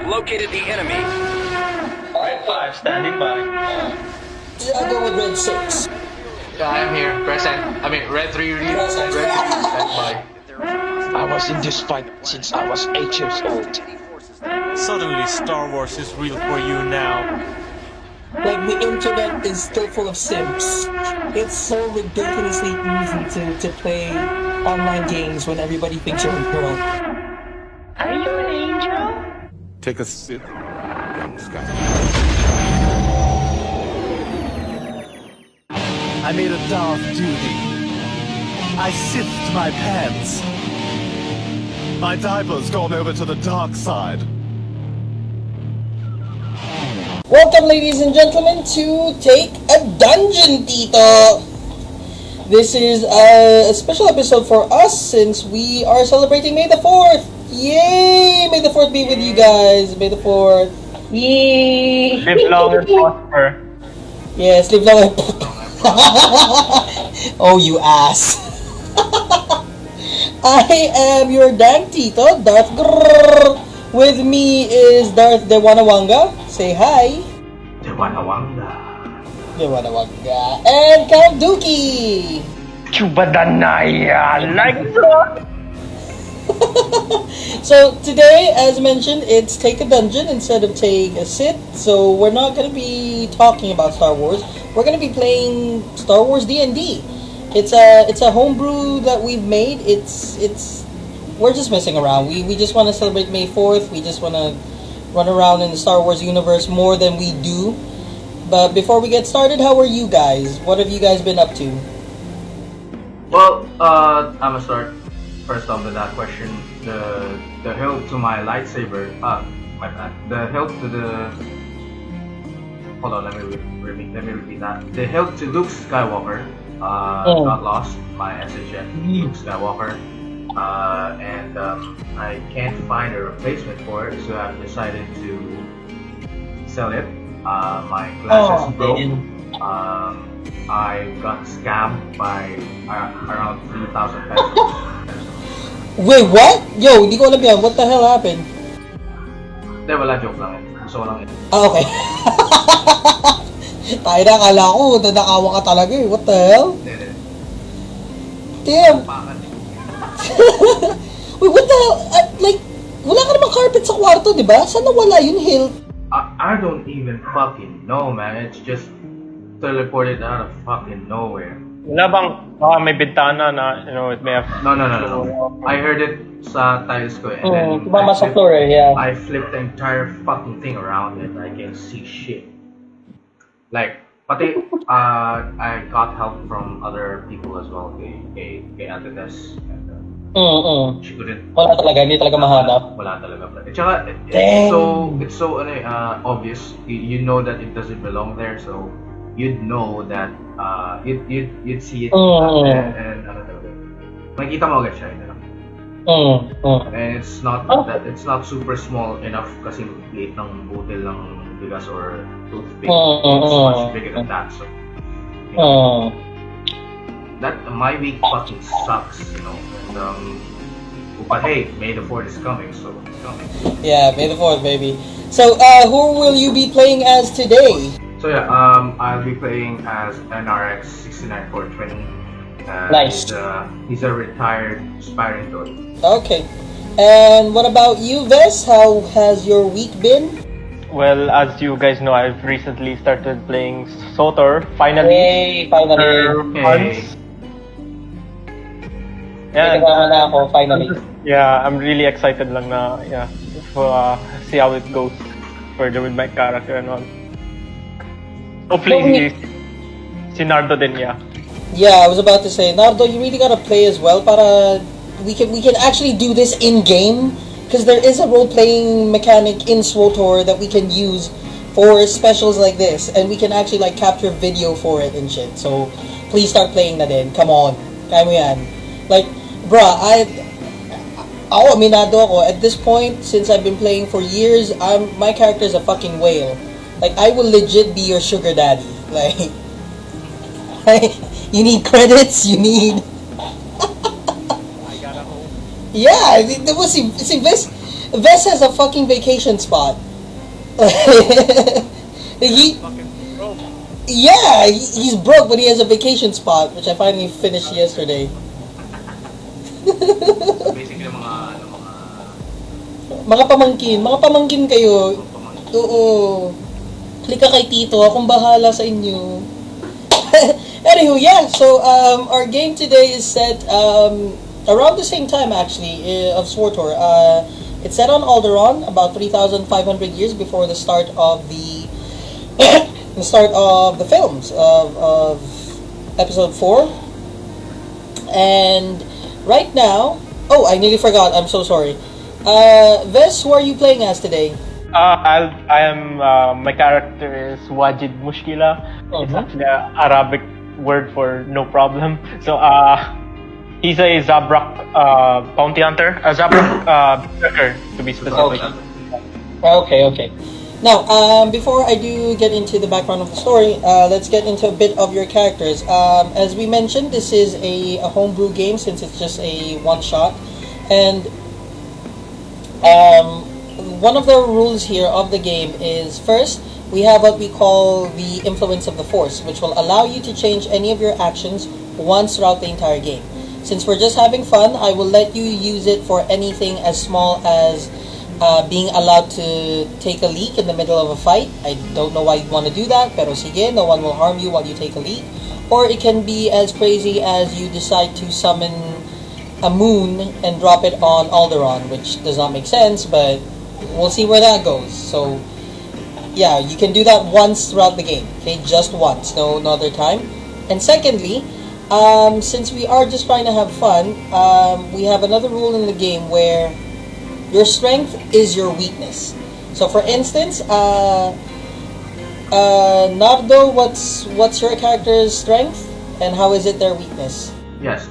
You've located the enemy. Red 5, standing by. I'll go with red 6. Yeah, I am here, present. I mean, red 3, red 3, stand by. I was in this fight since I was 8 years old. Suddenly, Star Wars is real for you now. Like, the internet is still full of simps. It's so ridiculously easy to play online games when everybody thinks you're a girl. Are you an angel? Take a sip, young Sky. I made a Darth duty. I Sithed my pants. My diaper's gone over to the dark side. Welcome, ladies and gentlemen, to Take a Dungeon, Tito! This is a special episode for us since we are celebrating May the 4th! Yay! May the 4th be with you guys! May the 4th! Yay! Live long and prosper. Yes, live long and oh, you ass! I am your Dank Tito, Darth GrrrRruurrrr. With me is Darth Dewanawanga. Say hi. Dewanawanga. Dewanawanga. And Count Dookie. Chubadanaya, like that. So today, as mentioned, it's Take a Dungeon instead of Take a Sith. So we're not going to be talking about Star Wars. We're going to be playing Star Wars D&D. It's a homebrew that we've made. We're just messing around. We just want to celebrate May 4th. We just want to run around in the Star Wars universe more than we do. But before we get started, how are you guys? What have you guys been up to? Well, I'm gonna start first off with that question. The hilt to my lightsaber. My bad. The hilt to the. Hold on, let me repeat that. The hilt to Luke Skywalker. Got lost. My SHF Luke Skywalker. And I can't find a replacement for it, so I've decided to sell it. My glasses broke. I got scammed by around 3,000 pesos. Wait, what? Yo, hindi ko alam yan. What the hell happened? Hindi, wala, joke lang eh. Gusto ko lang eh. Okay. Tayo na, akala ko, nanakawa ka talaga eh. What the hell? Hindi. Damn. Wait, what the hell? Like, wala ka namang carpet sa kwarto, di ba? Saan nawala yung hilt? I don't even fucking know, man. It's just teleported out of fucking nowhere. Wala bang may bintana na, it may have... No. I heard it sa tiles ko eh. And then Tumama sa floor eh, yeah. I flipped the entire fucking thing around and I can't see shit. Like, pati, I got help from other people as well. Kay Ate Tess. She couldn't. Wala talaga, hindi talaga mahanap. Wala talaga. At saka, it's so obvious. You know that it doesn't belong there, so you'd know that you'd see it and ano talaga. Makikita mo agad siya, And it's not super small enough kasi liit ng butil ng bigas or toothpick. It's much bigger than that, so that my week fucking sucks, And, but hey, May the 4th is coming, so it's coming. Yeah, May the 4th, baby. So, who will you be playing as today? So yeah, I'll be playing as NRX 69420. Nice. He's a retired aspiring droid. Okay. And what about you, Ves? How has your week been? Well, as you guys know, I've recently started playing SOTOR, finally. Hey, finally. Hey. Yeah, na ako, finally. Yeah, I'm really excited lang na, for see how it goes further with my character and all. Hopefully, si Nardo din, yeah. Yeah, I was about to say, Nardo, you really gotta play as well para we can actually do this in-game. Because there is a role-playing mechanic in SWTOR that we can use for specials like this. And we can actually like capture video for it and shit. So, please start playing na din. Come on. Kaya mo yan. Like, bruh, aminado ako. At this point, since I've been playing for years, my character is a fucking whale. Like, I will legit be your sugar daddy. Like, you need credits, you need... Yeah, there was si Ves, Vess has a fucking vacation spot. he, yeah, he's broke, but he has a vacation spot, which I finally finished yesterday. Basically, Mga pamangkin kayo. Oo. Klika kay Tito, akong bahala sa inyo. Anywho, yeah, so our game today is set around the same time actually of SWTOR. It's set on Alderaan, about 3,500 years before the start of the films of episode 4. And right now, oh, I nearly forgot. I'm so sorry. Ves, who are you playing as today? My character is Wajid Mushkila. It's actually an Arabic word for no problem. So he's a Zabrak bounty hunter, a Zabrak berserker to be specific. Okay. Now, before I do get into the background of the story, let's get into a bit of your characters. As we mentioned, this is a homebrew game since it's just a one-shot. And one of the rules here of the game is, first, we have what we call the influence of the Force, which will allow you to change any of your actions once throughout the entire game. Since we're just having fun, I will let you use it for anything as small as being allowed to take a leak in the middle of a fight. I don't know why you'd want to do that, pero sige, no one will harm you while you take a leak. Or it can be as crazy as you decide to summon a moon and drop it on Alderaan, which does not make sense, but we'll see where that goes. So, yeah, you can do that once throughout the game, okay? Just once, no other time. And secondly, since we are just trying to have fun, we have another rule in the game where your strength is your weakness. So, for instance, Nardo, what's your character's strength, and how is it their weakness? Yes,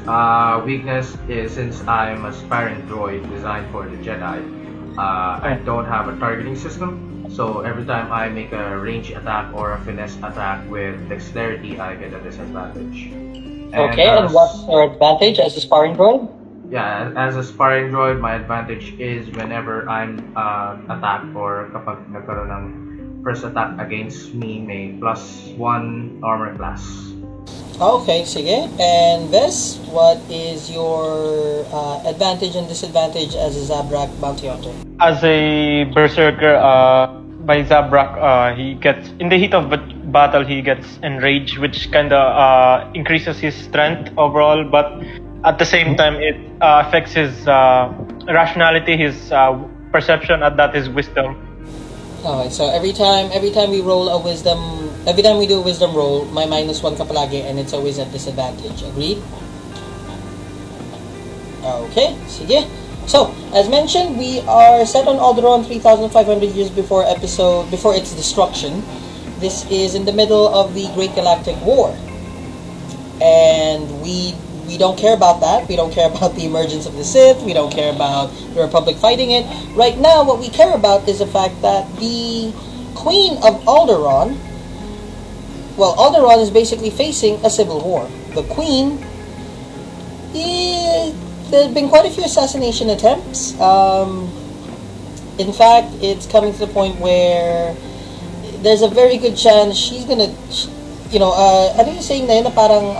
weakness is since I'm a sparring droid designed for the Jedi, I don't have a targeting system, so every time I make a range attack or a finesse attack with dexterity, I get a disadvantage. And what's your advantage as a sparring droid? Yeah, as a sparring droid, my advantage is whenever I'm attacked or kapag nagkaroon ng first attack against me, may +1 armor class. Okay, sige. And Ves, what is your advantage and disadvantage as a Zabrak bounty hunter? As a berserker, by Zabrak, he gets in the heat of battle. He gets enraged, which kind of increases his strength overall. But at the same time, it affects his rationality, his perception, and that is wisdom. Okay, so every time we roll a wisdom, every time we do a wisdom roll, my -1 ka palagi, and it's always at disadvantage. Agreed? Okay, sige. So, as mentioned, we are set on Alderaan 3,500 years before its destruction. This is in the middle of the Great Galactic War. And we don't care about that. We don't care about the emergence of the Sith. We don't care about the Republic fighting it. Right now, what we care about is the fact that the Queen of Alderaan, well, Alderaan is basically facing a civil war. The Queen, there have been quite a few assassination attempts. In fact, it's coming to the point where there's a very good chance she's gonna, I think you're saying na parang,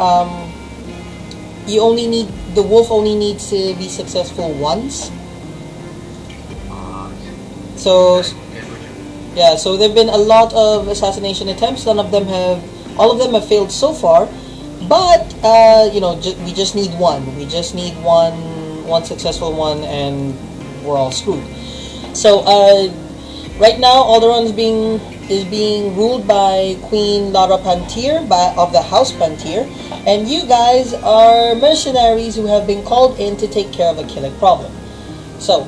the wolf only needs to be successful once. So, yeah, so there've been a lot of assassination attempts. All of them have failed so far. But we just need one. We just need one successful one, and we're all screwed. So, right now, Alderaan is being ruled by Queen Lara Pantir of the House Pantir, and you guys are mercenaries who have been called in to take care of a Kiliks problem. So,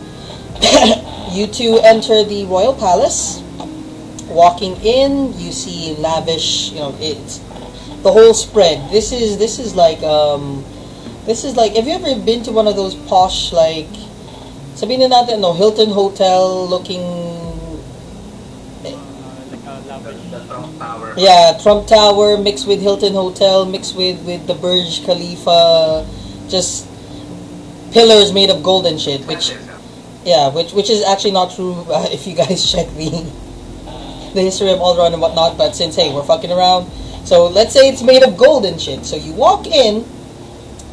you two enter the royal palace. Walking in, you see lavish. It's the whole spread. This is like have you ever been to one of those posh, like, sabihin na natin, Hilton Hotel looking. The Trump Tower. Yeah, Trump Tower mixed with Hilton Hotel, mixed with the Burj Khalifa, just pillars made of gold and shit. Which, Yeah, which is actually not true if you guys check the history of Alderaan and whatnot. But since hey, we're fucking around, so let's say it's made of gold and shit. So you walk in,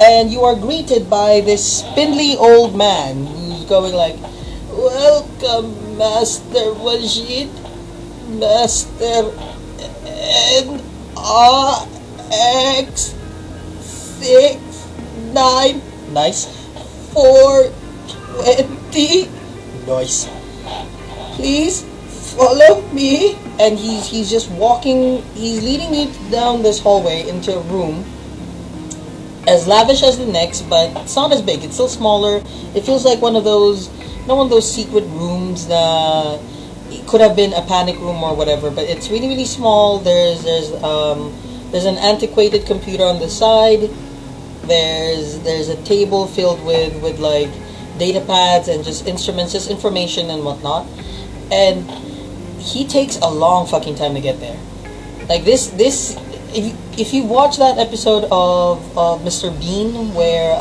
and you are greeted by this spindly old man who's going like, "Welcome, Master Wajid, Master NRX69, nice, 420, nice. Please follow me." And he's just walking. He's leading me down this hallway into a room as lavish as the next, but it's not as big. It's still smaller. It feels like one of those, one of those secret rooms that it could have been a panic room or whatever. But it's really really small. There's an antiquated computer on the side. There's a table filled with like data pads and just instruments, just information and whatnot. And he takes a long fucking time to get there. Like this if you watch that episode of Mr. Bean where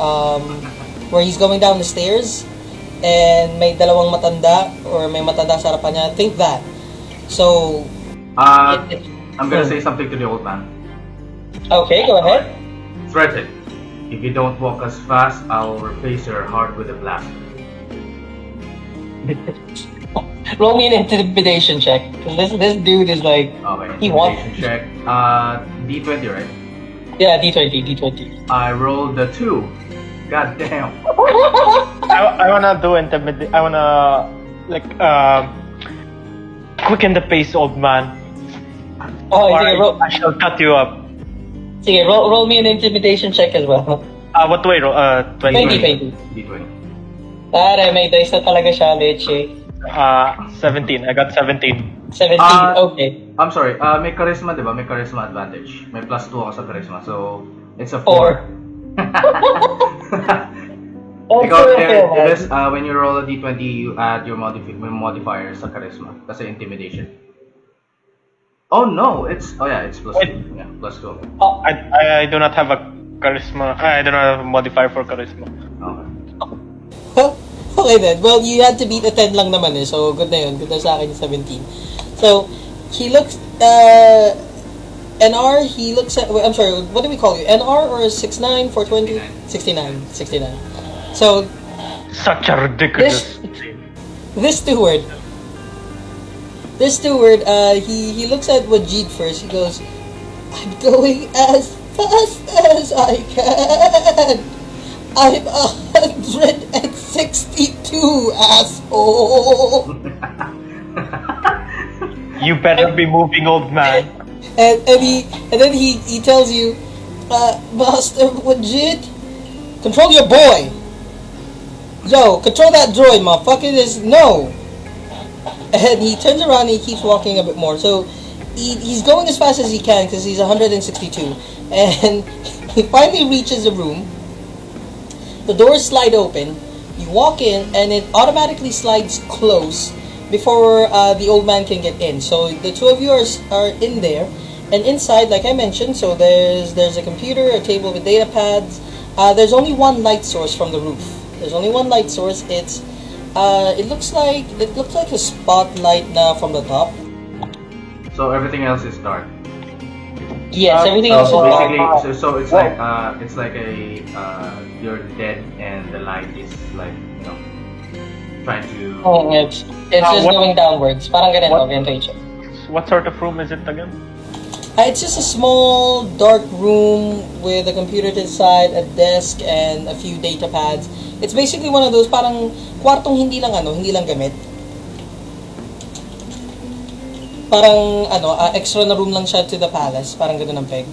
he's going down the stairs and may dalawang matanda or may matanda sa harapan niya, think that. So I'm gonna say something to the old man. okay, go ahead. Threaten. If you don't walk as fast, I'll replace your heart with a blaster. Roll me an intimidation check, because this dude is like, Okay, he wants. intimidation check. D20, right? Yeah, D20. I rolled a 2. God damn. I wanna do intimidate. I wanna like quicken the pace, old man. Oh, Or sige, I shall cut you up. roll me an intimidation check as well. What way? 20. 20. D20. Pare, may dice na talaga siya, leche. 17. I got 17. 17, okay. I'm sorry, may charisma, diba? May charisma advantage. May plus 2 ako sa charisma, so it's a 4. 4. Because when you roll a d20, you add your modifier sa charisma. Kasi intimidation. Oh no, it's plus 2. Yeah, plus 2. Oh, I do not have a charisma. I do not have a modifier for charisma. Okay. okay then. Well, you had to beat a 10 lang naman eh. So, good na yun. Good na sa akin yung 17. So, he looks, NR, he looks at, I'm sorry, what do we call you? NR or 69, 420? 69. So, Such a ridiculous. this steward, he looks at Wajid first. He goes, "I'm going as fast as I can. I'm 162, asshole." You better be moving, old man. And then he tells you, "Master Wajid, control your boy. Yo, control that droid, motherfucker. No." And he turns around and he keeps walking a bit more. So he's going as fast as he can because he's 162. And he finally reaches the room. The doors slide open. You walk in and it automatically slides close before the old man can get in. So the two of you are in there. And inside, like I mentioned, so there's a computer, a table with data pads. There's only one light source from the roof. There's only one light source. It looks like a spotlight now from the top. So everything else is dark. Yes, everything else is dark. Basically, so it's like a you're dead and the light is like trying to. Oh, it's just going downwards. Parang ganun orientation. What sort of room is it again? It's just a small, dark room with a computer to the side, a desk, and a few data pads. It's basically one of those parang kwartong hindi lang gamit. Parang extra na room lang siya to the palace. Parang ganun ang peg.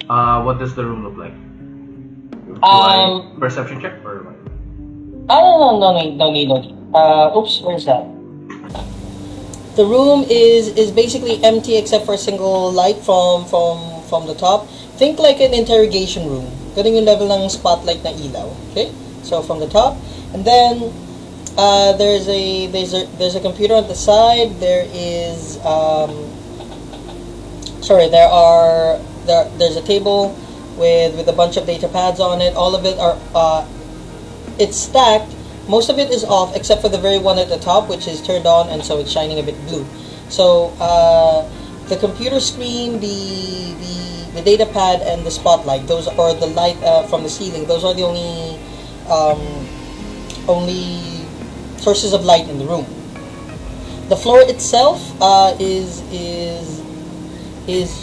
What does the room look like? Perception check or what? No need. Oops, where's that? The room is basically empty except for a single light from the top. Think like an interrogation room. Ganun yung level ng spotlight na ilaw. Okay? So from the top, and then there's a computer on the side. There's a table with a bunch of data pads on it. All of it are it's stacked, most of it is off except for the very one at the top, which is turned on, and so it's shining a bit blue. So the computer screen, the data pad, and the spotlight, those are the light from the ceiling. Those are the only sources of light in the room. The floor itself is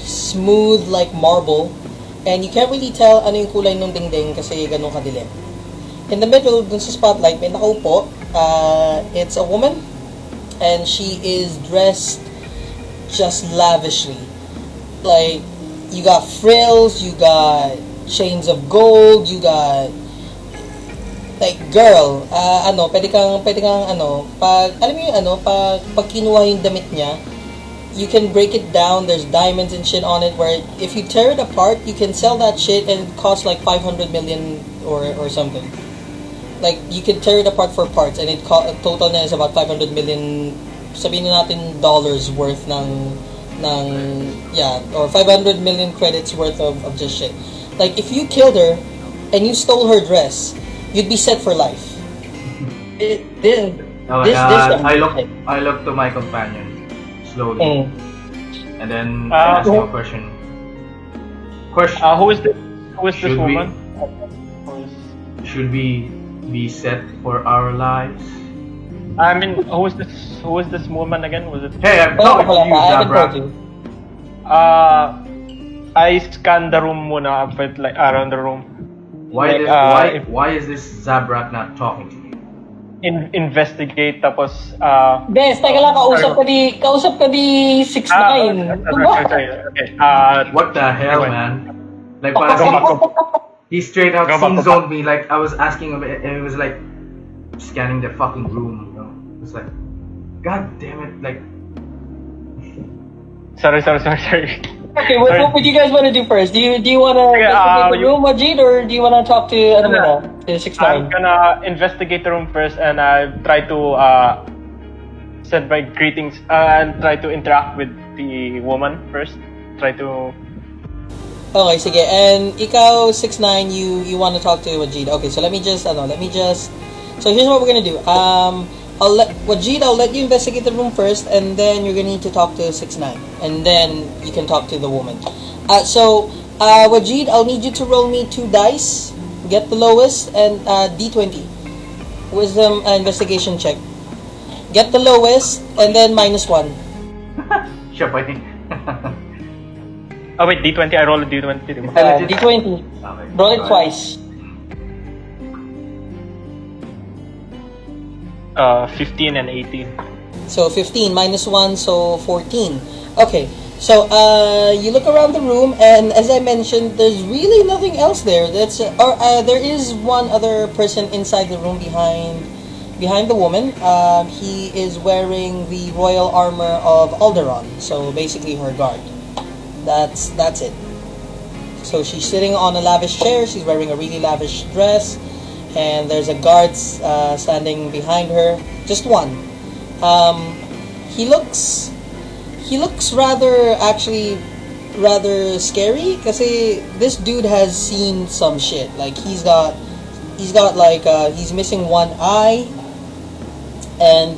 smooth like marble, and you can't really tell ano yung kulay ng dingding kasi ganun kadilim. In the middle, dun sa spotlight, may nakaupo. It's a woman, and she is dressed just lavishly. Like, you got frills, you got chains of gold, you got like, girl, pwede kang pag alam mo yung pag kinuha yung damit niya, you can break it down. There's diamonds and shit on it where if you tear it apart, you can sell that shit and it costs like 500 million or something. Like, you can tear it apart for parts and total na is about 500 million, sabihin na natin dollars worth or 500 million credits worth of just shit. Like, if you killed her and you stole her dress, you'd be set for life. I look to my companion slowly, and then I ask him a question. Who is this woman? Should we be set for our lives? I mean, who is this woman again? Was it? Hey, I'm talking to you, Zabra. I scanned the room muna, but like around the room. Why is this Zabrak not talking to you? Investigate, tapos Des, teka lang, kausap ka di 6'9". Sorry. Okay. What the hell, man? Like, he straight out scene zoned me. Like, I was asking him, and it was like scanning the fucking room. You know, it was like, God damn it! Like, sorry. Okay, what would you guys want to do first? Do you want to investigate the room, Majid, or do you want to talk to 6'9"? I'm gonna investigate the room first, and I try to send my greetings and try to interact with the woman first. Try to. Okay, sige. And ikaw 6'9", you want to talk to Majid. Okay, so let me just. So here's what we're gonna do. I'll let you investigate the room first, and then you're gonna need to talk to 6'9", and then you can talk to the woman. Wajid, I'll need you to roll me 2 dice, get the lowest, and D20, wisdom investigation check. Get the lowest, and then -1. siya pa eh. Oh wait, D20. I rolled a D20. D20. Okay. Roll it twice. 15 and 18. So 15 -1, so 14. Okay, so you look around the room, and as I mentioned, there's really nothing else there. There is one other person inside the room behind the woman. He is wearing the royal armor of Alderaan, so basically her guard. That's it. So she's sitting on a lavish chair. She's wearing a really lavish dress. And there's a guard standing behind her, just one. He looks rather scary kasi this dude has seen some shit. Like he's got like he's missing one eye, and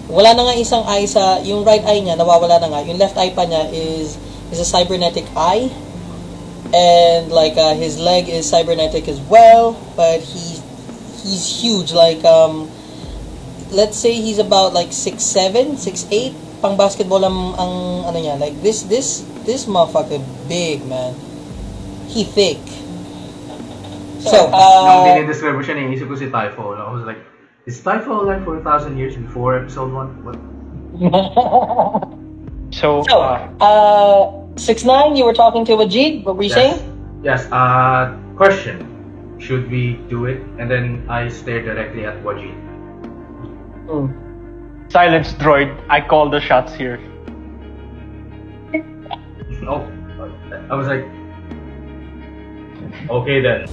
wala na nga isang eye sa yung right eye niya, nawawala na nga. Yung left eye pa niya is a cybernetic eye. And like his leg is cybernetic as well, but he's huge. Like let's say he's about like 6'7", 6'8". Pang basketball ang ano niya. Like this motherfucker big, man. He thick. So nung dinidescribe mo siya, naisip ko si Typho. I was like, is Typho alive for 1,000 years before episode 1? What? So 6'9", you were talking to Wajid. What were you saying? Yes. Question. Should we do it? And then I stare directly at Wajid. Silence, droid. I call the shots here. Oh, I was like, okay then.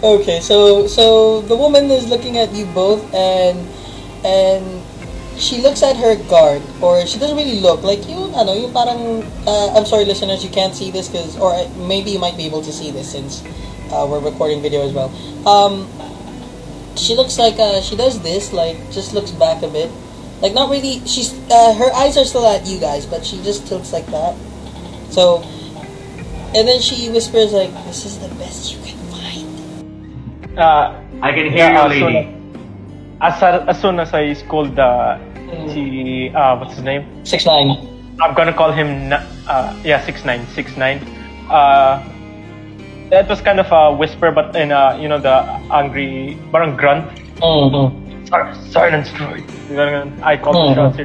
Okay, so the woman is looking at you both, and she looks at her guard, or she doesn't really look like you parang I'm sorry listeners, you can't see this or maybe you might be able to see this since we're recording video as well. She looks like she does this, like just looks back a bit, like not really. She's her eyes are still at you guys, but she just tilts like that. So, and then she whispers like, "This is the best you can find." I can hear you, lady. As soon as I scold what's his name? 6'9". I'm gonna call him 6'9". That was kind of a whisper, but in the angry, parang grunt. Silence, droid. I call the shots.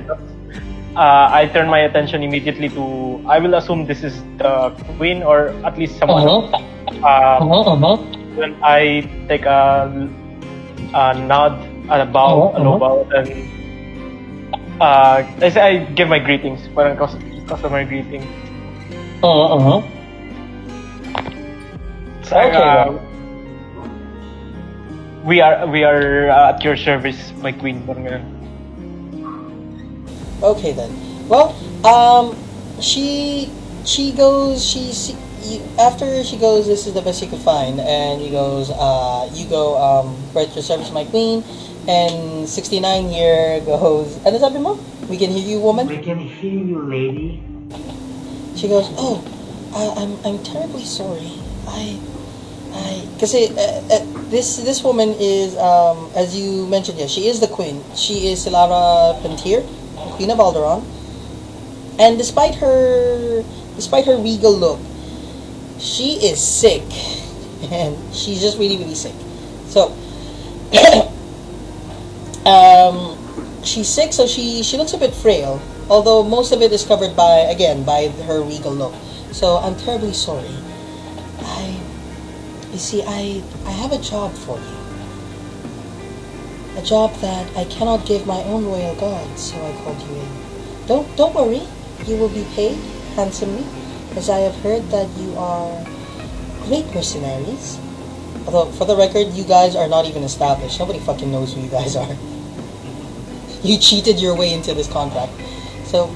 I turn my attention immediately to. I will assume this is the queen, or at least someone. When I take a nod, a bow, a low bow, and I give my greetings, parang customary greetings. So, we are at your service, my queen. Okay then. Well, she goes. After she goes, this is the best you could find, and he goes. You go. Right to your service, my queen. And 69 here goes. Ano sabi mo? We can hear you, woman. We can hear you, lady. She goes. Oh, I'm terribly sorry. Kasi this woman is as you mentioned, yeah, she is the queen. She is Silara Pentir, Queen of Alderaan, and despite her regal look, she is sick, and she's just really sick. So, she's sick, so she looks a bit frail. Although most of it is covered by her regal look. So I'm terribly sorry. You see, I have a job for you. A job that I cannot give my own royal guard, so I called you in. Don't worry, you will be paid handsomely, as I have heard that you are great mercenaries. Although, for the record, you guys are not even established. Nobody fucking knows who you guys are. You cheated your way into this contract. So,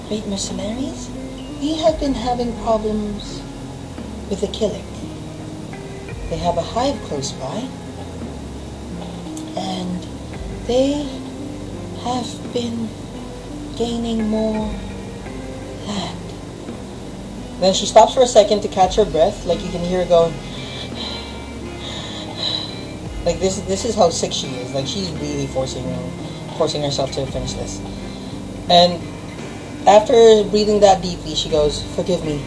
great mercenaries? We have been having problems with the Kiliks. They have a hive close by, and they have been gaining more land. Then she stops for a second to catch her breath, like you can hear her going. Like this is how sick she is. Like she's really forcing herself to finish this. And after breathing that deeply, she goes, "Forgive me.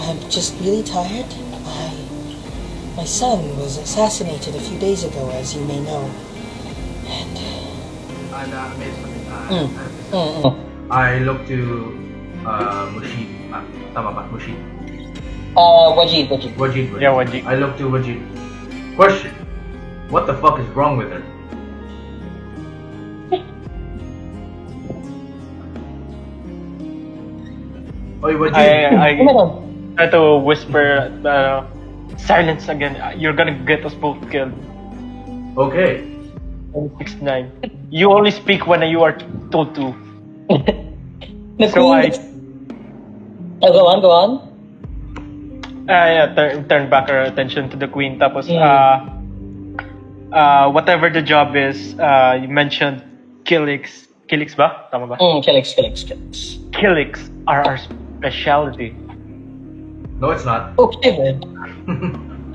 I'm just really tired. My son was assassinated a few days ago, as you may know. And I look to Mushid. Tama ba? Mushid. Wajid. Wajid. Yeah, Wajid. I look to Wajid. Question: what the fuck is wrong with her? Oy, Wajid. I try to whisper, silence again. You're gonna get us both killed. Okay. 6'9". You only speak when you are told to. The So queen. Go on. Turn back our attention to the queen. Tapos, whatever the job is, you mentioned Kiliks. Kiliks ba? Tama ba? Kiliks. Kiliks are our specialty. No, it's not. Okay then.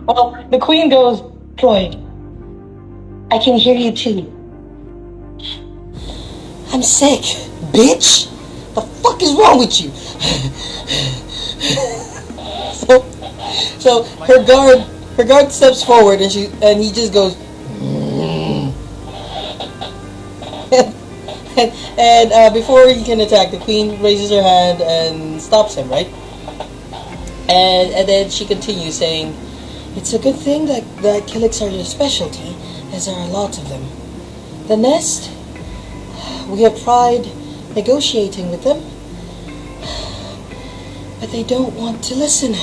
Well, the queen goes, "Droid, I can hear you too." I'm sick, bitch. The fuck is wrong with you? so her guard steps forward, and he just goes. And before he can attack, the queen raises her hand and stops him, right? And then she continues saying, "It's a good thing that Kiliks are your specialty, as there are lots of them. The nest, we have tried negotiating with them, but they don't want to listen.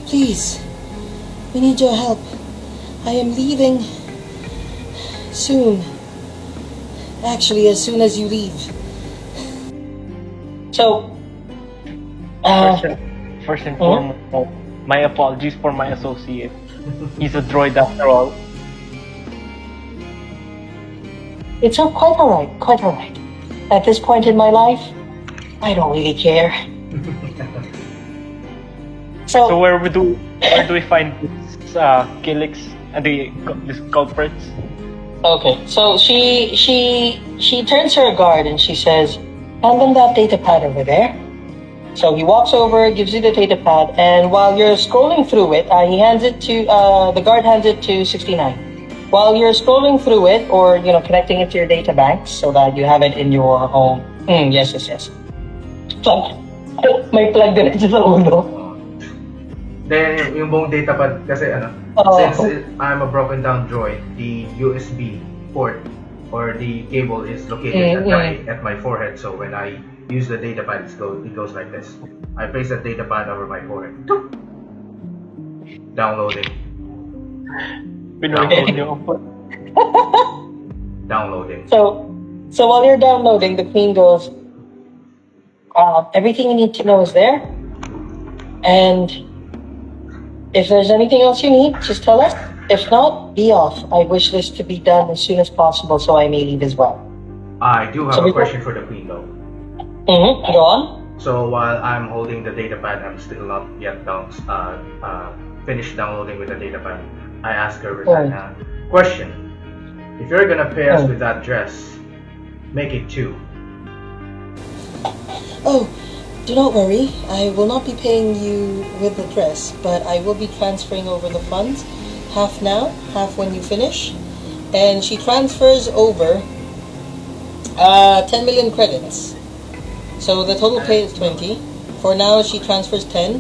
Please, we need your help. I am leaving soon. Actually, as soon as you leave." So, First and foremost, My apologies for my associate. He's a droid after all. It's quite alright, quite alright. At this point in my life, I don't really care. So where do we find this Kiliks and these culprits? Okay, so she turns to her guard and she says, "Hand them that data pad over there." So he walks over, gives you the data pad, and while you're scrolling through it, he hands it to the guard hands it to 69. While you're scrolling through it, or connecting it to your data banks so that you have it in your own. Yes. Plug. May plug din sa ulo. Then, yung buong datapad, kasi since I'm a broken down droid, the USB port or the cable is located at my forehead. So when I use the datapad, it goes like this. I place the datapad over my forehead. Downloading. Downloading. So while you're downloading, the queen goes, "Everything you need to know is there, and if there's anything else you need, just tell us. If not, be off. I wish this to be done as soon as possible so I may leave as well." I do have a question for the queen though. Go on. So while I'm holding the datapad, I'm still not yet finished downloading with the datapad. I ask her question. If you're gonna pay us with that dress, make it 2. Oh, do not worry. I will not be paying you with the dress, but I will be transferring over the funds. Half now, half when you finish. And she transfers over 10 million credits. So the total pay is 20. For now, she transfers 10.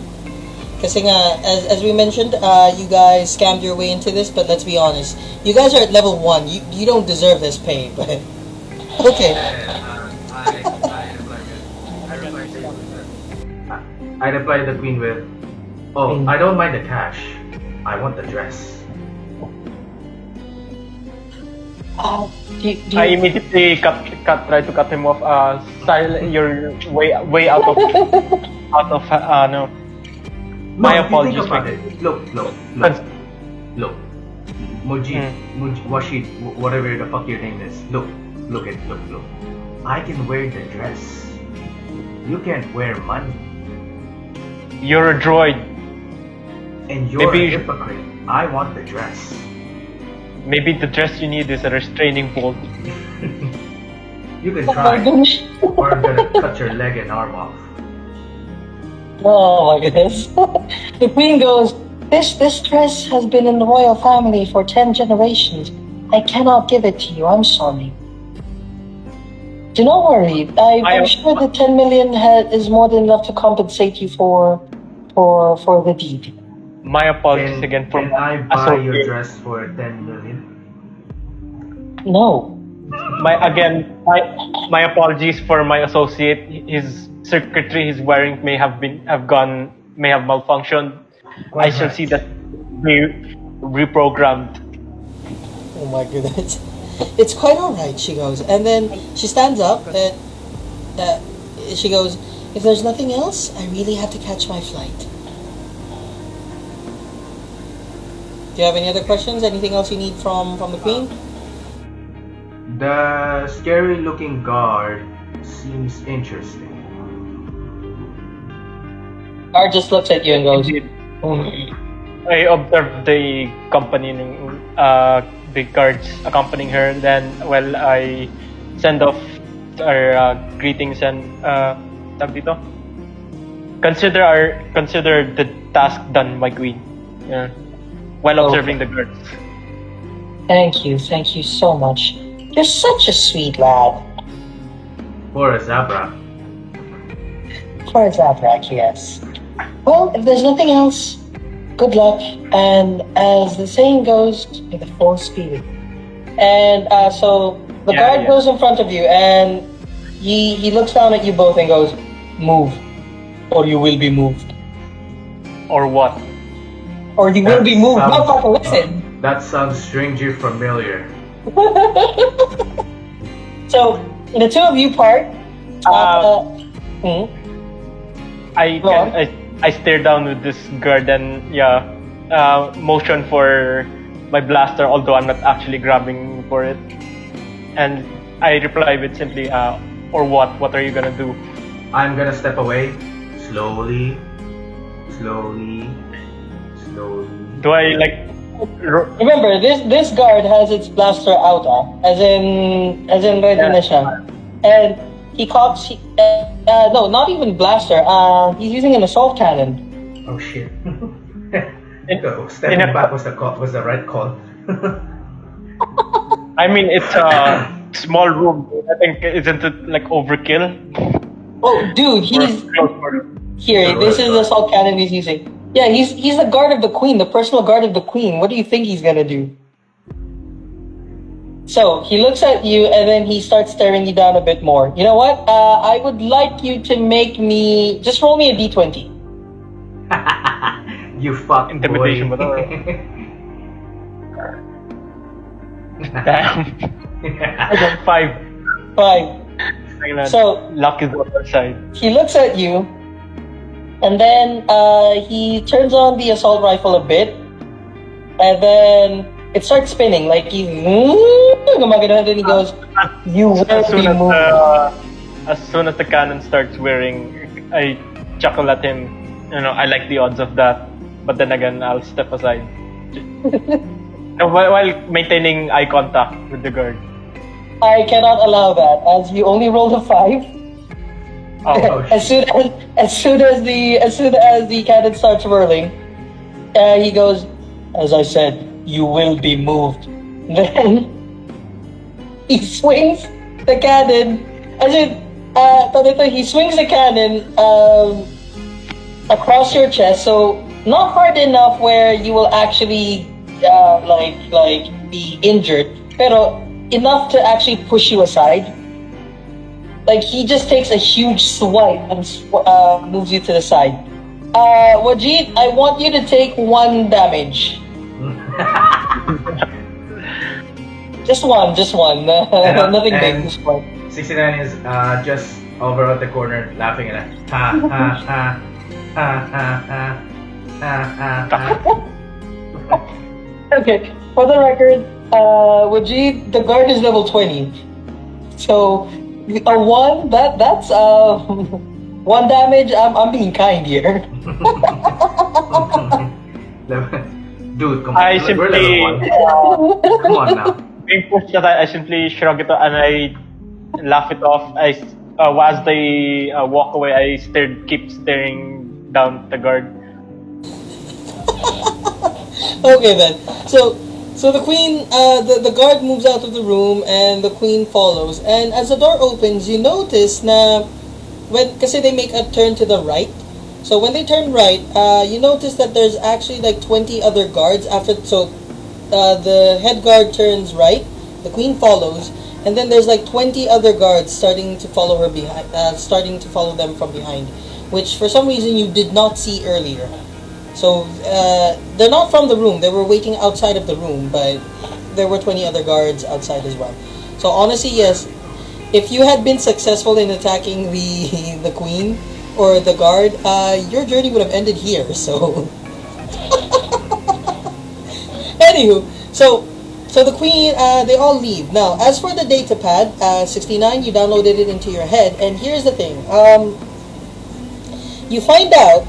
Kasi nga, as we mentioned, you guys scammed your way into this, but let's be honest. You guys are at level 1. You don't deserve this pay, but... Okay. I reply to the queen with, I don't mind the cash. I want the dress. I immediately try to cut him off. Style, you're way out of no. My apologies. Look. Muji, Washid, whatever the fuck your name is. Look. I can wear the dress. You can't wear money. You're a droid. And you're a hypocrite. I want the dress. Maybe the dress you need is a restraining bolt. You can try. Or I'm gonna cut your leg and arm off. Oh my goodness. The queen goes, this dress has been in the royal family for 10 generations. I cannot give it to you. I'm sorry. Do not worry. I'm sure the 10 million is more than enough to compensate you for the deed. My apologies again for Can I buy your dress for 10 million? No. My apologies for my associate. His circuitry he's wearing may have malfunctioned. I shall see that reprogrammed. Oh my goodness. It's quite alright, she goes. And then she stands up and she goes, "If there's nothing else, I really have to catch my flight." Do you have any other questions? Anything else you need from the queen? The scary looking guard seems interesting. Guard just looks at you and goes, I observed the company, the guards accompanying her. Then, I send off our greetings and consider the task done, my queen. While observing the guards. Thank you so much. You're such a sweet lad. For a Zabra. For a Zabrak, yes. Well, if there's nothing else, good luck, and as the saying goes, may the force be with you. And so the guard goes in front of you, and he looks down at you both and goes, "Move, or you will be moved." Or what? Or you will be moved. No, fucking listen. That sounds strangely familiar. So the two of you part. I stare down with this guard and motion for my blaster, although I'm not actually grabbing for it. And I reply with simply, or what? What are you gonna do? I'm gonna step away, slowly, slowly, slowly. Do I like? Remember, this guard has its blaster out, as in ready na siya. And he cocks. No, not even blaster. He's using an assault cannon. Oh shit! Stepping back was the right call. I mean, it's a small room. I think isn't it like overkill? Oh, dude, he's here. This is the assault cannon he's using. Yeah, he's the guard of the queen, the personal guard of the queen. What do you think he's gonna do? So he looks at you and then he starts staring you down a bit more. You know what? I would like you to make me just roll me a d20. You fuck Intimidation, boy. Damn. I got 5. 5. So luck is on our side. he looks at you, and then he turns on the assault rifle a bit, and then it starts spinning like he's gumagano, and then he goes, "You will be moved." As soon as the cannon starts whirring, I chuckle at him. You know, I like the odds of that, but then again, I'll step aside. While maintaining eye contact with the guard. I cannot allow that, as you only rolled a 5. Oh, as soon as the cannon starts whirling, he goes, "As I said, you will be moved." Then he swings the cannon. He swings the cannon across your chest, so not hard enough where you will actually be injured, pero enough to actually push you aside. Like he just takes a huge swipe and moves you to the side. Wajid, I want you to take 1 damage. Just one. Nothing big. Just one. 69 is just over at the corner laughing at it. Ha ha ha ha ha ha ha ha. Okay, for the record, Wajid, the guard is level 20. So a 1, that's 1 damage. I'm being kind here. Dude, come on. I We're simply level 1. Come on now. being pushed that I simply shrug it off and I laugh it off. As they walk away, I keep staring down at the guard. Okay then. So the queen, the guard moves out of the room and the queen follows. And as the door opens, you notice na kasi they make a turn to the right. So when they turn right, you notice that there's actually like 20 other guards after. So the head guard turns right, the queen follows, and then there's like 20 other guards starting to follow her behind, starting to follow them from behind, which for some reason you did not see earlier. So they're not from the room. They were waiting outside of the room, but there were 20 other guards outside as well. So honestly, yes, if you had been successful in attacking the queen or the guard, your journey would have ended here. So anywho, so the queen, they all leave. Now, as for the data pad, 69, you downloaded it into your head, and here's the thing. You find out.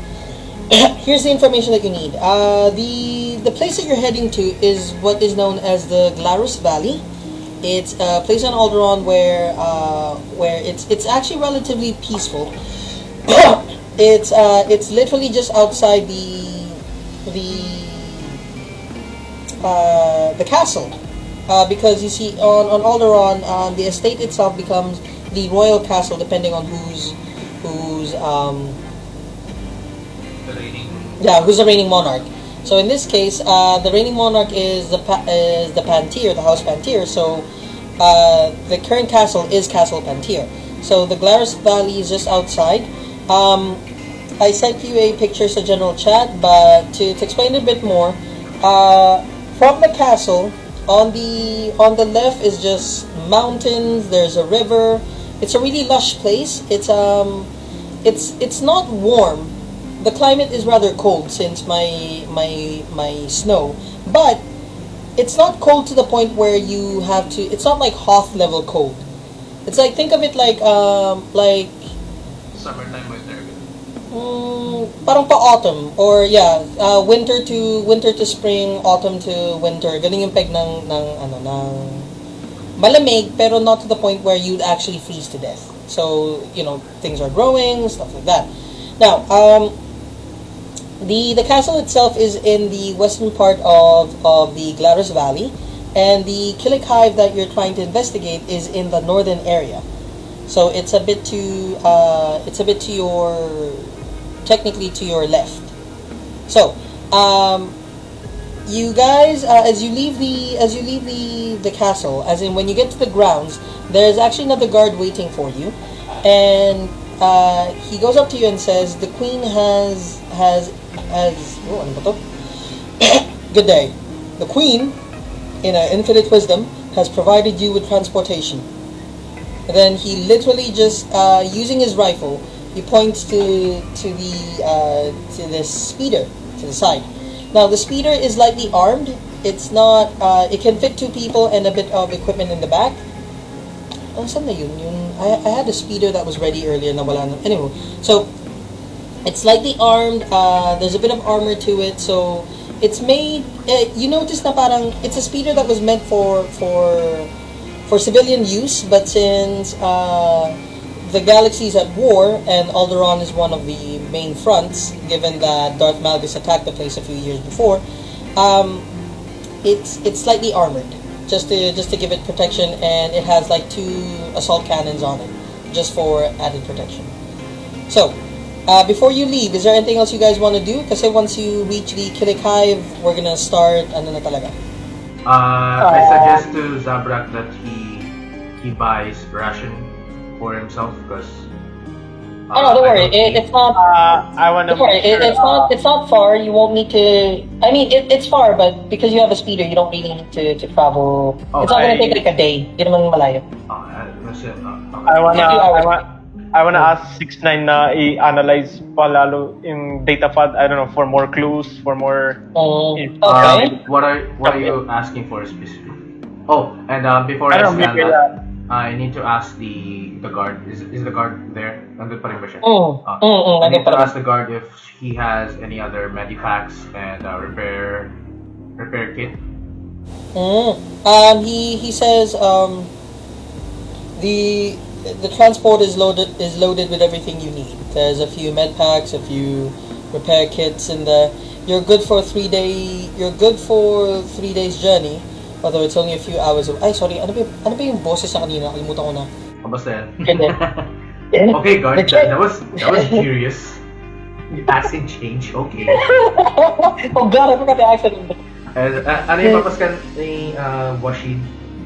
Here's the information that you need. The place that you're heading to is what is known as the GrrrRrruuurrrr Valley. It's a place on Alderaan where it's actually relatively peaceful. It's literally just outside the castle, because you see on Alderaan, the estate itself becomes the royal castle depending on who's the reigning monarch. So in this case, the reigning monarch is the Pantier, the House Pantier. So the current castle is Castle Pantier. So the GrrrRrruuurrrr Valley is just outside. I sent you a picture to general chat, but to explain a bit more, from the castle on the left is just mountains. There's a river. It's a really lush place. It's not warm. the climate is rather cold since my snow, but it's not cold to the point where you have to. It's not like Hoth level cold. It's like, think of it like Summertime winter. parang pa autumn, or yeah, winter to spring, autumn to winter. Ganun yung peg ng malamig, pero not to the point where you'd actually freeze to death. So, things are growing, stuff like that. Now, the castle itself is in the western part of the Glarus Valley, and the Kilik hive that you're trying to investigate is in the northern area. So it's a bit to your, technically to your left. So, you guys, as you leave the castle, as in when you get to the grounds, there's actually another guard waiting for you, and he goes up to you and says, "The queen has oh, ano ba to? Good day. The queen, in her infinite wisdom, has provided you with transportation." And then he literally just, using his rifle, he points to this speeder to the side. Now the speeder is lightly armed. It's not. It can fit 2 people and a bit of equipment in the back. Oh, saan na yun? I had a speeder that was ready earlier na wala na. Anyway, so it's lightly armed. There's a bit of armor to it. So it's made. You notice na parang it's a speeder that was meant for civilian use, but since the galaxy is at war and Alderaan is one of the main fronts, given that Darth Malgus attacked the place a few years before, it's slightly armored, just to give it protection, and it has like 2 assault cannons on it, just for added protection. So, before you leave, is there anything else you guys want to do? Kasi once you reach the Kilik hive, we're gonna start ano na talaga. I suggest to Zabrak that he buys ration for himself, because Oh no, don't worry. It's not. I want to. Don't worry. It's not far. You won't need to. I mean, it's far, but because you have a speeder, you don't really need to travel. Oh, it's not gonna take like a day. Di naman malayo. I wanna ask 6ix9ine na i-analyze palalo in data pad. I don't know, for more clues, for more. Okay. What are you asking for specifically? Oh, and before I scan that, I need to ask the guard. Is the guard there? Nandun pa rin ba siya? I need to ask the guard if he has any other medipacks and repair kit. He says the transport is loaded with everything you need. There's a few med packs, a few repair kits, and you're good for 3 days journey. Although it's only a few hours away. Ay, sorry. Ano ba yung boses sa kanina? Kalimutan ko na. Basta yan. Okay, guard. That was curious. Accent change. Okay. Oh God, I forgot the accent. Ano yung papaskan ni Washid?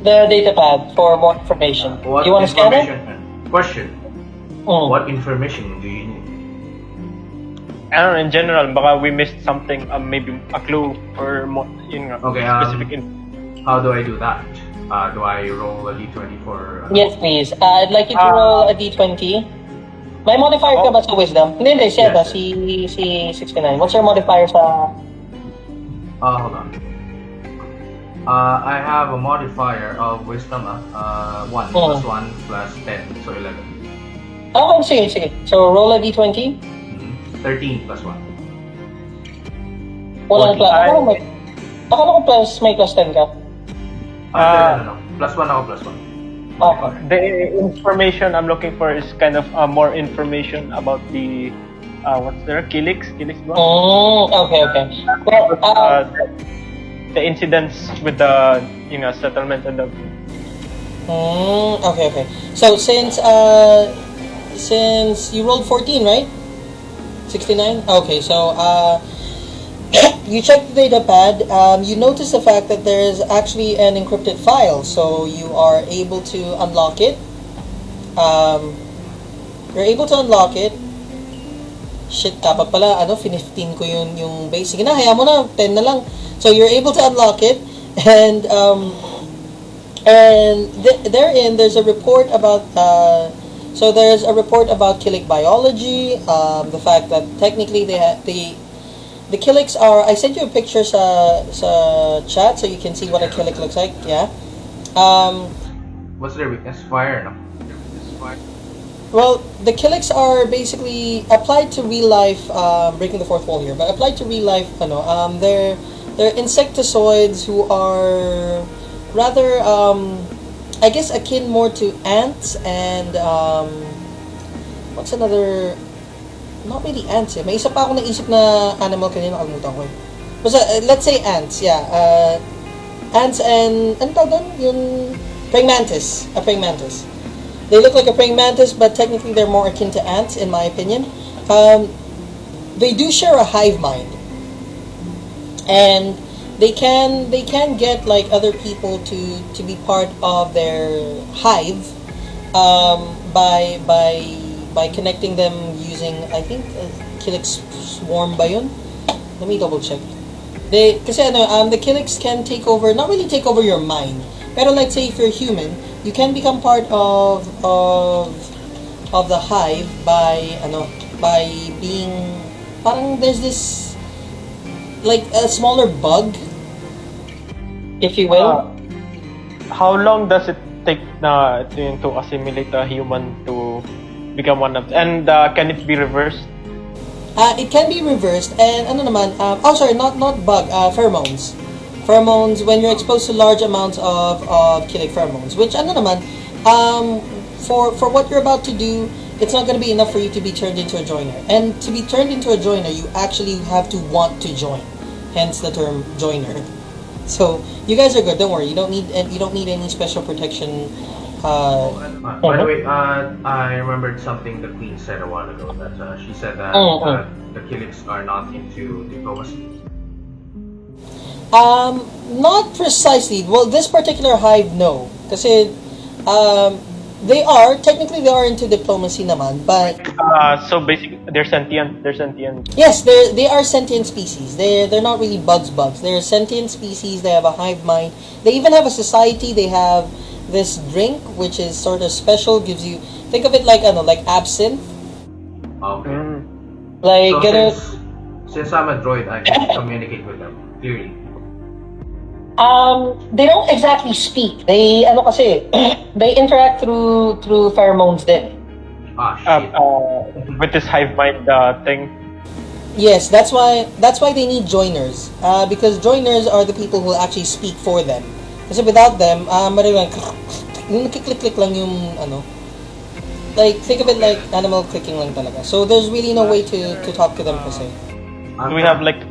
The data pad for more information. What you want to scan it? Question. What information do you need? I don't know, in general, baka we missed something, maybe a clue or more, Okay, specific how do I do that? Do I roll a d20 for... Yes, please. I'd like you to roll a d20. May modifier ka ba sa wisdom? Hindi, siya ba? Si 6ix9ine. What's your modifier sa... hold on. I have a modifier of wisdom, 1 plus 1 plus 10, so 11. Okay, sige. So, roll a d20. 13 plus 1. Walang plus. Akala ko may plus 10 ka. No. Plus 1 ako, plus 1. Okay. The information I'm looking for is kind of more information about the what's there? Kiliks ba? Okay. Well, the incidents with the settlement and the. Okay. So since you rolled 14, right? 69. Okay, so you check the data pad. You notice the fact that there is actually an encrypted file, so you are able to unlock it. You're able to unlock it. Shit, dapat pala, 15 ko yung base. Sige na, hayaan mo na, 10 na lang. So you're able to unlock it, and therein there's a report about So there's a report about Kilik biology, the fact that technically the Kiliks are. I sent you a picture sa chat so you can see what a Kilik looks like. Yeah. What's their weakness? Fire, no? Well, the Kiliks are basically applied to real life. Breaking the fourth wall here, but applied to real life. They're insectoids who are rather, I guess, akin more to ants and what's another? Not really ants. May isa pa ako naisip na animal kanina, nakalimutan ko. Basta, let's say ants. Yeah, ants and ano tawag doon? Yung praying mantis. A praying mantis. They look like a praying mantis, but technically they're more akin to ants, in my opinion. They do share a hive mind. And they can get like other people to be part of their hive by connecting them using, I think, Kiliks swarm ba yun? Let me double check. The Kiliks can take over, not really take over your mind, pero like say if you're human, you can become part of the hive by being, parang there's this like a smaller bug, if you will. How long does it take to assimilate a human to become one of, and can it be reversed? It can be reversed, and not bug, pheromones. Pheromones, when you're exposed to large amounts of Kilik pheromones, which for what you're about to do, it's not going to be enough for you to be turned into a joiner. And to be turned into a joiner, you actually have to want to join. Hence the term joiner. So you guys are good. Don't worry. You don't need any special protection. By the way, I remembered something the Queen said a while ago. That she said that the Kiliks are not into diplomacy. Not precisely. Well, this particular hive, no, kasi they are into diplomacy naman, but So basically, they're sentient. They're sentient. yes, they are sentient species. They're not really bugs. They're sentient species. They have a hive mind. They even have a society. They have this drink which is sort of special. Gives you, think of it like absinthe. Okay. Like, So since I'm a droid, I can communicate with them clearly. they don't exactly speak. They they interact through pheromones din. Ah, shit. With this hive mind thing. Yes, that's why they need joiners. Because joiners are the people who will actually speak for them. Kasi without them, yung click lang yung like, think of it like animal clicking lang talaga. So there's really no way to talk to them kasi. Do we have like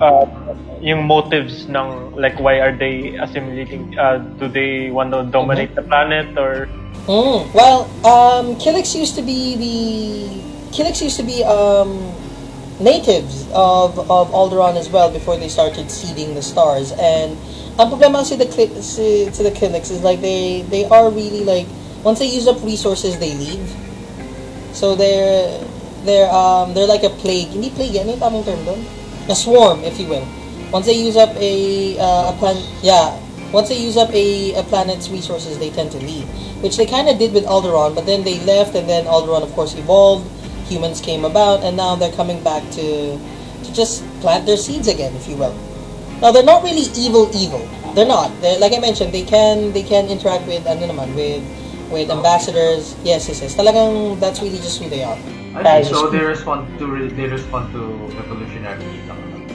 yung motives ng like why are they assimilating? Do they want to dominate the planet or? Well, Kiliks used to be natives of Alderaan as well before they started seeding the stars. And ang problema kasi the Kiliks is like they are really like, once they use up resources they leave. So they're like a plague. Hindi plague, ano yung tamang term doon? A swarm, if you will. Once they use up once they use up a planet's resources, they tend to leave, which they kind of did with Alderaan. But then they left, and then Alderaan, of course, evolved. Humans came about, and now they're coming back to just plant their seeds again, if you will. Now they're not really evil. They're not. Like I mentioned, they can interact with with ambassadors. Yes. Talagang that's really just who they are. I think so. They respond to evolutionary need.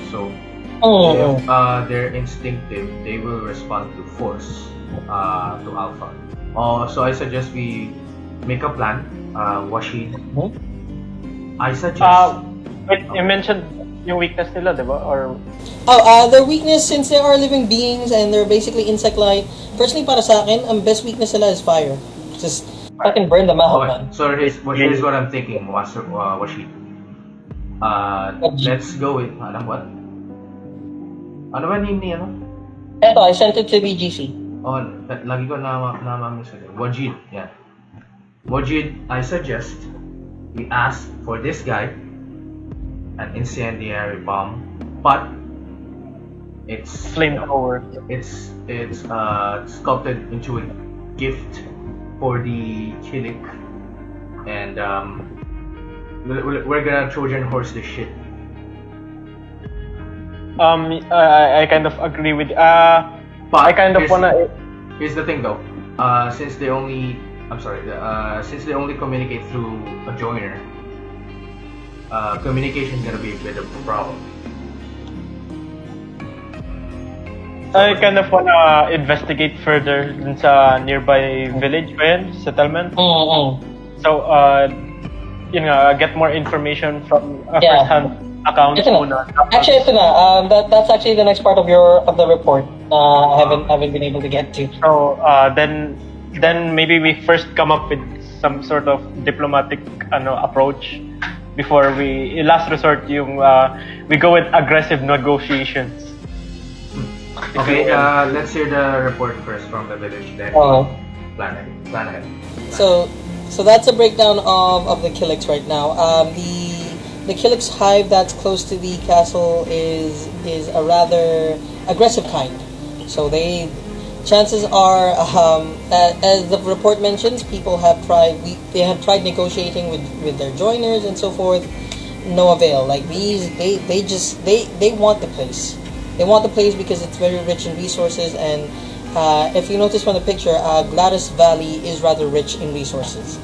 So if they're instinctive, they will respond to force, to alpha. So I suggest we make a plan. Washid. I suggest. Wait, you mentioned yung weakness nila, diba? Or Their weakness, since they are living beings and they're basically insect-like. Personally, para sa akin, ang best weakness nila is fire. Just fucking burn them out, Okay. man. So here's what I'm thinking, Washid. Let's go with what? Ano ba name ni ano? Eto, I sent it to BGC. Oh, lagi ko na-miss it. Wajid, yeah. Wajid, I suggest we ask for this guy an incendiary bomb, but it's flamethrower. It's sculpted into a gift for the Kilik and we're gonna Trojan horse this shit. I kind of agree with. But I kind of wanna. Here's the thing, though. Since they only communicate through a joiner, communication is gonna be a bit of a problem. I kind of wanna investigate further dun sa nearby village ba yun? Settlement. So, yun nga, get more information from a Yeah. first-hand account Ito na. muna. Actually, ito na. That's actually the next part of the report. I haven't been able to get to. So, then maybe we first come up with some sort of diplomatic approach before last resort yung we go with aggressive negotiations. Okay, let's hear the report first from the village, then plan ahead. So that's a breakdown of the Kiliks right now. The Kiliks hive that's close to the castle is a rather aggressive kind. So chances are, as the report mentions, people have tried. They have tried negotiating with their joiners and so forth. No avail. Like these, they want the place. They want the place because it's very rich in resources, and if you notice from the picture, Gladys Valley is rather rich in resources.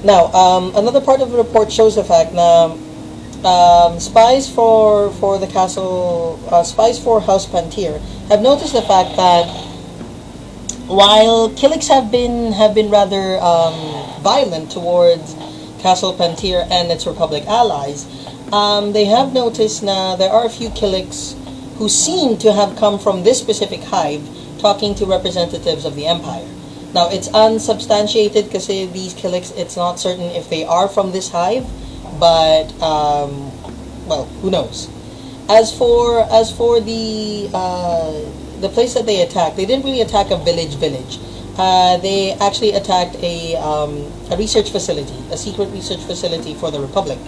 Now, another part of the report shows the fact that spies for the castle, spies for House Pantier, have noticed the fact that while Kiliks have been rather violent towards Castle Pantier and its Republic allies, they have noticed that there are a few Kiliks who seem to have come from this specific hive talking to representatives of the Empire. Now, it's unsubstantiated because these Kiliks, it's not certain if they are from this hive, but, well, who knows. As for the place that they attacked, they didn't really attack a village. They actually attacked a research facility, a secret research facility for the Republic.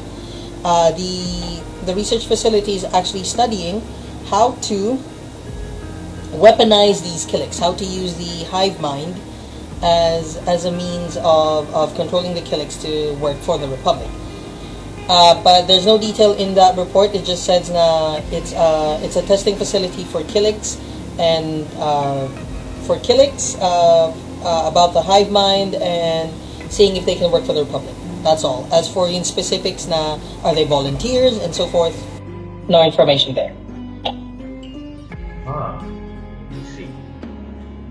The research facility is actually studying how to weaponize these Kiliks, how to use the hive mind as a means of controlling the Kiliks to work for the Republic. But there's no detail in that report. It just says it's a testing facility for Kiliks and about the hive mind and seeing if they can work for the Republic. That's all. As for in specifics, are they volunteers and so forth? No information there. Let's see.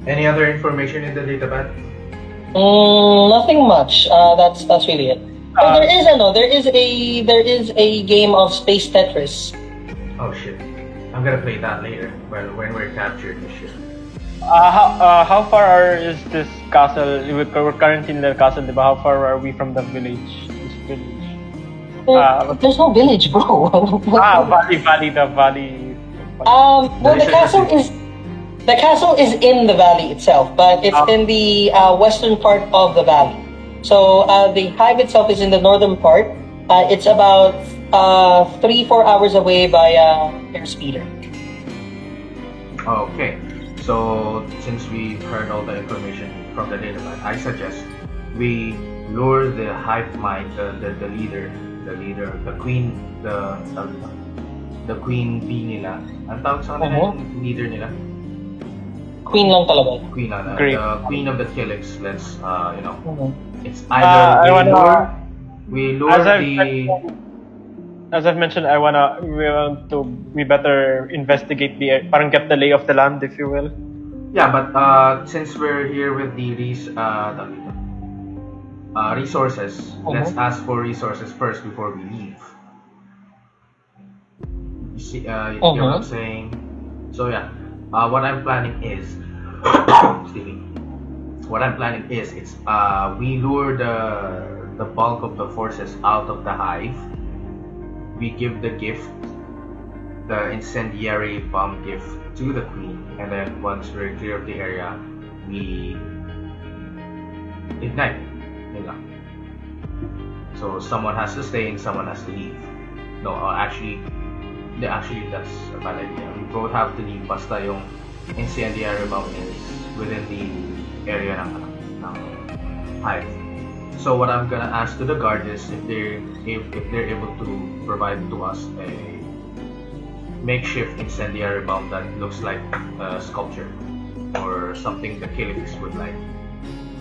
Any other information in the database? Nothing much. That's really it. There is a game of Space Tetris. Oh shit! I'm gonna play that later when we're captured and shit. How far is this castle? We're currently in the castle, diba? How far are we from the village? This village. There's no village, bro. Valley, the valley. Well, the castle is in the valley itself, but it's in the western part of the valley. So the hive itself is in the northern part. It's about 3-4 hours away by airspeeder. Okay. So, since we've heard all the information from the database, I suggest we lure the hive mind, the leader, the queen, the queen bee nila. Ang tawag sa kanila yung leader nila? Queen lang talaga. Queen Great. the queen of the Kiliks. Let's it's either we lure the. As I've mentioned, we want to better investigate parang get the lay of the land, if you will. Yeah, but since we're here with the resources, let's ask for resources first before we leave. You see, you get what I'm saying? So yeah, what I'm planning is, excuse me. What I'm planning is, we lure the bulk of the forces out of the hive. We give the gift, the incendiary bomb gift, to the queen, and then once we're clear of the area, we ignite. So someone has to stay and someone has to leave. No, actually that's a bad idea. We both have to leave. Basta yung incendiary bomb is within the area ng hive. So what I'm gonna ask to the guard is if they're able to provide to us a makeshift incendiary bomb that looks like a sculpture or something the Kiliks would like.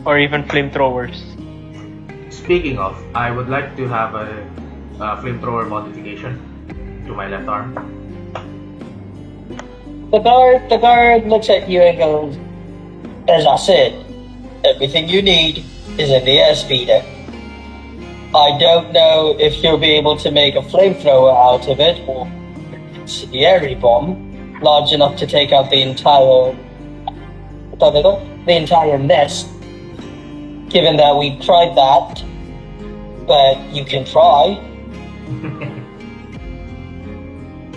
Or even flamethrowers. Speaking of, I would like to have a flamethrower modification to my left arm. The guard looks at you and goes, "As I said, everything you need is in the airspeeder. I don't know if you'll be able to make a flamethrower out of it or incendiary bomb large enough to take out the entire nest. Given that we've tried that, but you can try."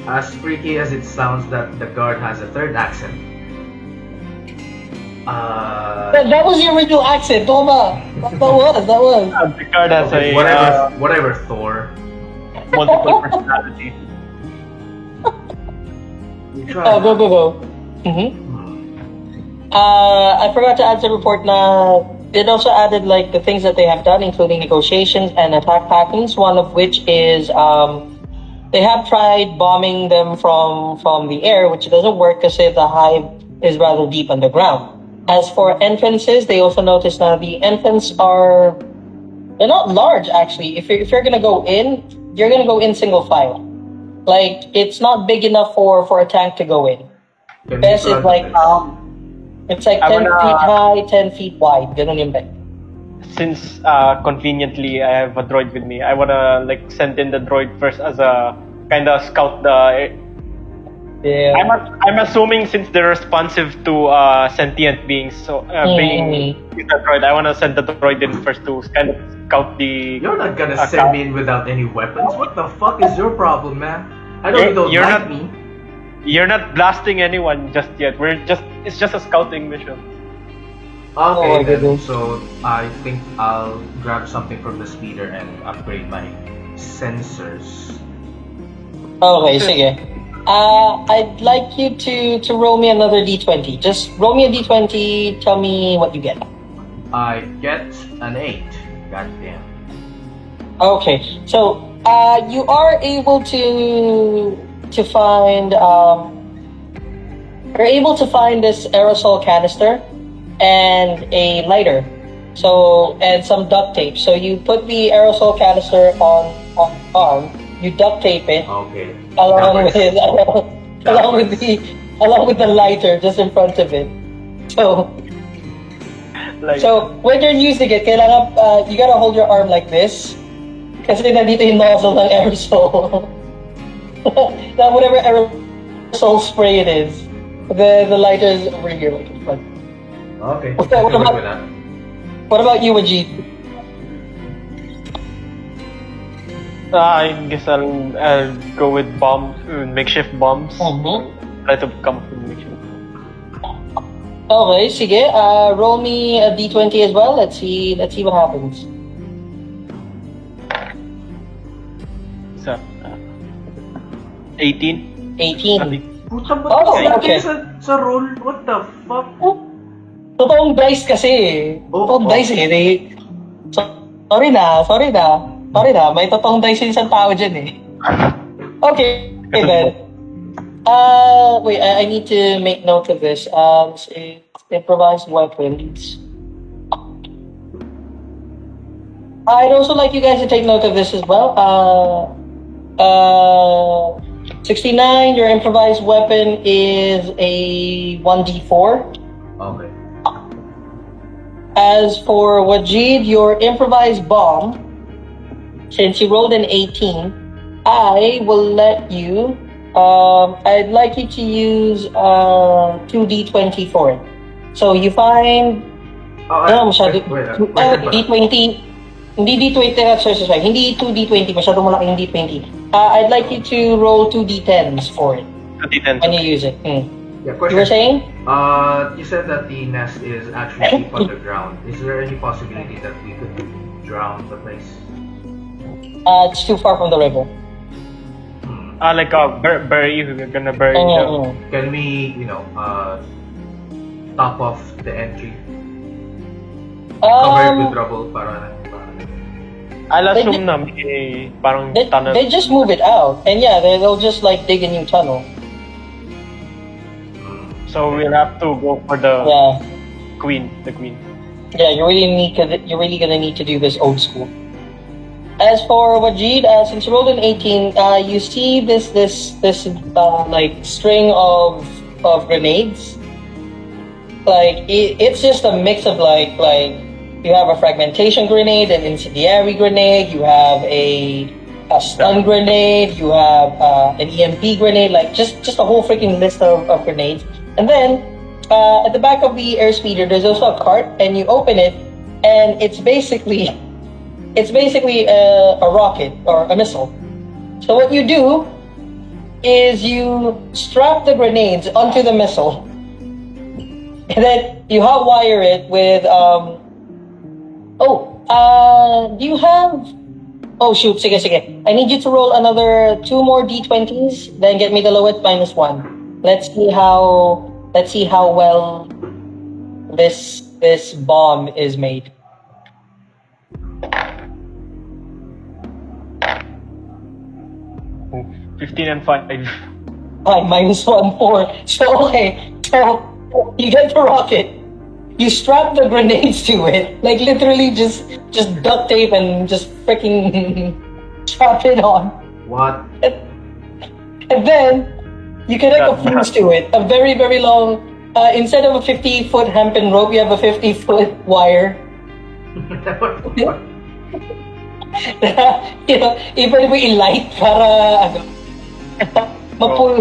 As freaky as it sounds that the guard has a third accent. That was the original accent, Toma. That was. The card has Okay, a whatever, Thor. multiple personality. You try. Oh, go. I forgot to add to the report now. It also added like the things that they have done, including negotiations and attack patterns. One of which is they have tried bombing them from the air, which doesn't work because the hive is rather deep underground. As for entrances, they also noticed now the entrances they're not large actually. If you're gonna go in, you're gonna go in single file. Like it's not big enough for a tank to go in. Best is like it's like 10 feet high, 10 feet wide. Ganun yung bed. Since conveniently I have a droid with me, I wanna like send in the droid first as a kind of scout the. Yeah. I'm assuming since they're responsive to sentient beings, so being a droid, I wanna send the droid in first to kind of scout the. You're not gonna send me in without any weapons. What the fuck is your problem, man? I know you don't like me. You're not blasting anyone just yet. It's just a scouting mission. Okay, then. So I think I'll grab something from the speeder and upgrade my sensors. Okay, sige. I'd like you to roll me another d20. Just roll me a d20. Tell me what you get. I get an 8. Goddamn. Okay, so you are able to find you're able to find this aerosol canister and a lighter, and some duct tape. So you put the aerosol canister on arm, you duct tape it Okay. along with the lighter just in front of it. So when you're using it, kailangan you gotta hold your arm like this kasi nandito yung nozzle ng aerosol. Now whatever aerosol spray it is, the lighter is over here like in front. Okay. What about you, Ajit? I guess I'll go with bombs, makeshift bombs. Try to come up with makeshift. Okay, sige. Roll me a d20 as well. Let's see what happens. So, 18. 18. Puta ba Okay. sa roll? What the fuck? Totoong dice kasi. Totoong dice eh. Sorry na. May totoong dice yung isang tao dyan eh. Okay, then. Wait, I need to make note of this. It's improvised weapons. I'd also like you guys to take note of this as well. 69, your improvised weapon is a 1d4. Okay. As for Wajid, your improvised bomb, since you rolled an 18, I will let you, I'd like you to use 2d20 for it. So you find, d20, hindi d20, sorry, hindi 2d20, masyado malaking d20. I'd like you to roll 2d10s for it. 2d10s. When you use it. Yeah, You were saying? You said that the nest is actually deep underground. Is there any possibility that we could drown the place? It's too far from the river. Like bury, we're gonna bury the... Can we, top off the entry? Cover it with rubble para I'll They assume ju- na may parang They, tunnel. they just move it out, and yeah, they'll just like dig a new tunnel. So we'll have to go for the Yeah, queen. The queen. yeah, you're really gonna need to do this old school. As for Wajid, since you rolled an 18, you see this like string of grenades. Like it's just a mix of like you have a fragmentation grenade, an incendiary grenade, you have a stun grenade, you have an EMP grenade, like just a whole freaking list of grenades. And then at the back of the airspeeder, there's also a cart, and you open it, and it's basically a rocket or a missile. So what you do is you strap the grenades onto the missile, and then you hotwire it with do you have? Oh shoot, sige. I need you to roll another 2 more d20s, then get me the lowest -1. Let's see how well this bomb is made. 15 and 5. Fine, -1, 4. So okay, so you get the rocket. You strap the grenades to it, like literally just duct tape and just freaking strap it on. What? And then you connect a fuse to it, a very, very long. Instead of a 50-foot hempen rope, you have a 50-foot wire. Even mo i-light para mapul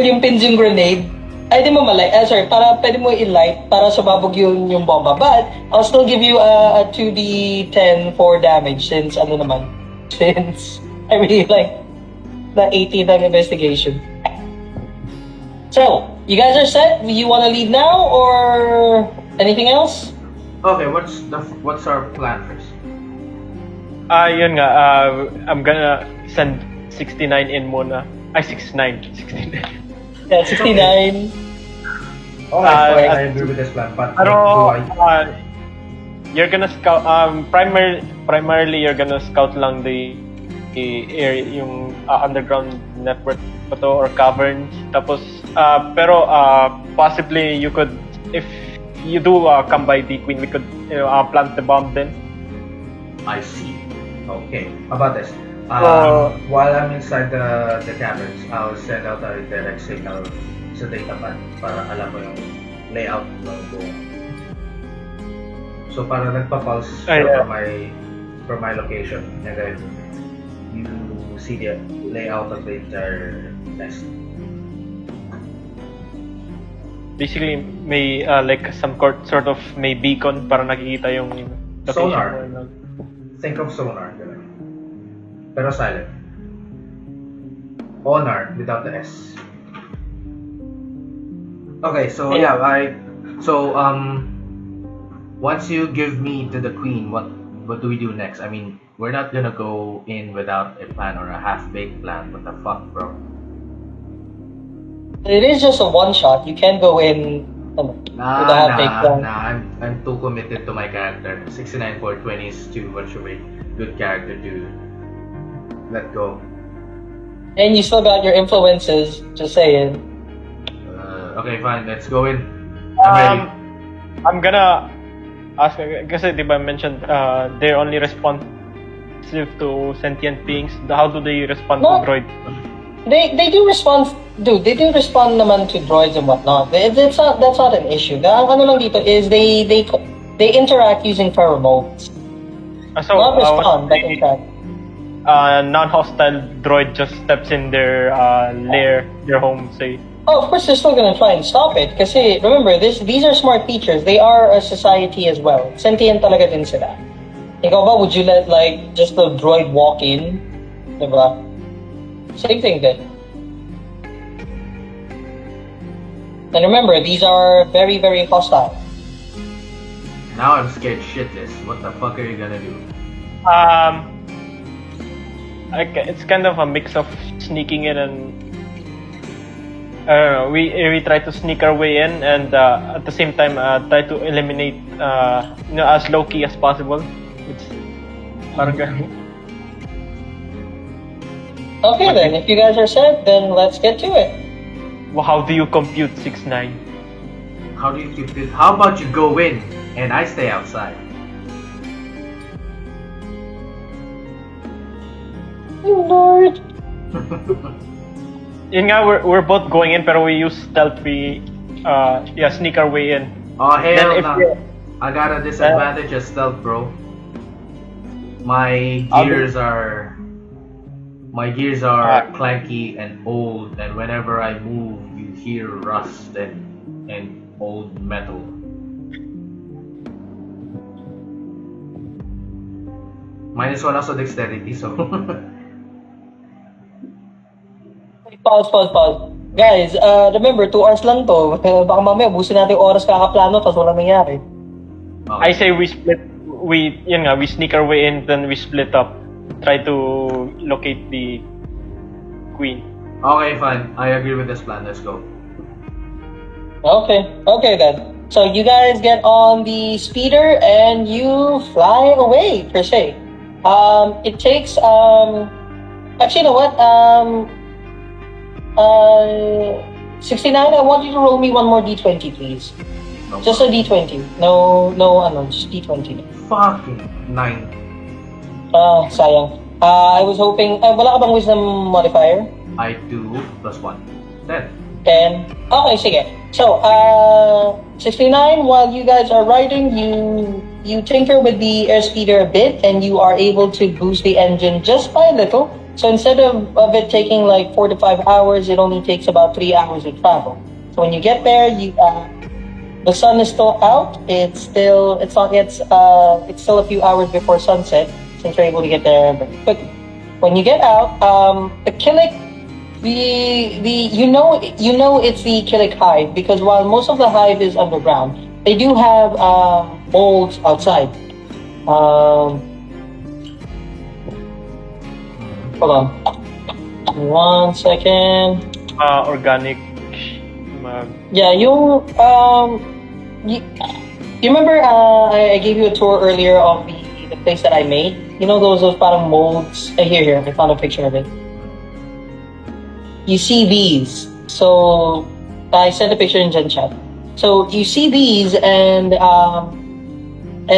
yung pins yung grenade. Ay, di mo malight. Para pwede mo i-light para sababog yung bomba. But I'll still give you a 2d10 for damage since I really like the 18th investigation. So, you guys are set? You want to leave now or anything else? Okay, what's our plan first? Yun nga, I'm gonna send 69 in muna. 69. Yeah, 69. Okay, I agree with this plan, but Pero, you're gonna scout, primarily you're gonna scout lang the area, yung underground network pa to, or caverns. Tapos, pero possibly you could, if you do come by the queen, we could plant the bomb then. I see. Okay, how about this? While I'm inside the caverns, I'll send out a direct signal sa datapad para alam mo yung layout ng buong. So para nagpa-pulse from my location, and then you see the layout of the entire nest. Basically, may like some sort of may beacon para nakikita yung location. Sonar. Think of sonar. Pero silent. Honor without the S. Okay, so yeah, once you give me to the queen, what do we do next? I mean, we're not gonna go in without a plan or a half-baked plan. What the fuck, bro? It is just a one shot. You can't go in with a half-baked plan. I'm too committed to my character. 69 for 20 is too much of a good character to let go. And you still got your influences, just saying. Okay, fine. Let's go in. I'm ready. I'm gonna ask, kasi di ba mentioned they're only responsive to sentient beings. How do they respond to droids? They do respond, dude. They do respond naman to droids and whatnot. That's not an issue. Ang ano lang dito is they interact using pheromones. So Not respond, but interact. Non-hostile droid just steps in their lair, their home, say. Oh, of course they're still gonna try and stop it. Kasi remember, these are smart creatures. They are a society as well. Sentient talaga din sila. Ikaw ba, would you let like just the droid walk in? Diba? Same thing then. And remember, these are very, very hostile. Now I'm scared shitless. What the fuck are you gonna do? It's kind of a mix of sneaking in and I don't know. We try to sneak our way in and at the same time try to eliminate as low key as possible. Parang ganun. Okay then, if you guys are set, then let's get to it. Well, how do you compute 6'9"? How do you keep it? How about you go in and I stay outside? You nerd. Yun nga, we're both going in pero we use stealth. We sneak our way in. Oh hell Then if no! you- I got a disadvantage of stealth, bro. My gears are clanky and old, and whenever I move, you hear rust and old metal. -1 also dexterity, so. Pause. Guys, remember, 2 hours lang to. Baka mamaya, busin natin yung oras kakaplano, tapos walang nangyari. I say we split. We sneak our way in, then we split up. Try to locate the queen. Okay, fine. I agree with this plan. Let's go. Okay then. So you guys get on the speeder and you fly away, per se. It takes, actually, you know what? 69, I want you to roll me one more d20, please. No Just a d20. No, just d20. fucking 9. Sayang. I was hoping, wala ka bang wisdom modifier? I do +1. 10. 10. Okay, sige. So, 69, while you guys are riding, you tinker with the airspeeder a bit, and you are able to boost the engine just by a little. So instead of it taking like 4 to 5 hours, it only takes about 3 hours to travel. So when you get there, the sun is still out. It's still a few hours before sunset, since you're able to get there very quickly. When you get out, the Kilik, you know it's the Kilik hive, because while most of the hive is underground, they do have molds outside. Hold on. 1 second. Organic. Yeah, you remember I gave you a tour earlier of the place that I made? You know those parang molds? Here, I found a picture of it. You see these. So I sent a picture in Gen Chat. So you see these, and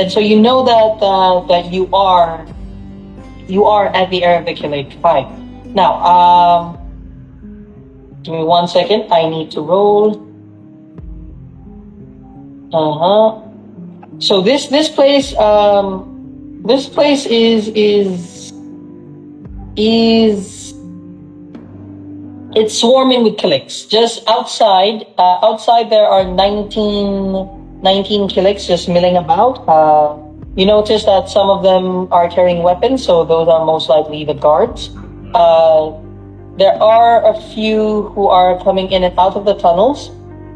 so you know that you are at the Arabic Lake 5. Now, give me 1 second. I need to roll. So this place is it's swarming with Kiliks. Just outside there are 19 Kiliks just milling about. You notice that some of them are carrying weapons, so those are most likely the guards. There are a few who are coming in and out of the tunnels,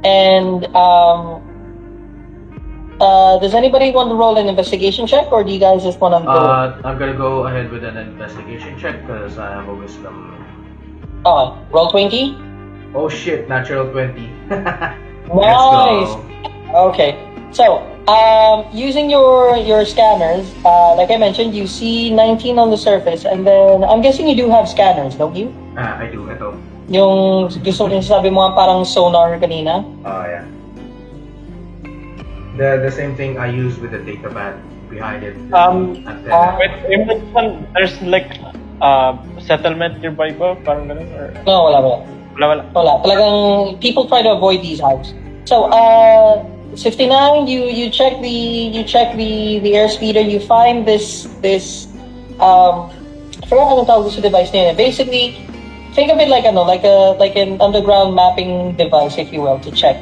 and does anybody want to roll an investigation check, or do you guys just want to go? I'm gonna go ahead with an investigation check because I have a wisdom. Roll 20. Oh shit, natural 20. Nice. Let's go. Okay, so using your scanners, like I mentioned, you see 19 on the surface, and then I'm guessing you do have scanners, don't you? I do. Ito. Yung gusto ko sabi mo parang sonar kanina. Yeah. The same thing I use with the data pad behind it. There's like settlement nearby ba? Parang ganun, or? No, wala. Wala. Talagang people try to avoid these hives. So, 69, you check the airspeeder, you find this I forgot anong tawag sa device na yun. Basically, think of it like an underground mapping device, if you will, to check.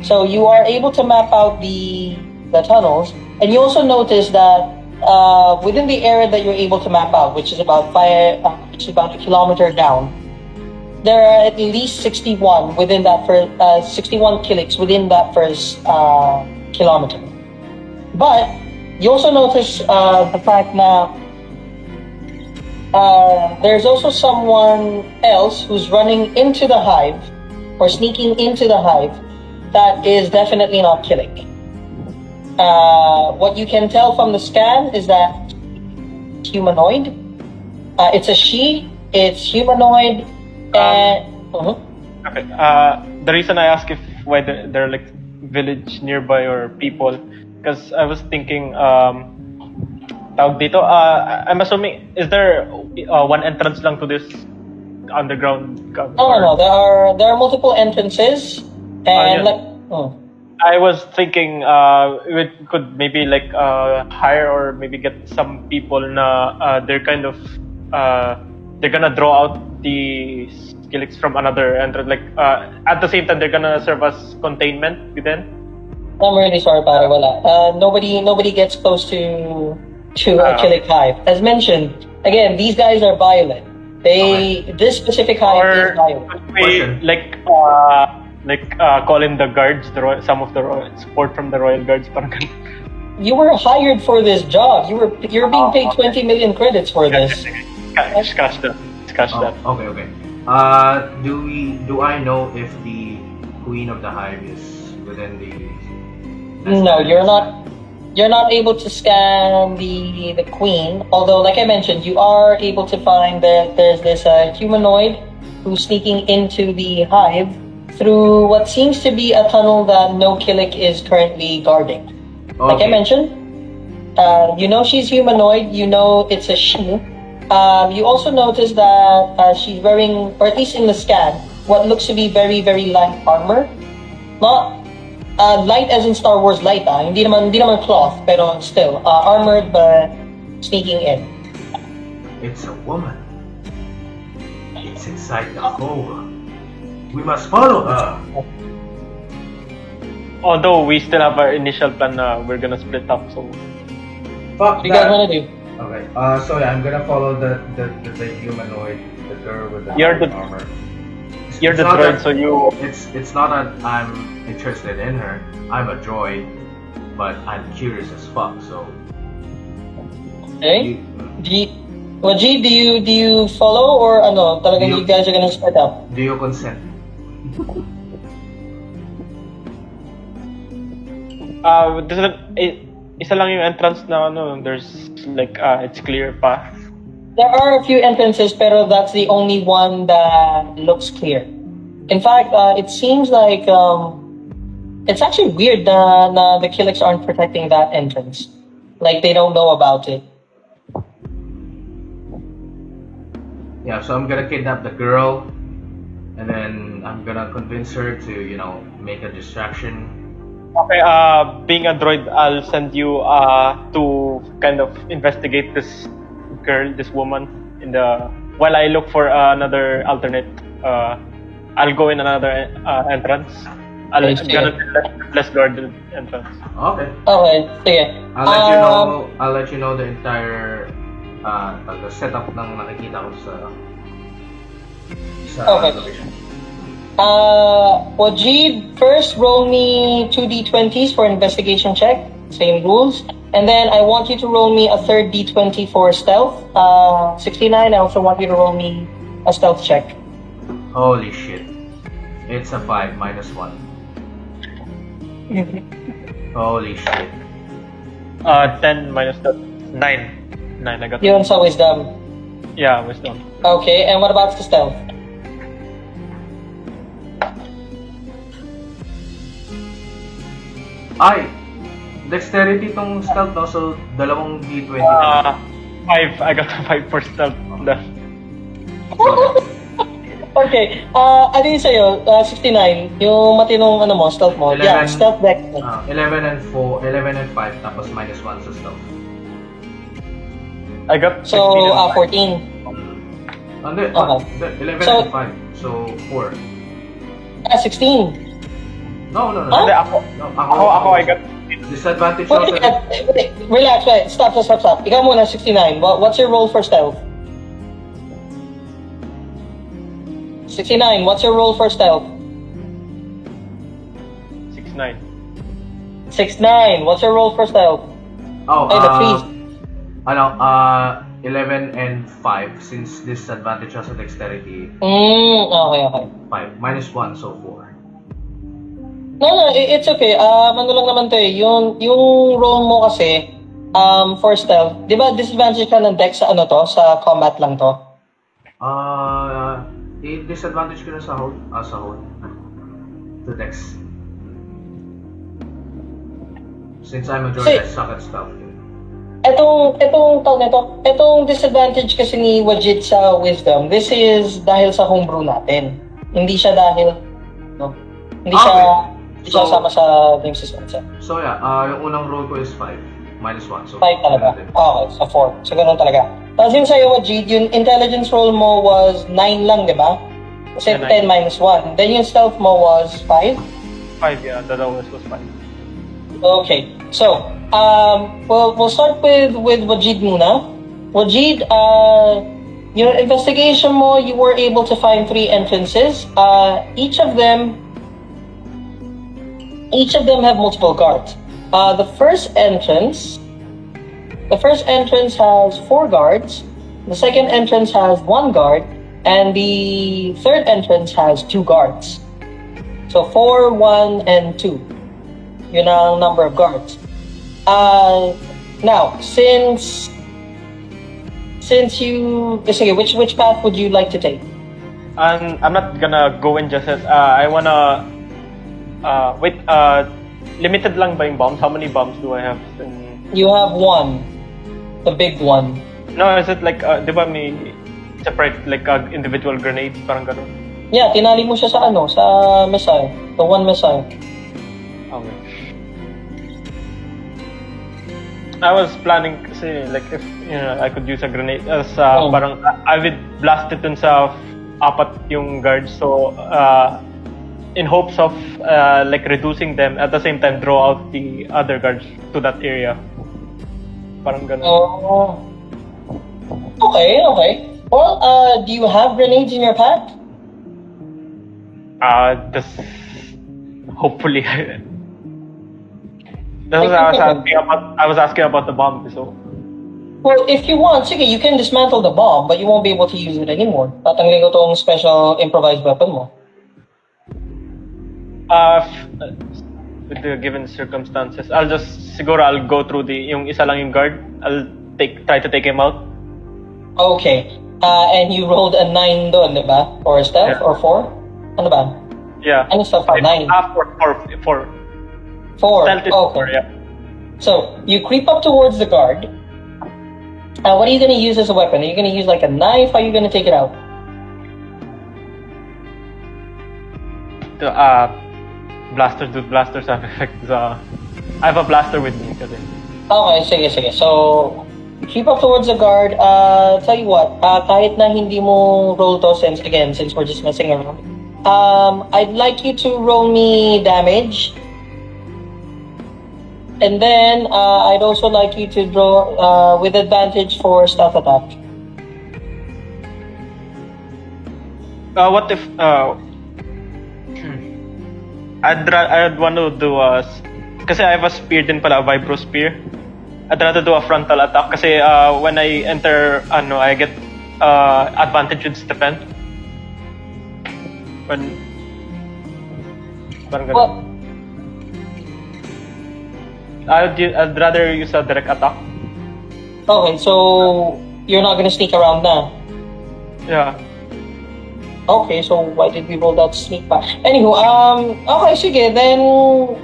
So you are able to map out the tunnels, and you also notice that within the area that you're able to map out, which is about a kilometer down, there are at least 61 within that 61 Kiliks within that first kilometer. But you also notice the fact that there's also someone else who's running into the hive or sneaking into the hive that is definitely not Kilik. What you can tell from the scan is that humanoid. It's a she. It's humanoid. And Okay. The reason I ask if why there are like village nearby or people, because I was thinking, tawag dito. I'm assuming is there one entrance lang to this underground? no. There are multiple entrances, and yeah. I was thinking we could maybe like hire or maybe get some people na they're kind of they're gonna draw out the Kiliks from another entrance, like at the same time they're gonna serve as containment within. I'm really sorry, pare, wala. Nobody gets close to a Kilik hive. As mentioned, again, these guys are violent. This specific hive is violent. Call in the guards, some of the support from the royal guards. You were hired for this job. You're being paid 20 million credits for this. Scratch that. Okay. Do I know if the queen of the hive is within the? No, you're not. You're not able to scan the queen. Although, like I mentioned, you are able to find that there's this humanoid who's sneaking into the hive through what seems to be a tunnel that no Kilik is currently guarding. Okay. Like I mentioned, you know she's humanoid. You know it's a she. You also notice that she's wearing, or at least in the scan, what looks to be very, very light armor. Not light as in Star Wars light, hindi naman cloth, pero still armored but sneaking in. It's a woman. It's inside the hole. We must follow her. Although we still have our initial plan, we're gonna split up. So fuck what do you guys wanna do? Okay. So yeah, I'm gonna follow the humanoid, the girl with the armor. You're the droid, so you. It's not that I'm interested in her. I'm a droid, but I'm curious as fuck. So. Okay. Do you follow or ano? Talagang you guys are gonna split up? Do you consent? Isa lang yung entrance na ano, there's like it's clear path. There are a few entrances, pero that's the only one that looks clear. In fact, it seems like it's actually weird that the Kiliks aren't protecting that entrance. Like they don't know about it. Yeah, so I'm gonna kidnap the girl, and then I'm gonna convince her to, make a distraction. Okay, being a droid, I'll send you to kind of investigate this girl, this woman, while I look for another alternate. I'll go in another entrance. I'll gonna less guarded entrance. Okay. Okay, sige. I'll let you know the entire the setup ng nakikita ko sa location. Wajid, first roll me 2d20s for investigation check. Same rules. And then I want you to roll me a third d20 for stealth. 69, I also want you to roll me a stealth check. Holy shit. It's a 5 minus 1. Holy shit. 10 minus 9. 9, I got. Yun sa wisdom. Yeah, wisdom. Okay, and what about the stealth? Ay! Dexterity tong stealth, no? So, dalawang D20. 5. I got a 5 for stealth. Okay, ano yun sa'yo? 69, yung matinong stealth mo. 11, yeah, stealth deck. 11 and 5, tapos minus 1 sa stealth. I got 14. Hindi, Okay. 11 So, and 5, so 4. 16. No. Hindi, ako, I got. Disadvantage Wait, also. relax, right? Stop. Ikaw muna, 69. What's your roll for stealth? 69, what's your roll for stealth? 6-9. 69, what's your roll for stealth? Oh, Ay, the freeze. 11 and 5, since disadvantage also dexterity. Okay. 5, minus 1, so 4. No, it's okay. Ano lang naman to eh. Yung roll mo kasi, For stealth, di ba disadvantage ka ng dex sa ano to? Sa combat lang to? I-disadvantage ko na sa hold. Sa hold. The dex. Since I'm a droid, I suck at stealth. Etong disadvantage kasi ni Wajid sa wisdom, this is dahil sa homebrew natin. Hindi siya dahil, no? Hindi siya sama sa game system itself. So yeah, yung unang roll ko is 5. -1. So 5 talaga. Okay, so 4. So ganun talaga. Tapos yun sa'yo, Wajid, yung intelligence roll mo was 9 lang, di ba? Kasi Yeah, 10 -1. Then yung stealth mo was 5? 5, yeah. The lowest was 5. Okay. So, we'll start with Wajid muna. Wajid, your investigation mo, you were able to find 3 entrances. Each of them have multiple guards. The first entrance has 4 guards. The second entrance has 1 guard, and the third entrance has 2 guards. So 4, 1, and 2. Yun ang number of guards. Now, since you... Sige, which path would you like to take? And I'm not gonna go in just as... I wanna... wait, limited lang ba yung bombs? How many bombs do I have? You have 1. The big one. No, is it like... di ba may separate like individual grenades? Parang ganun. Yeah, tinali mo siya sa missile. The 1 missile. Okay. I was planning kasi like if I could use a grenade as parang I would blast it dun sa 4 yung guards, so in hopes of like reducing them, at the same time draw out the other guards to that area. Parang ganun. Oh. Okay. Well, do you have grenades in your pack? This hopefully. I was asking about the bomb, so. Well, if you want, sige, you can dismantle the bomb, but you won't be able to use it anymore. Tatanggalin ko tong special improvised weapon mo. With the given circumstances, I'll go through yung isa lang yung guard. I'll try to take him out. Okay. And you rolled a 9 doon, di ba? Or a stealth, Yeah. or 4? Ano ba? Yeah. Ano stealth? 9. 4. 4. Stealth is Okay. 4, yeah. So, you creep up towards the guard. What are you going to use as a weapon? Are you going to use like a knife? Or are you going to take it out? Blasters have effects. I have a blaster with me kasi. Okay, sige. So, you creep up towards the guard. Tell you what, kahit na hindi mo roll to, since we're just messing around, I'd like you to roll me damage. And then, I'd also like you to draw with advantage for stealth attack. What if I'd want to do kasi I have a spear din pala, a vibro spear. I'd rather do a frontal attack kasi when I enter I get advantage with defense. Parang ganun. Well, I'd rather use a direct attack. okay, so you're not gonna sneak around na. Yeah. Okay, so why did we roll that sneak back? Anywho, okay, sige, then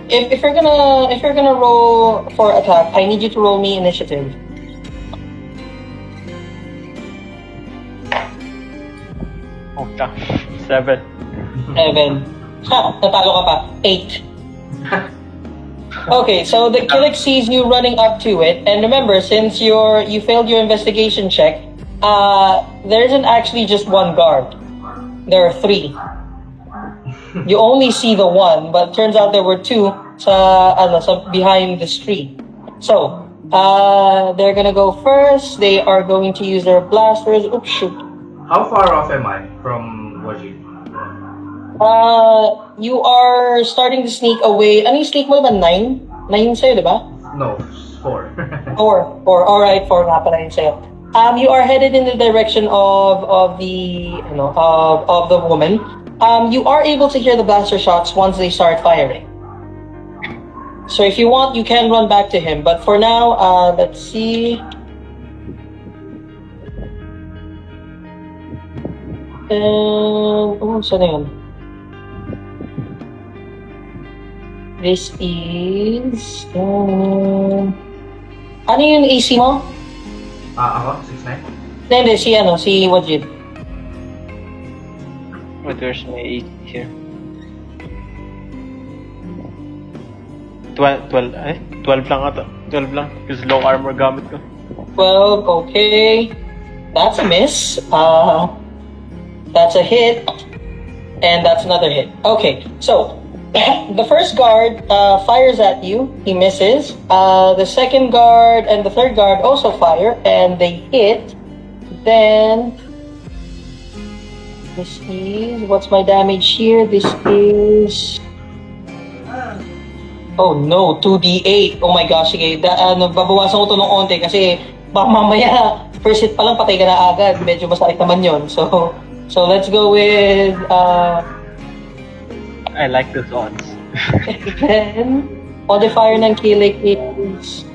if you're gonna roll for attack, I need you to roll me initiative. Oh, 7. 7. Ha, natalo ka pa. 8. Okay, so the Kiliks sees you running up to it, and remember, since you failed your investigation check, there isn't actually just 1 guard. There are 3. You only see the 1, but turns out there were 2 sa behind this tree. So, they're gonna go first. They are going to use their blasters. Oops, shoot. How far off am I from Wajid? You are starting to sneak away. Ano yung sneak mo ba? 9? 9 sa'yo, di ba? No, 4. 4. Alright, 4 nga pala yun sa'yo. You are headed in the direction of the woman. You are able to hear the blaster shots once they start firing. So if you want, you can run back to him. But for now, let's see. Saan na yun? This is... ano yung AC mo? Ako, 6'9". Hindi, si Wajid. Wait, where's my 8 here? 12 lang ata. 12 lang. Because low armor gamit ko. 12, okay. That's a miss. That's a hit. And that's another hit. Okay, so the first guard fires at you. He misses. The second guard and the third guard also fire, and they hit. Then this is, what's my damage here? This is, oh no, 2d8. Oh my gosh, sige. Babawasan ko to ng onte kasi baka mamaya first hit pa lang patay ka na agad. Medyo masakit naman yon. So let's go with I like those odds. then modifier ng Kiliks is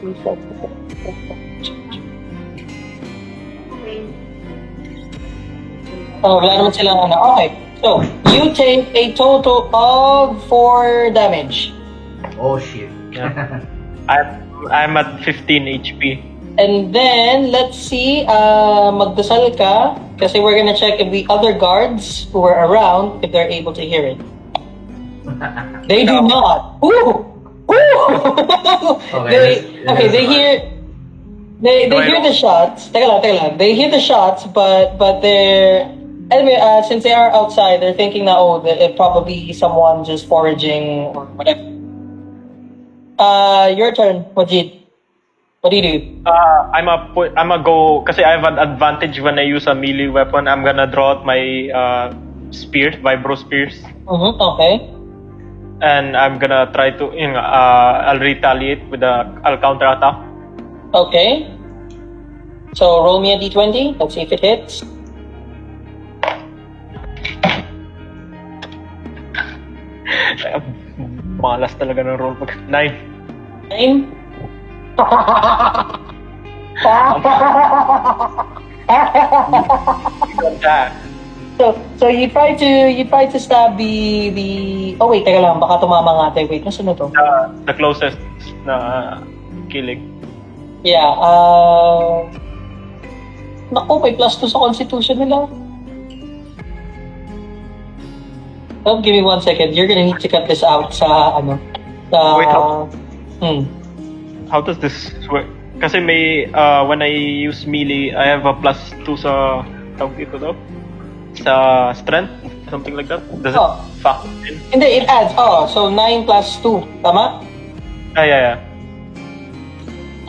wala naman silang ano. Okay, so you take a total of 4 damage. Oh shit. Yeah. I'm at 15 HP. And then, let's see, magdasal ka, kasi we're gonna check if the other guards who are around, if they're able to hear it. They do not. Ooh! Ooh! They hear the shots. Teka lang. They hear the shots, but they're... Anyway, since they are outside, they're thinking na, it probably someone just foraging or whatever. Your turn, Wajid. What do you do? I'm a go kasi I have an advantage when I use a melee weapon. I'm gonna draw out my spear, vibro spears. Okay. And I'm gonna try to, I'll retaliate with I'll counter attack. Okay. So roll me a d20. Let's see if it hits. Malas talaga ng roll pag 9. 9. So you try to stab the oh wait, teka lang, baka tumama nga tayo. Wait, nasa na to? The closest na Kilik. Yeah, naku, may +2 sa constitution nila. Oh, give me 1 second. You're gonna need to cut this out sa Wait, how does this work? Kasi may when I use melee, I have a +2 sa tawag dito daw. Sa strength, something like that. Does it factor in? Hindi, it adds. So 9 + 2, tama? Yeah.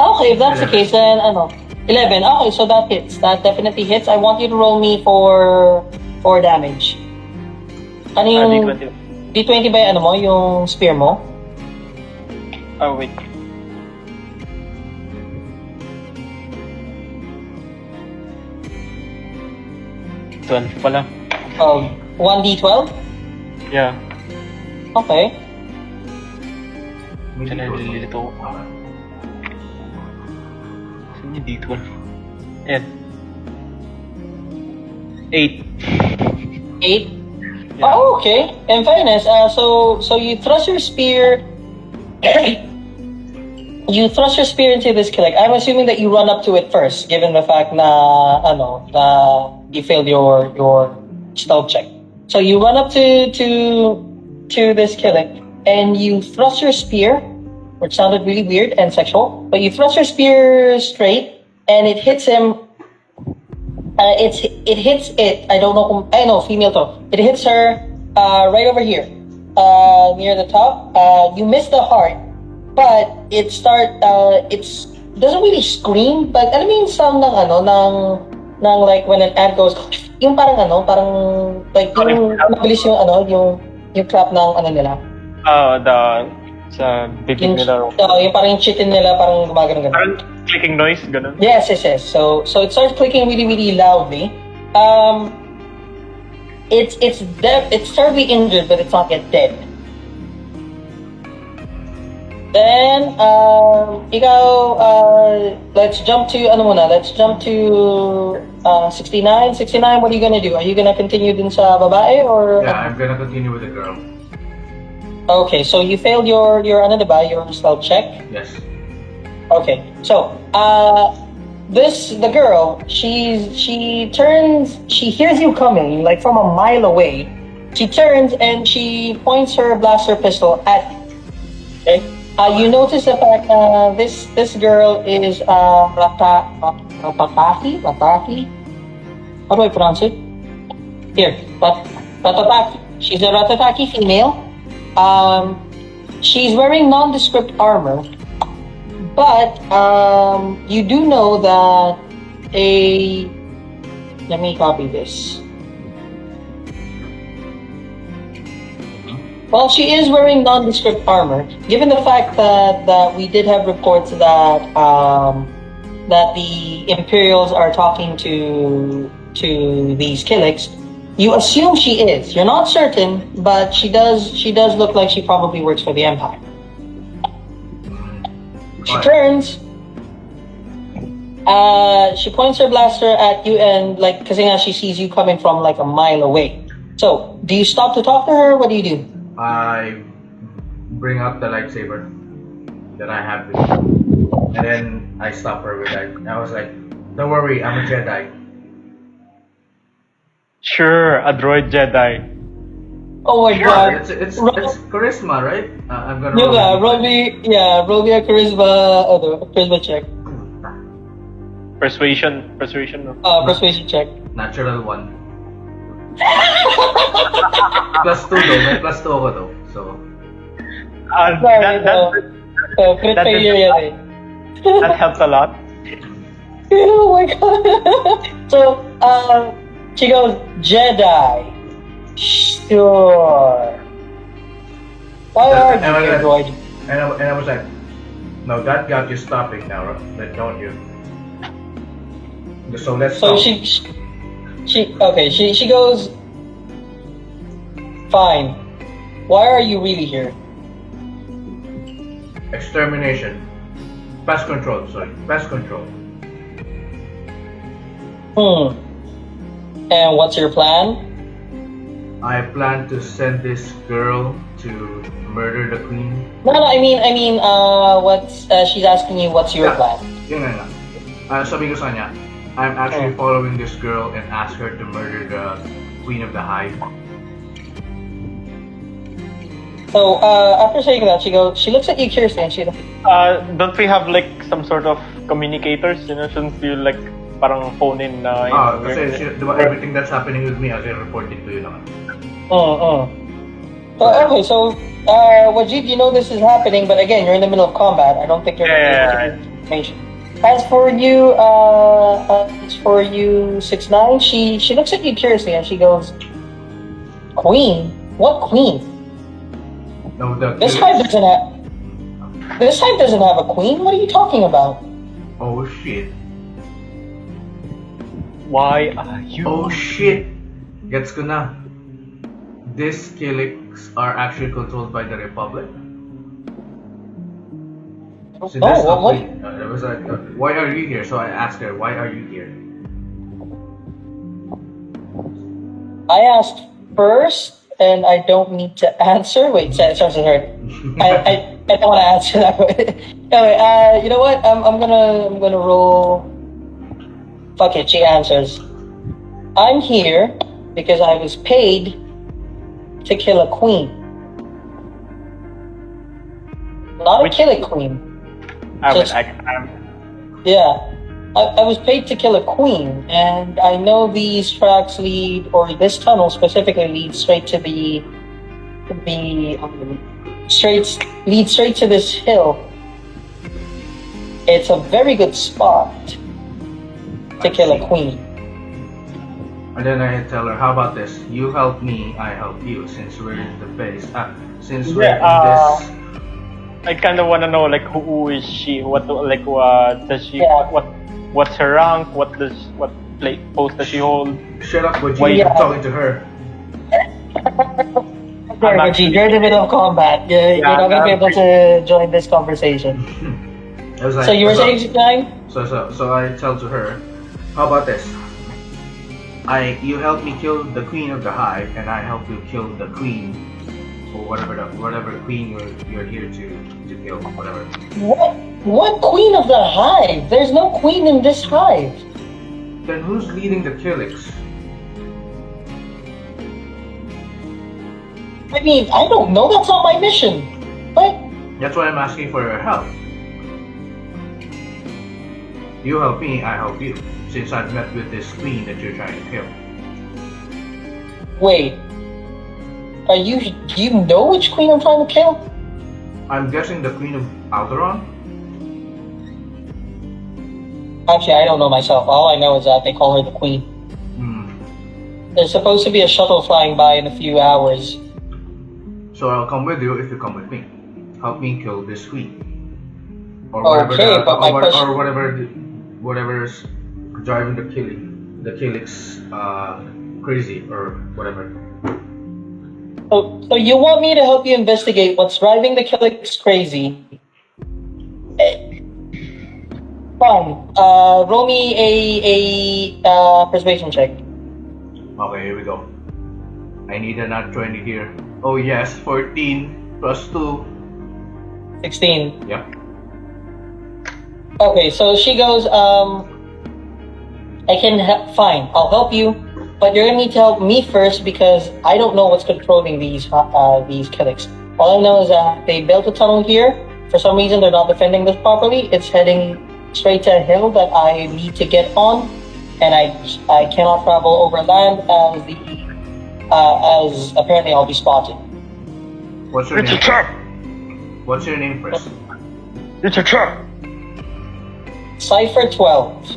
Okay, if that's the case, then 11. Okay, so that hits. That definitely hits. I want you to roll me for damage. Ano yung D20. D20 ba yung yung spear mo? Oh, wait. $12 pala. 1d12? Yeah. Okay. Saan na nililito ko? Saan yung D12? Ayan. 8. 8? Yeah. Oh, okay. In fairness, so you thrust your spear. You thrust your spear into this Kiliks. I'm assuming that you run up to it first, given the fact na you failed your stealth check. So you run up to this Kiliks and you thrust your spear, which sounded really weird and sexual, but you thrust your spear straight and it hits him. It hits it. I don't know. I know female to. It hits her right over here, near the top. You miss the heart, but it doesn't really scream, but I mean sound ng like when an ant goes, yung parang like yung mabilis yung clap ng nila. Sa bibig nila. Yung parang chitin nila, parang gumagano. Parang clicking noise, ganun. Yes. So it starts clicking really, really loudly. It's terribly injured, but it's not yet dead. Then, let's jump to, let's jump to 69. 69, what are you gonna do? Are you gonna continue dun sa babae or? Yeah, I'm gonna continue with the girl. Okay, so you failed your stealth check. Yes. Okay, so the girl, she turns, she hears you coming like from a mile away. She turns and she points her blaster pistol at you. Okay, you notice the fact this girl is Rataki. How do I pronounce it? Here, Ratataki. She's a Ratataki female. She's wearing nondescript armor. But you do know that let me copy this. Well, she is wearing nondescript armor. Given the fact that we did have reports that that the Imperials are talking to these Kiliks, you assume she is. You're not certain, but she does look like she probably works for the Empire. She turns. She points her blaster at you and because she sees you coming from like a mile away. So, do you stop to talk to her? What do you do? I bring up the lightsaber that I have with me. And then I stop her with that. I was like, don't worry, I'm a Jedi. Sure, a droid Jedi. Oh my god. It's charisma, right? I'm gonna roll me a charisma check. Persuasion. Persuasion check. Natural 1. +2 though, may +2 ako though. So Crit failure yan eh. That helps a lot. Oh my god. So, she goes, Jedi. Sure. Why are you here, droid? And I was like, no, that got you stopping now, right? Don't you? So let's So stop. she goes, fine. Why are you really here? Extermination. Pest control. And what's your plan? I plan to send this girl to murder the queen. No, I mean, what's she's asking you? What's your plan? Yun nga. Sabi ko sa kanya, I'm actually following this girl and ask her to murder the queen of the hive. So after saying that, she looks at you curiously, and she's like, don't we have like some sort of communicators? Shouldn't you like parang phone in? Kasi everything that's happening with me, I can report it to you naman. Okay, so Wajid, you know this is happening, but again, you're in the middle of combat. I don't think you're able to get information. As for you, 6ix9ine, she looks at you curiously and she goes, "Queen? What queen? No, This hive doesn't have a queen. What are you talking about?" Oh shit. Why are you? Oh shit. Gets ko na. These Kiliks are actually controlled by the Republic. So that's what? I was like, why are you here? So I asked her, why are you here? I asked first, and I don't need to answer. Wait, sorry. I don't want to answer that way. Anyway, you know what? I'm gonna roll. Fuck it. She answers. I'm here because I was paid to kill a queen, not a killing queen. Yeah, I was paid to kill a queen, and I know these tracks lead, or this tunnel specifically leads straight to leads straight to this hill. It's a very good spot to kill a queen. And then I tell her, how about this? You help me, I help you, since we're in the base. Since we're in this. I kind of want to know, like, who is she? What does she? Yeah. What's her rank? What post does she hold? Shut up, Wajid, I'm talking to her. Sorry, Vajit, you're in the middle of combat. You're not going to be able to join this conversation. I was like, So you were "What's saying, up?" Nine? So I tell to her, how about this? You help me kill the queen of the hive, and I help you kill the queen, or whatever queen you're here to kill, whatever. What? What queen of the hive? There's no queen in this hive. Then who's leading the Kiliks? I mean, I don't know. That's not my mission. But That's why I'm asking for your help. You help me, I help you. Since I've met with this queen that you're trying to kill. wait, do you know which queen I'm trying to kill? I'm guessing the queen of Alderaan? Actually, I don't know myself. All I know is that they call her the queen. There's supposed to be a shuttle flying by in a few hours. So I'll come with you if you come with me. Help me kill this queen. Or Okay, but my question- or whatever's driving the Kiliks crazy or whatever. So you want me to help you investigate what's driving the Kiliks crazy? Fine. Roll me a persuasion check. Okay, here we go. I need a nat 20 here. Oh yes, 14 plus 2. 16. Yep. Okay, so she goes, fine, I'll help you, but you're gonna need to help me first because I don't know what's controlling these Kiliks. All I know is that they built a tunnel here. For some reason, they're not defending this properly. It's heading straight to a hill that I need to get on, and I cannot travel over land as apparently I'll be spotted. What's your It's a name? trap! What's your name first? It's a trap! Cypher 12.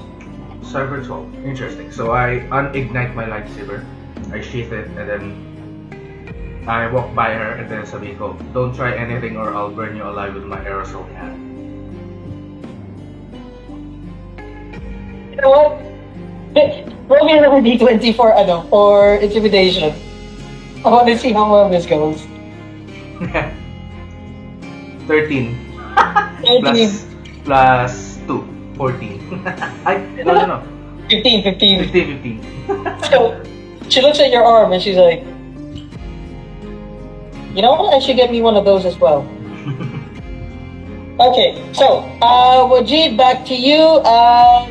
Cyber 12. Interesting. So I unignite my lightsaber, I sheath it, and then I walk by her and then sabi ko, don't try anything or I'll burn you alive with my aerosol can. You know what? Roll me another D20 for intimidation. I want to see how well this goes. 13 13. plus 2. 14. No. 15. 15. So, she looks at your arm and she's like, you know what? I should get me one of those as well. Okay, so, Wajid, back to you.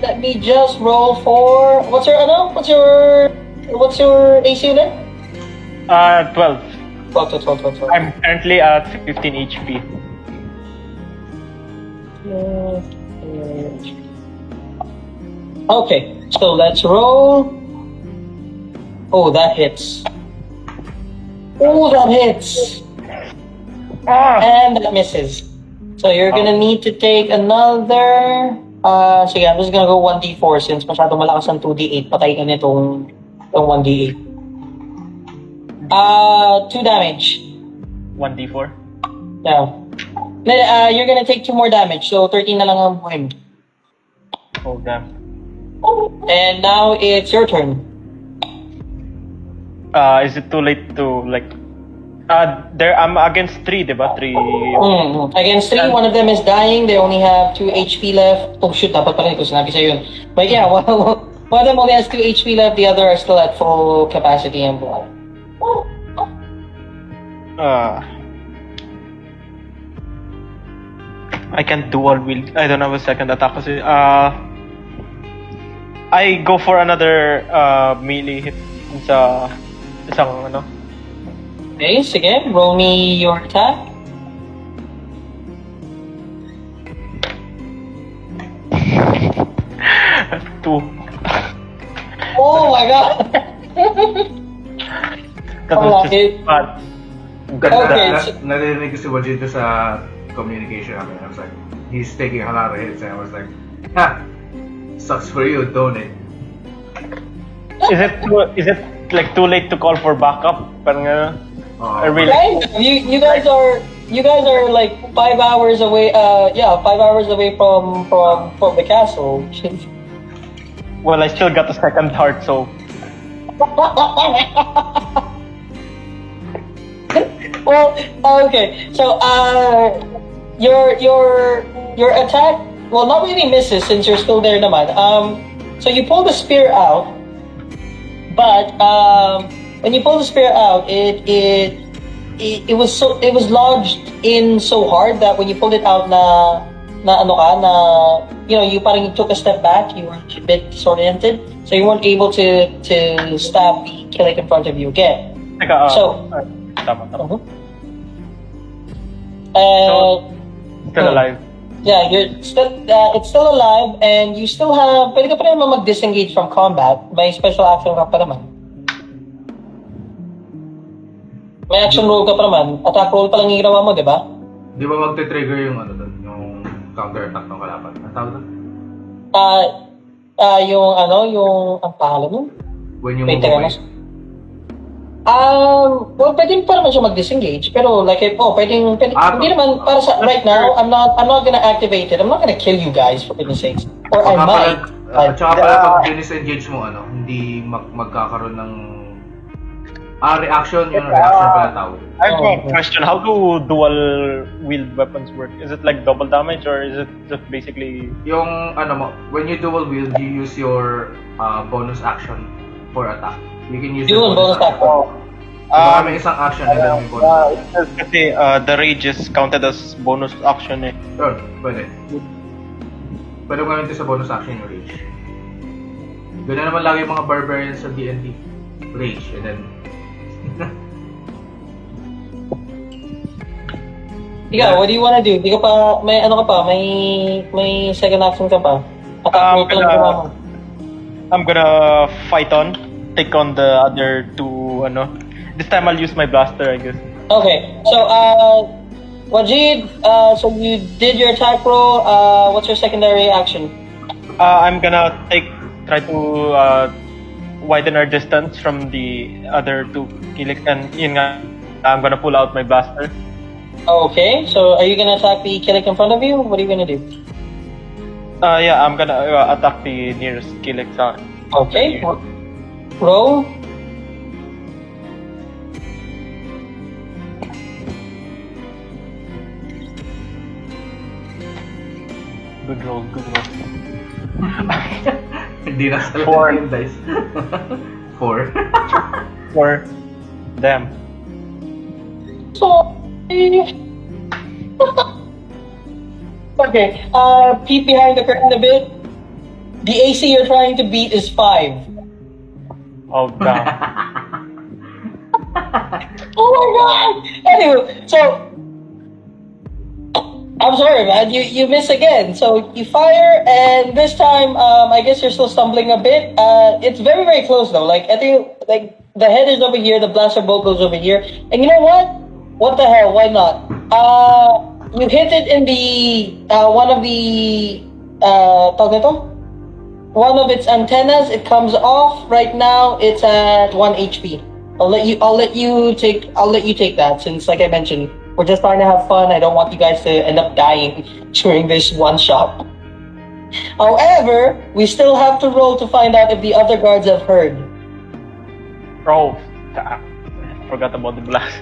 Let me just roll for, what's your AC unit? 12. 12. I'm currently at 15 HP. Okay, so let's roll. Oh, that hits. And that misses. So you're gonna need to take another... sige, I'm just gonna go 1d4 since masyado malakas ang 2d8. Patay ka nitong 1d8. 2 damage. 1d4. Yeah. You're gonna take 2 more damage, so 13 na lang ang buhay mo. Oh, damn. And now it's your turn. Is it too late to, I'm against 3, diba? 3. Against 3, one of them is dying. They only have 2 HP left. Oh shoot, dapat pala ito sinabi sa'yo yun. But yeah, one of them only has 2 HP left. The other are still at full capacity and blood. I can't dual wield. I don't have a second attack kasi. I go for another melee hit sa isang ano. Okay, sige. Roll me your attack. Two. Oh my god! That Oh, was just bad. Okay, so- Narinig ko si Wajid sa communication namin. I was like, he's taking a lot of hits and I was like, ha! Sucks for you, don't it? Is it like too late to call for backup? Parang I really Kind of. You guys are like 5 hours away. 5 hours away from the castle. well, I still got a second heart, so Well, okay. So, your attack, well, not really misses since you're still there naman. So you pull the spear out, but when you pull the spear out, it was lodged in so hard that when you pulled it out, you parang took a step back. You were a bit disoriented, so you weren't able to stab the Kilik in front of you again. Tama. Still Hmm. alive. Yeah, it's still alive, and you still have, pwede ka pa naman mag-disengage from combat. May special action ka pa naman. May action roll ka pa naman. Attack roll pa lang yung ginawa mo, di ba? Di ba magte-trigger yung yung counter-attack ng kalaban? Ang tawag doon? Ang pangalan mo? When you Wait, move teka, away. Well, pwede pa naman siya mag-disengage, pero pwede, hindi naman, para sa, right now, I'm not gonna activate it. I'm not gonna kill you guys, for goodness sakes. Or I might. Tsaka pala pag disengage mo, hindi magkakaroon ng reaction, yung reaction pala tawag. I have a question. How do dual wield weapons work? Is it like double damage or is it just basically... Yung when you dual wield, you use your bonus action for attack. You can use Dual bonus action. Baka may isang action and then may bonus action. Kasi the rage is counted as bonus action eh. Yun, pwede. Pwede mo gamitin sa bonus action yung rage. Ganyan naman lagi yung mga barbarians sa D&D. Rage, and then... Ikaw, what do you wanna do? Di ka pa, may second action ka pa. Attack roll pa lang ginawa mo. I'm gonna fight on, take on the other two, This time I'll use my blaster, I guess. Okay, so, Wajid, so you did your attack roll, what's your secondary action? I'm gonna try to widen our distance from the other two Kiliks, and yun nga, I'm gonna pull out my blaster. Okay, so are you gonna attack the Kilik in front of you? What are you gonna do? Yeah, I'm gonna attack the nearest Kilik sa... Okay, roll. Good roll. Hindi na sa Four. yung dice. 4. 4. Damn. So, okay, peek behind the curtain a bit. The AC you're trying to beat is 5. Oh, damn. Oh my god! Anyway, so I'm sorry, man. You miss again. So you fire, and this time, I guess you're still stumbling a bit. It's very, very close though. Like I think, like the head is over here, the blaster bolt goes over here, and you know what? What the hell? Why not? You hit it in the one of the tawag nito? One of its antennas. It comes off. Right now, it's at 1 HP. I'll let you take that, since, like I mentioned, we're just trying to have fun. I don't want you guys to end up dying during this one shot. However, we still have to roll to find out if the other guards have heard. Oh, forgot about the blast.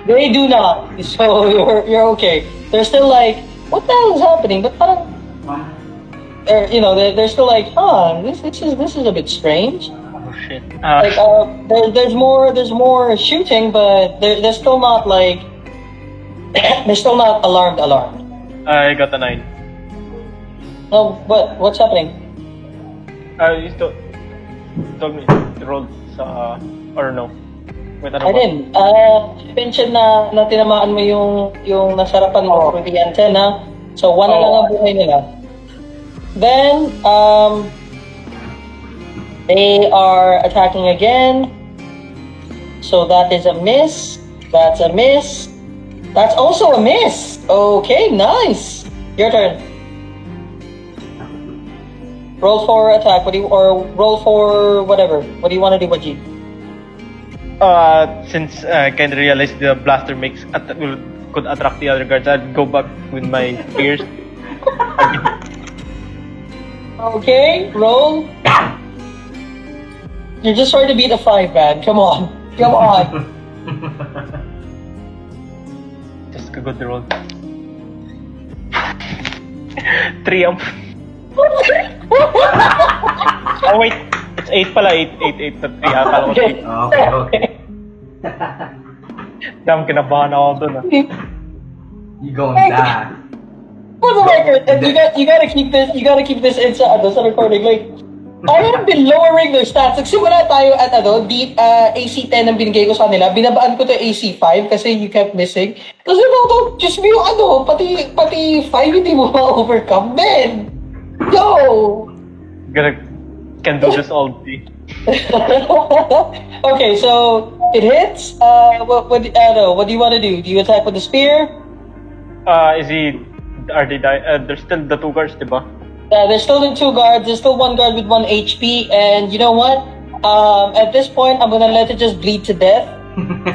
They do not, so you're okay. They're still like, what the hell is happening? But parang, they're still like, this is a bit strange. Oh shit. Like, there's more shooting, but they're still not like, they're still not alarmed. I got a 9. No, what's happening? You told me to roll sa, or no? Wait, I didn't. Mention na tinamaan mo yung nasarapan mo through the antenna. So, 1 na lang ang buhay nila. Then, they are attacking again. So, that is a miss. That's a miss. That's also a miss. Okay, nice. Your turn. Roll for attack. Or roll for whatever. What do you want to do, Wajid? Since I kind of realized the blaster could attract the other guards, I'd go back with my spears. Okay, roll. You're just trying to beat a 5, man. Come on. a good roll. 3 up. Oh wait, it's 8 pala, 8, 3. Akala ko 3. Okay. Damn, kinabahan ako dun ah. You going die. For the record, and you gotta keep this in sa recording. Like, I have been lowering their stats. Nagsimula tayo at AC10 ang binigay ko sa kanila. Binabaan ko to AC5 kasi you kept missing. Kasi just me yung pati 5 hindi mo ma-overcome. Man! Yo! Can do this all day. Okay, so it hits. What do you want to do? Do you attack with the spear? There's still the 2 guards, diba? There's still the 2 guards. There's still 1 guard with 1 HP. And you know what? At this point, I'm gonna let it just bleed to death.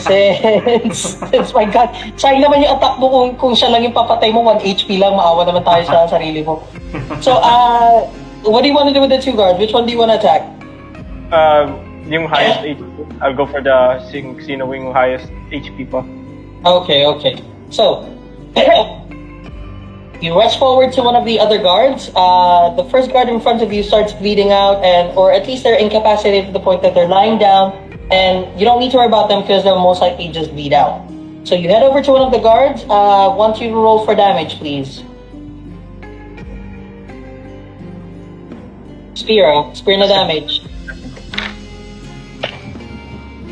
Since my God, sayang naman yung attack mo kung siya lang yung papatay mo, 1 HP lang, maawa naman tayo sa sarili mo. So, what do you want to do with the 2 guards? Which one do you want to attack? Yung highest HP. I'll go for the sino yung highest HP pa. Okay. So, you rush forward to one of the other guards. The first guard in front of you starts bleeding out, or at least they're incapacitated to the point that they're lying down, and you don't need to worry about them because they'll most likely just bleed out. So you head over to one of the guards. Want you to roll for damage, please. Spear na damage.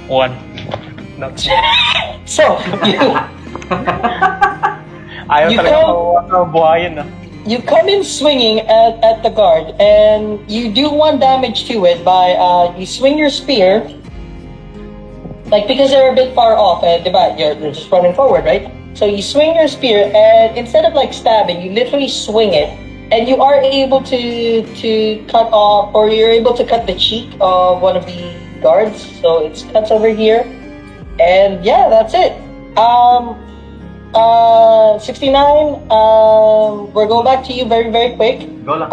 1. Not So, Ayaw talaga buhayin ah. You come in swinging at the guard, and you do 1 damage to it by you swing your spear, like because they're a bit far off, diba? You're just running forward, right? So you swing your spear, and instead of like stabbing, you literally swing it, and you are able to cut off, or you're able to cut the cheek of one of the guards. So it cuts over here, and yeah, that's it. 69, we're going back to you very, very quick. Go lang.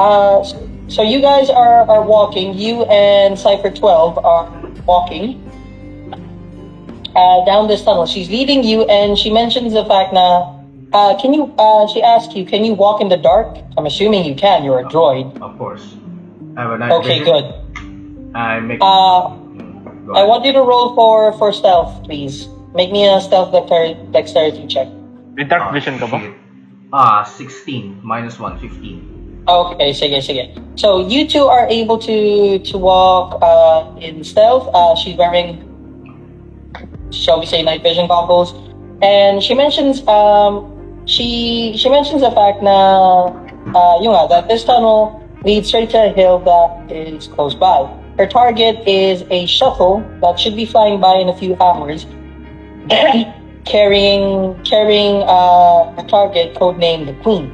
So you guys are walking, you and Cypher 12 are walking down this tunnel. She's leading you, and she mentions the fact na, she asks you, can you walk in the dark? I'm assuming you can, you're a droid. Of course. I have a nice Okay, vision. good. I want you to roll for stealth, please. Make me a stealth dexterity check. May dark vision ka ba? 16 minus 1, 15. Okay, sige. So you two are able to walk in stealth. She's wearing, shall we say, night vision goggles, and she mentions she mentions the fact that this tunnel leads straight to a hill that is close by. Her target is a shuttle that should be flying by in a few hours. carrying a target codenamed the Queen.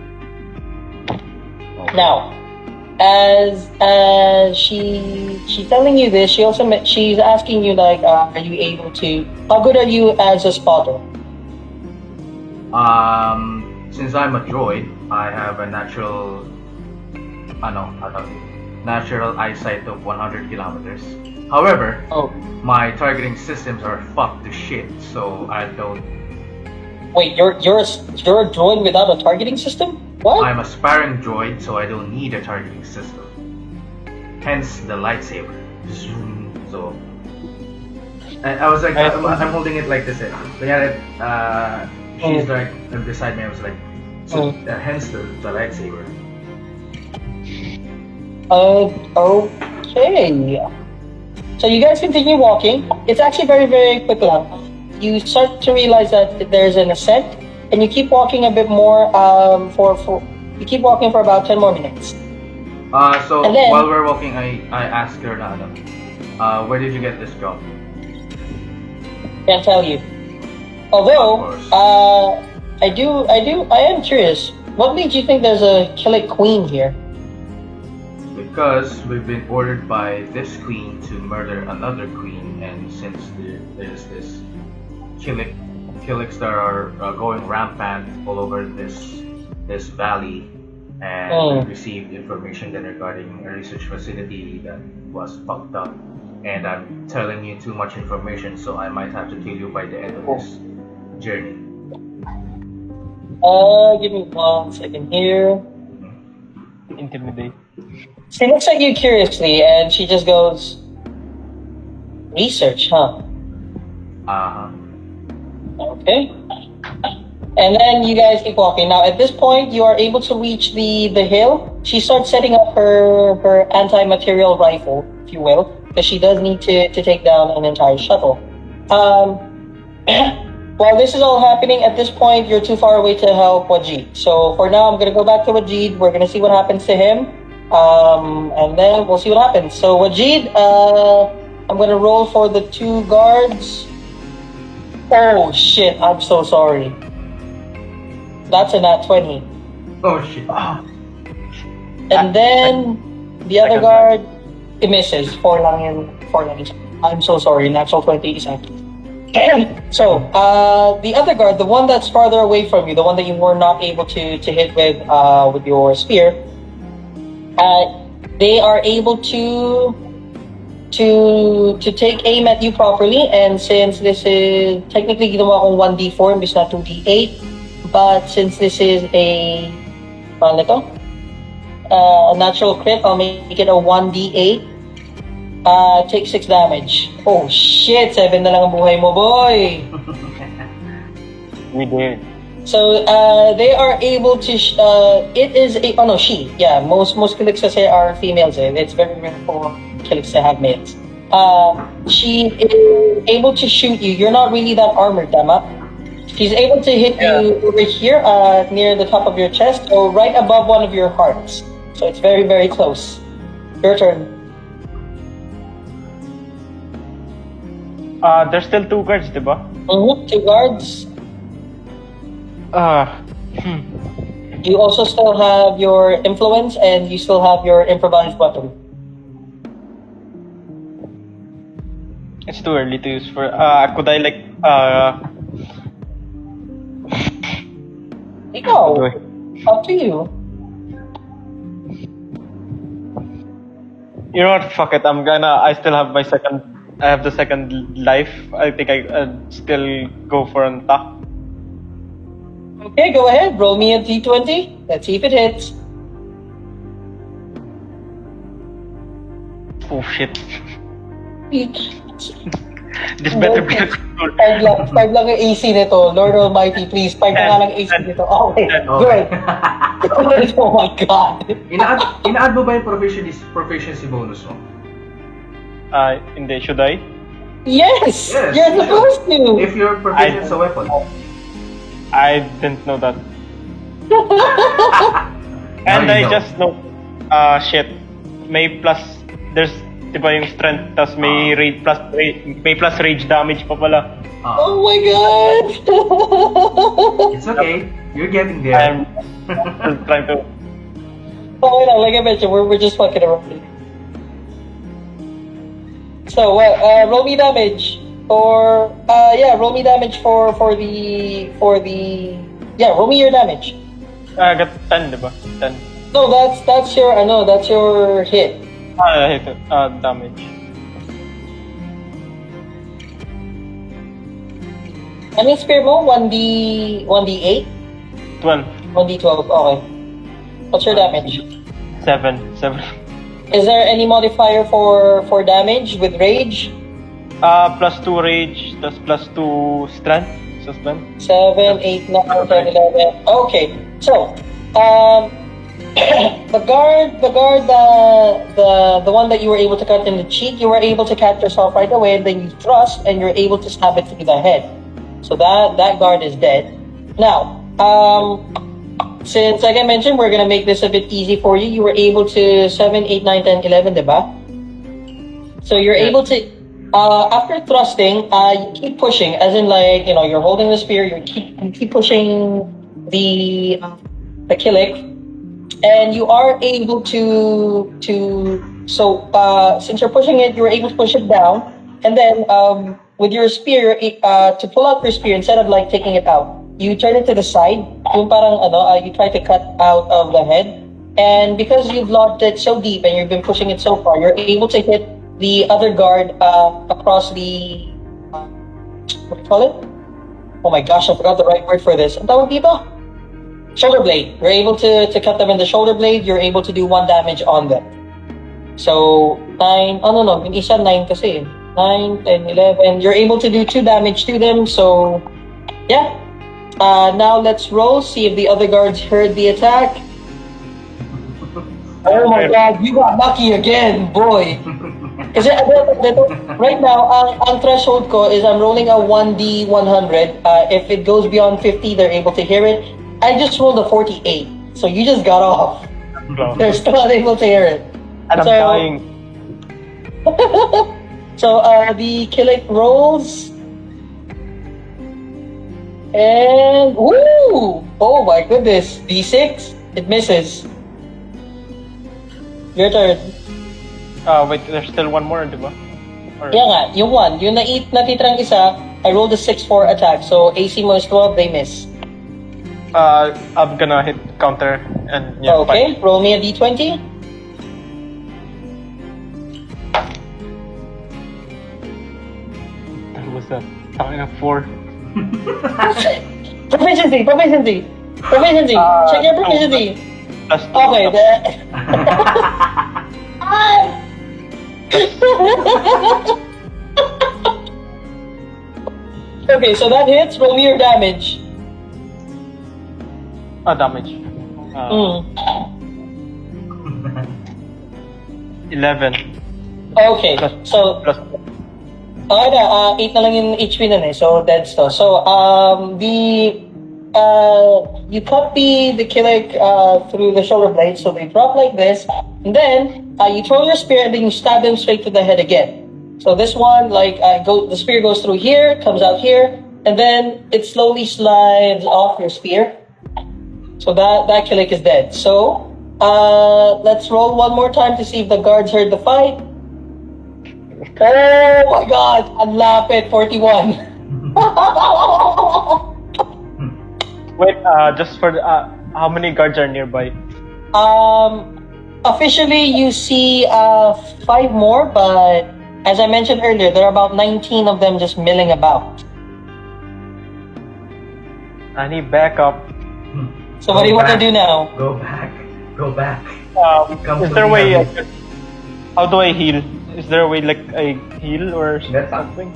Now, as she's telling you this, she's asking you like, are you able to? How good are you as a spotter? Since I'm a droid, I have a natural eyesight of 100 kilometers. However, my targeting systems are fucked to shit, so I don't. Wait, you're a droid without a targeting system? What? I'm a sparring droid, so I don't need a targeting system. Hence the lightsaber. So, I was like, I'm holding it like this. She's like beside me. I was like, so hence the lightsaber. Okay. So you guys continue walking. It's actually very, very quick lang. You start to realize that there's an ascent, and you keep walking a bit more. You keep walking for about 10 more minutes. So then, while we're walking, I asked her, where did you get this job? Can't tell you. Although, I am curious. What made you think there's a Kiliks queen here? Because we've been ordered by this queen to murder another queen, and since there's this Kiliks that are going rampant all over this valley, and we received information then regarding a research facility that was fucked up, and I'm telling you too much information, so I might have to kill you by the end of this journey. Give me 1 second here. Intimidate. She looks at you curiously, and she just goes, "Research, huh? Okay." And then you guys keep walking. Now, at this point, you are able to reach the hill. She starts setting up her anti-material rifle, if you will, because she does need to take down an entire shuttle. While this is all happening, at this point, you're too far away to help Wajid. So for now, I'm going to go back to Wajid. We're going to see what happens to him. And then we'll see what happens. So Wajid, I'm going to roll for the 2 guards. Oh, shit. I'm so sorry. That's a nat 20. Oh shit. And then the other guard, it misses. 4 lang yun. 4 lang yun. I'm so sorry. Natural 20 is active. So, the other guard, the one that's farther away from you, the one that you were not able to hit with your spear, they are able to take aim at you properly. And since this is technically ginawa kong 1d4 imbis na 2d8, but since this is a natural crit, I'll make it a 1d8. Take 6 damage. Oh shit, 7 na lang ang buhay mo, boy! We did. So, they are able to, it is a, oh no, she. Yeah, most Kiliks kasi are females. It's very rare for Kiliks to have males. She is able to shoot you. You're not really that armored, tama? She's able to hit you over here, near the top of your chest, or right above one of your hearts. So it's very, very close. Your turn. There's still 2 guards, diba? 2 guards. You also still have your influence, and you still have your improvised weapon. It's too early to use for. Could I like Ikaw, up to you. You know what? Fuck it. I still have my second. I have the second life. I think I'd still go for an attack. Okay, go ahead. Roll me a d20. Let's see if it hits. Oh shit. This better be a good. 5 lang ang AC nito. Lord Almighty, please. 5 na nga lang AC nito. Okay, good. Oh my God. Ina-add mo ba yung proficiency bonus mo? Hindi. Should I? Yes! Yes, You're supposed to! If you're proficient sa weapon. I didn't know that. And Now I you know. just know. Shit. May plus. There's diba yung strength, tas may may plus rage damage pa pala. Oh my God! It's okay. You're getting there. I'm still trying to. Okay lang, like I mentioned, we're just fucking around. So, roll me damage for roll me damage for the roll me your damage. I got 10, diba? 10. No, that's your hit. Hit damage. Anong spear mo? 1d8? 12. 1d12, okay. What's your damage? 7. Is there any modifier for damage with rage? Plus 2 rage, plus plus 2 strength. So strength. 7, 8, 9, 10, 11. Okay, so, the one that you were able to cut in the cheek, you were able to catch yourself right away, and then you thrust, and you're able to stab it through the head. So that guard is dead. Now, since like I mentioned, we're gonna make this a bit easy for you. You were able to 7, 8, 9, 10, 11, diba? So you're able to, after thrusting, you keep pushing, as in like, you're holding the spear, you keep pushing the Kilik, and you are able to since you're pushing it, you're able to push it down, and then with your spear, to pull out your spear, instead of like taking it out, you turn it to the side, yung parang you try to cut out of the head, and because you've lodged it so deep and you've been pushing it so far, you're able to hit the other guard across the what do you call it? Oh my gosh, I forgot the right word for this. Ang tawag dito? shoulder blade. You're able to cut them in the shoulder blade. You're able to do 1 damage on them. So 9. Oh no, yung isa 9 kasi. 9, 10, 11. You're able to do 2 damage to them. So yeah. Now let's roll. See if the other guards heard the attack. Oh my God! You got lucky again, boy. Kasi right now, ang threshold ko is I'm rolling a 1d100. If it goes beyond 50, they're able to hear it. I just rolled a 48, so you just got off. They're still not able to hear it. And I'm dying. So the Kilik rolls. And woo! Oh my goodness, D6, it misses. Your turn. Wait, there's still one more, di ba? Or... Yeah nga, yung 1. Yung natitrang isa, I rolled a 6-4 attack. So AC mo is 12, they miss. I'm gonna hit counter and yeah. Okay, roll me a d20. What's that? Talking of 4. Proficiency. Check your proficiency. Plus 2. Okay, okay, so that hits. Roll me your damage. Damage. 11. Okay, so Plus okay na, 8 na lang yung HP nun eh, so dead to. So, you cut the Kilik through the shoulder blade, so they drop like this, and then you throw your spear and then you stab them straight to the head again. So this one, the spear goes through here, comes out here, and then it slowly slides off your spear. So that Kilik is dead. So, let's roll one more time to see if the guards heard the fight. Oh my God! Ang lapit, 41. Wait, just for how many guards are nearby? Officially, you see 5 more, but as I mentioned earlier, there are about 19 of them just milling about. I need backup. So what do you want to do now? Go back. Is there a way? How do I heal? Is there a way like I heal or something?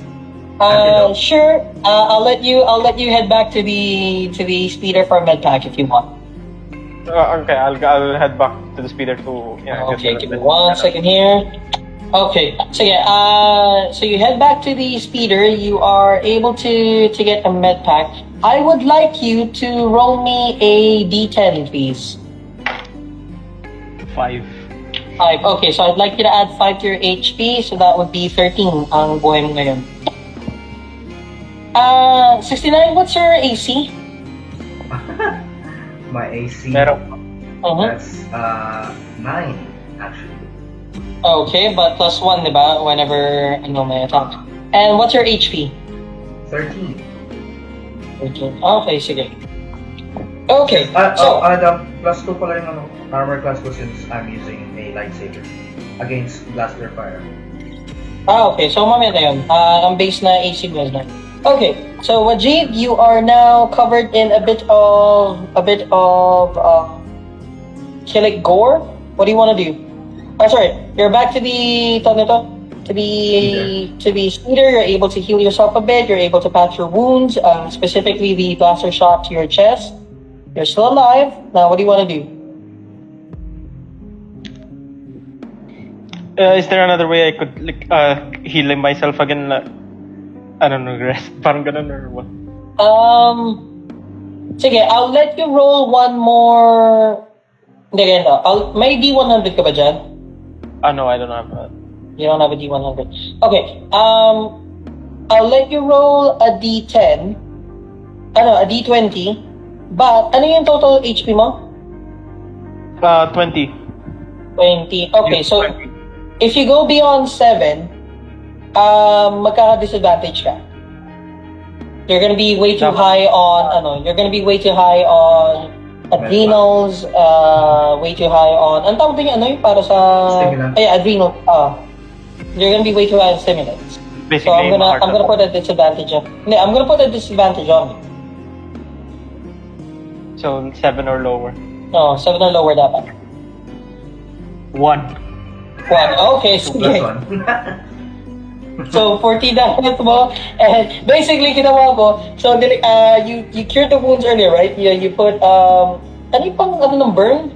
Sure. I'll let you head back to the speeder for med pack if you want. Okay, I'll head back to the speeder to. Yeah, Okay, give me 1 second here. Okay, so yeah, so you head back to the speeder. You are able to get a med pack. I would like you to roll me a d10, please. 5. 5. Okay, so I'd like you to add 5 to your HP, so that would be 13 ang buhay mo ngayon. 69, what's your AC? My AC. Meron. That's 9 actually. Okay, but plus 1, diba? Whenever may attack. And what's your HP? 13. 13. Okay, sige. Okay, so plus 2 pala yung armor class ko since I'm using a lightsaber against blaster fire. okay, so mamaya na yun. Ang base na AC was na. Okay, so Wajid, you are now covered in a bit of Kilik gore. What do you want to do? Oh, sorry, you're back to the speeder. You're able to heal yourself a bit. You're able to patch your wounds, specifically the blaster shot to your chest. You're still alive. Now, what do you want to do? Is there another way I could heal myself again? I don't know, rest. Parang ganun or what? Sige, I'll let you roll one more. Hindi, may D100 ka ba dyan? No, I don't have that. You don't have a D100. Okay, I'll let you roll a D10. A D20. But, ano yung total HP mo? 20. 20. Okay, so, 20. if you go beyond 7, magkaka-disadvantage ka. You're gonna be way too high on, adrenals, way too high on, ang tawag din yung para sa... Stimulant. Adrenal, you're gonna be way too high on stimulants. Basically, So I'm gonna put a disadvantage on. I'm gonna put a disadvantage on you. So 7 or lower. No, 7 or lower dapat. 1. 1. Okay, Two sige. plus one. So 40 damage mo, and basically ginawa ko, so you cured the wounds earlier, right? You put ano yung pang ng burn?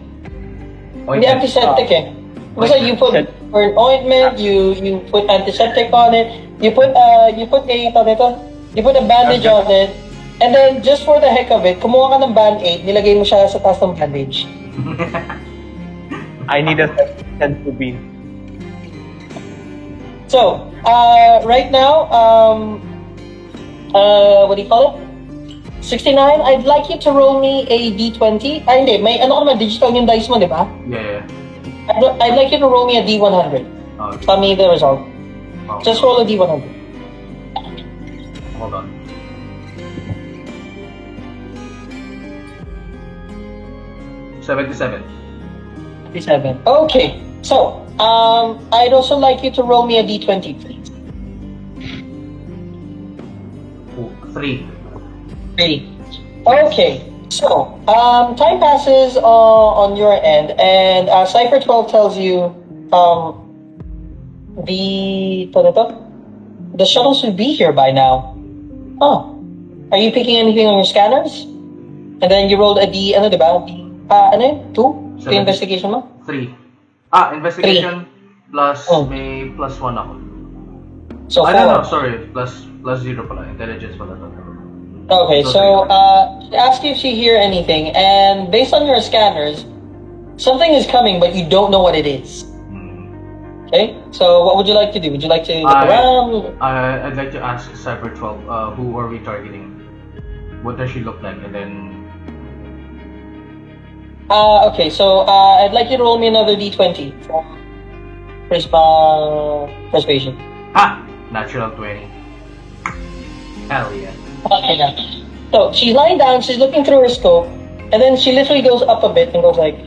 Hindi Ointment. antiseptic eh. Basta you put burn ointment, you put antiseptic on it, you put you put a bandage on it, and then just for the heck of it, kumuha ka ng band-aid, nilagay mo siya sa taas ng bandage. I need a sense to be. So, right now, what do you call it? 69, I'd like you to roll me a D20. Ay, hindi. May ano ka naman, digital yung dice mo, di ba? Yeah. I'd like you to roll me a D100. Okay. Tell me the result. Oh, Just roll a D100. hold on. $77. 57. Okay. So, I'd also like you to roll me a D20, please. 3. 3. Okay. So, time passes on your end, and Cypher 12 tells you the shuttles should be here by now. Oh, are you picking anything on your scanners? And then you rolled a D, ano diba? Ano yun? 2? Ito yung investigation mo? 3. Investigation plus may plus 1 ako. So, 4. No, sorry. Plus 0 pala. Intelligence pala. Okay, so ask you if you hear anything, and based on your scanners, something is coming, but you don't know what it is. Okay, so what would you like to do? Would you like to look around? I'd like to ask Cyber 12, who are we targeting? What does she look like? And then... Okay, so I'd like you to roll me another D20 for persuasion. Natural 20. Hell yeah. Okay, now. So she's lying down, she's looking through her scope, and then she literally goes up a bit and goes like,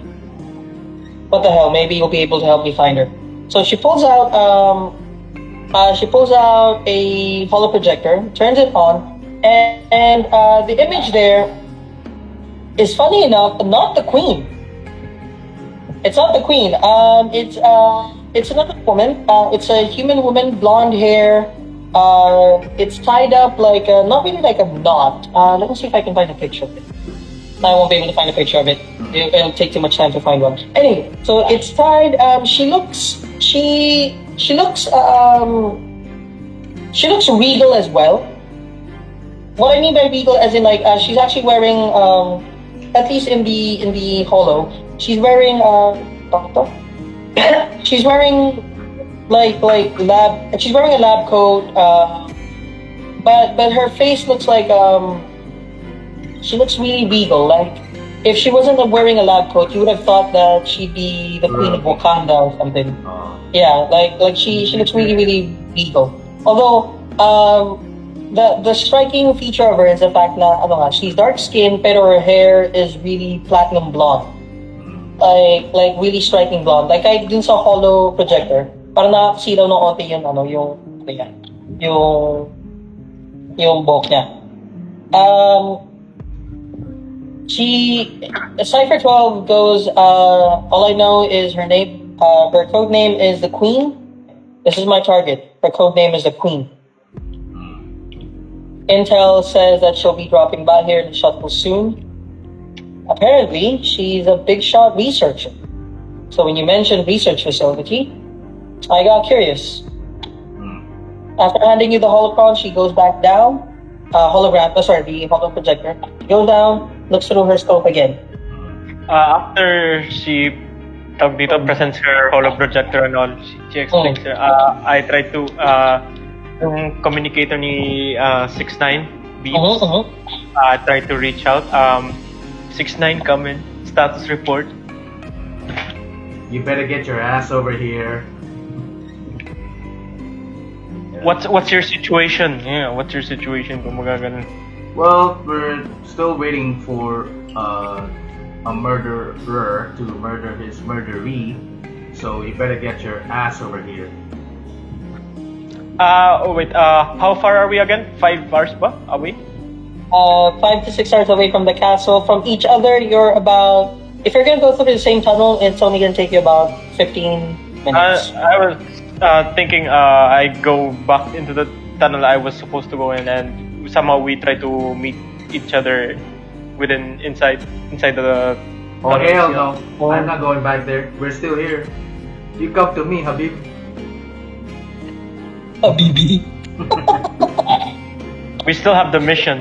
"What the hell? Maybe you'll be able to help me find her." So she pulls out a holo projector, turns it on, and the image there is, funny enough, not the queen. It's not the queen. It's another woman. It's a human woman, blonde hair. It's tied up like not really like a knot. Let me see if I can find a picture of it. I won't be able to find a picture of it. It'll take too much time to find one. Anyway, so it's tied. She looks regal as well. What I mean by regal, as in like she's actually wearing, at least in the holo, she's wearing she's wearing she's wearing a lab coat, but her face looks like she looks really regal. Like if she wasn't wearing a lab coat, you would have thought that she'd be the queen of Wakanda or something. Yeah, like she looks really regal. Although the striking feature of her is the fact that she's dark skinned, pero her hair is really platinum blonde. Like really striking blonde. Like kahit dun sa holo projector, parang nakakasilaw ng onti yung buhok niya. Cypher 12 goes, all I know is her name, her code name is the Queen. This is my target. Her code name is the Queen. Intel says that she'll be dropping by here in the shuttle soon. Apparently, she's a big shot researcher. So when you mentioned research facility, I got curious. After handing you the holocron, she goes back down. The holo projector. She goes down, looks through her scope again. After she presents her holo projector and all, she explains her. I tried to yung communicator ni 69 beams. I tried to reach out. 69 come in. Status report. You better get your ass over here. What's your situation? Yeah, what's your situation? Kung magaganon. Well, we're still waiting for a murderer to murder his murderee, so you better get your ass over here. How far are we again? 5 hours ba away? 5 to 6 hours away from the castle. From each other, you're about. If you're gonna go through the same tunnel, it's only gonna take you about 15 minutes. I was thinking I go back into the tunnel I was supposed to go in, and somehow we try to meet each other inside the. Oh tunnels, hell yeah. no! I'm not going back there. We're still here. You come to me, Habib. Habibi. We still have the mission.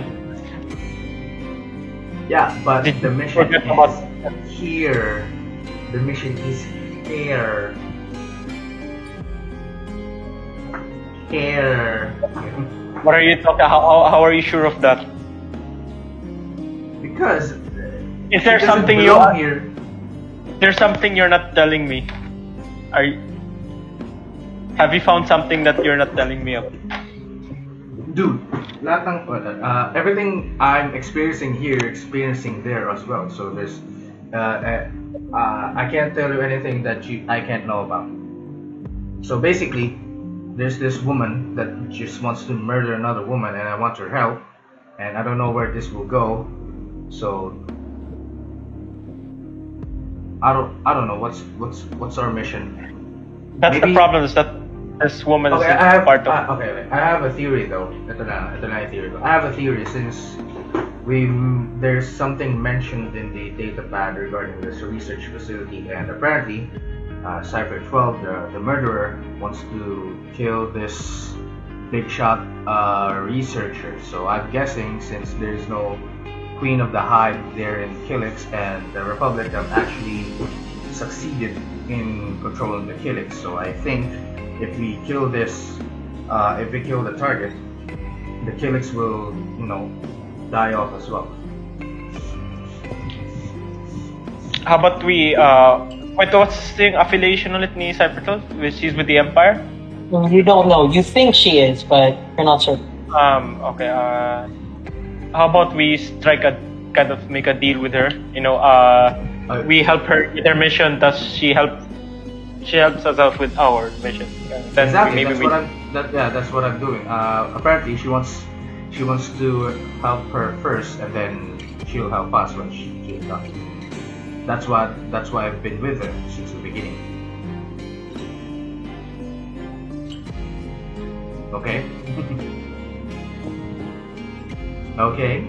Yeah, but the mission forget about is here. The mission is here. Here. What are you talking? How are you sure of that? Because Is there it doesn't something you? belong here. There's something you're not telling me. Have you found something that you're not telling me of? Dude, lahat ng, everything I'm experiencing here, experiencing there as well. So there's, I can't tell you anything that I can't know about. So basically, there's this woman that just wants to murder another woman, and I want her help, and I don't know where this will go. So I don't know what's our mission. That's Maybe- the problem. Is that this woman Okay, is I have part of. okay. I have a theory though. Ito na yung theory ko. I have a theory since there's something mentioned in the data pad regarding this research facility, and apparently, Cypher 12, the murderer, wants to kill this big shot researcher. So I'm guessing since there's no Queen of the Hive there in Kiliks, and the Republic have actually succeeded in controlling the Kiliks. So I think if we kill the target, the Kiliks will, die off as well. How about we? Wait, what's the affiliation ulit ni Cybertol? She's with the Empire. You don't know. You think she is, but you're not certain. Okay. How about we strike make a deal with her? We help her with her mission. Does she help? She helps us out with our mission. Then Exactly. maybe That's what I'm doing. Apparently, she wants to help her first, and then she'll help us when she's done. That's why I've been with her since the beginning. Okay. Okay.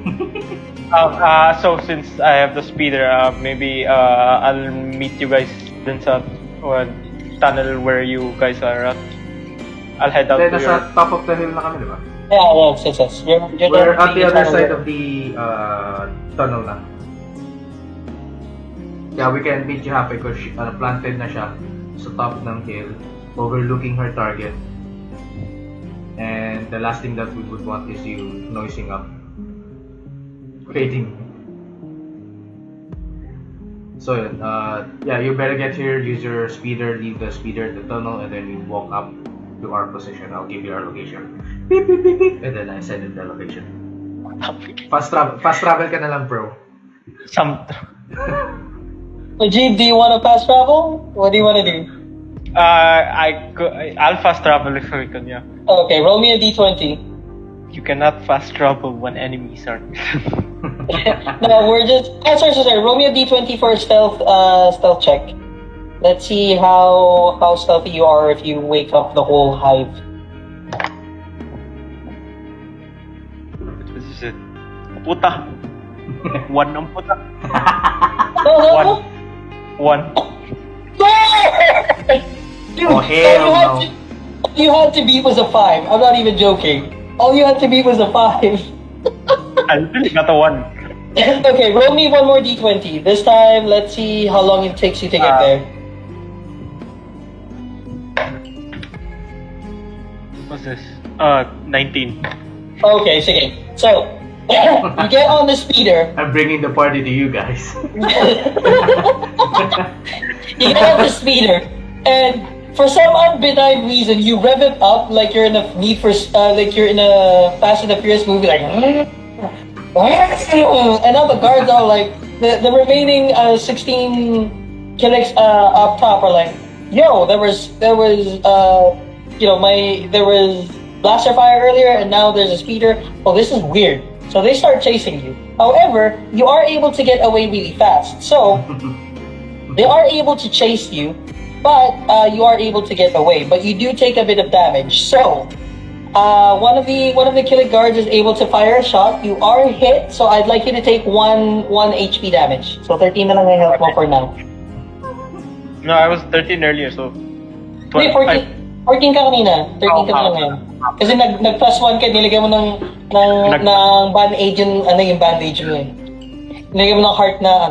So since I have the speeder, maybe I'll meet you guys dun sa tunnel where you guys are at. I'll head out Then to your. nasa top of the hill na kami, di ba? Yes. We're at the other side of the tunnel na. Yeah, we can meet you halfway because planted na siya sa top ng hill, overlooking her target. And the last thing that we would want is you noising up, creating. So yeah, you better get here, use your speeder, leave the speeder at the tunnel, and then you walk up to our position. I'll give you our location. Beep, beep, beep, beep. And then I send you the location. Fast travel ka na lang, bro. Jeep, do you want to fast travel? What do you want to do? I'll fast travel if we can, yeah. Okay, roll me a d20. You cannot fast travel when enemies are. No, we're just. Sorry. Roll me a d20 for a stealth check. Let's see how stealthy you are if you wake up the whole hive. This is it. Puta. One ng puta. No. One. Dude, Oh, hell no. all you had to beat was a 5. I'm not even joking. All you had to beat was a 5. I really got a one. Okay, roll me one more d20. This time, let's see how long it takes you to get there. What's this? 19. Okay, sige. So, you get on the speeder. I'm bringing the party to you guys. You get on the speeder, and for some unbenign reason, you rev it up like you're in a like you're in a Fast and the Furious movie, like. And now the guards are like, the remaining 16 Kiliks up top are like, yo, there was blaster fire earlier, and now there's a speeder. Oh, this is weird. So they start chasing you. However, you are able to get away really fast. So they are able to chase you, but you are able to get away. But you do take a bit of damage. So one of the Kiliks guards is able to fire a shot. You are hit, so I'd like you to take one HP damage. So 13 na lang ang health mo for now. No, I was 13 earlier, so... Hindi, 14 ka kanina. 13 ka na lang ngayon. Kasi nag plus 1 ka, nilagay mo ng bandage yung, yung bandage mo eh. Nilagay mo ng heart na...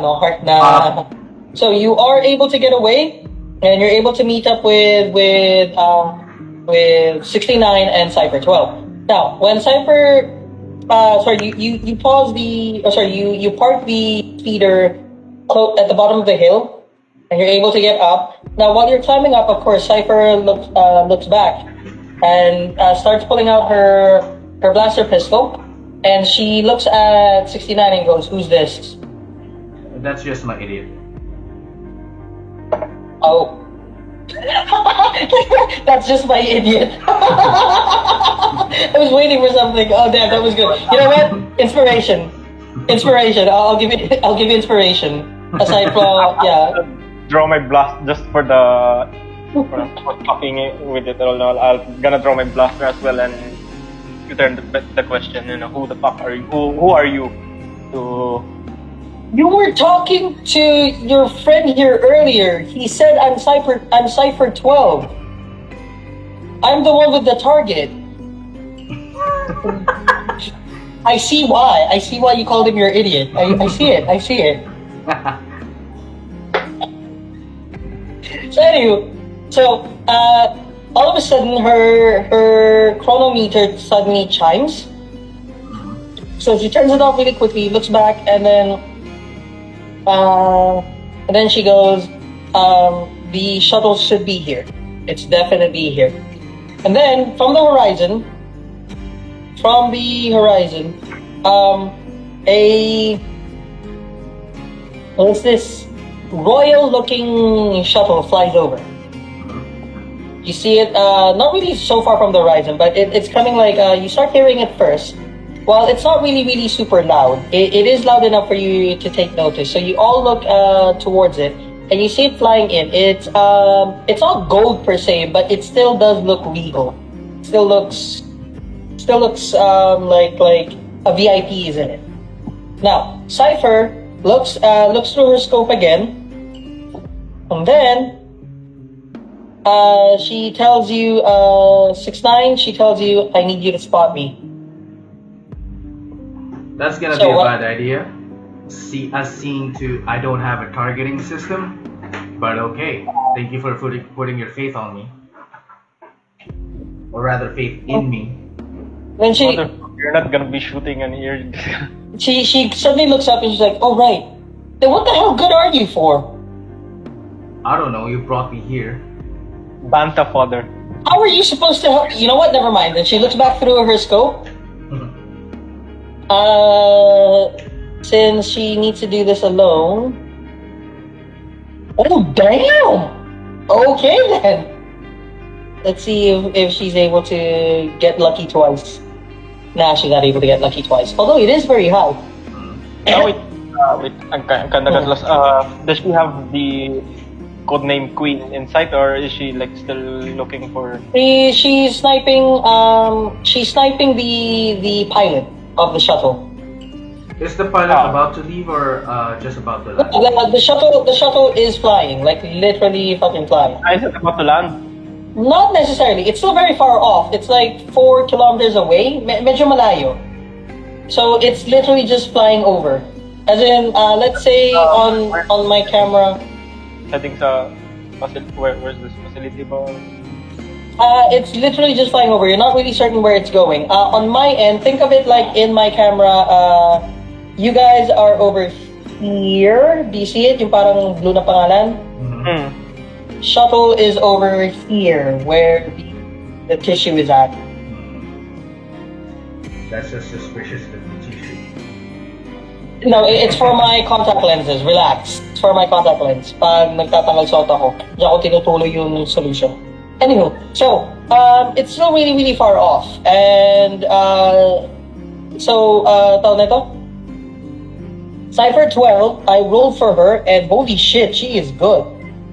So you are able to get away, and you're able to meet up with 69 and Cypher 12. Now, when Cypher... you pause the... you park the speeder at the bottom of the hill, and you're able to get up. Now, while you're climbing up, of course, Cypher looks back and starts pulling out her blaster pistol, and she looks at 69 and goes, "Who's this?" That's just my idiot. Oh. That's just my idiot. I was waiting for something. Oh damn, that was good. You know what? Inspiration. I'll give you inspiration. Aside from Draw my blast just for fucking with it all. I'll gonna draw my blaster as well and return the question. Who the fuck are you? Who are you? You were talking to your friend here earlier. He said I'm Cypher 12. I'm the one with the target. I see why you called him your idiot. I see it. So all of a sudden her chronometer suddenly chimes. So she turns it off really quickly, looks back, and then she goes, the shuttle should be here. It's definitely here. And then from the horizon, what's this? Royal-looking shuttle flies over. You see it, not really so far from the horizon, but it's coming like, you start hearing it first. While it's not really super loud, it is loud enough for you to take notice. So you all look towards it, and you see it flying in. It's not gold per se, but it still does look regal. Still looks like a VIP is in it. Now, Cypher looks through her scope again, and then she tells you, 69, she tells you, I need you to spot me. That's gonna be a bad idea. Seeing to I don't have a targeting system, but okay. Thank you for putting your faith on me, or rather, faith in me. Then you're not gonna be shooting an ear. She suddenly looks up and she's like, "Oh right, then what the hell good are you for?" I don't know. You brought me here. Banta fodder. How are you supposed to help? You know what? Never mind. Then she looks back through her scope. Since she needs to do this alone. Oh damn! Okay then. Let's see if she's able to get lucky twice. Nah, she's not able to get lucky twice. Although it is very high. Wait. Ang kinda lost. Does she have the codename Queen in sight, or is she like still looking for? She's sniping. She's sniping the pilot of the shuttle. Is the pilot about to leave or just about to land? The shuttle is flying, like literally fucking flying. Is it about to land? Not necessarily. It's still very far off. It's like 4 kilometers away. Medyo malayo. So it's literally just flying over. As in, let's say on my camera. Heading sa where's this facility ba? It's literally just flying over. You're not really certain where it's going. On my end, think of it like in my camera, you guys are over here. Do you see it? Yung parang blue na pangalan? Mm. Shuttle is over here, where the tissue is at. That's just suspicious of the tissue. No, it's for my contact lenses. Relax. It's for my contact lens. Pag nagtatanggal suot ako, diyan ako tinutuloy yung solution. Anywho, so, it's still really far off. And, tawag na ito? Cypher 12, I rolled for her, and holy shit, she is good.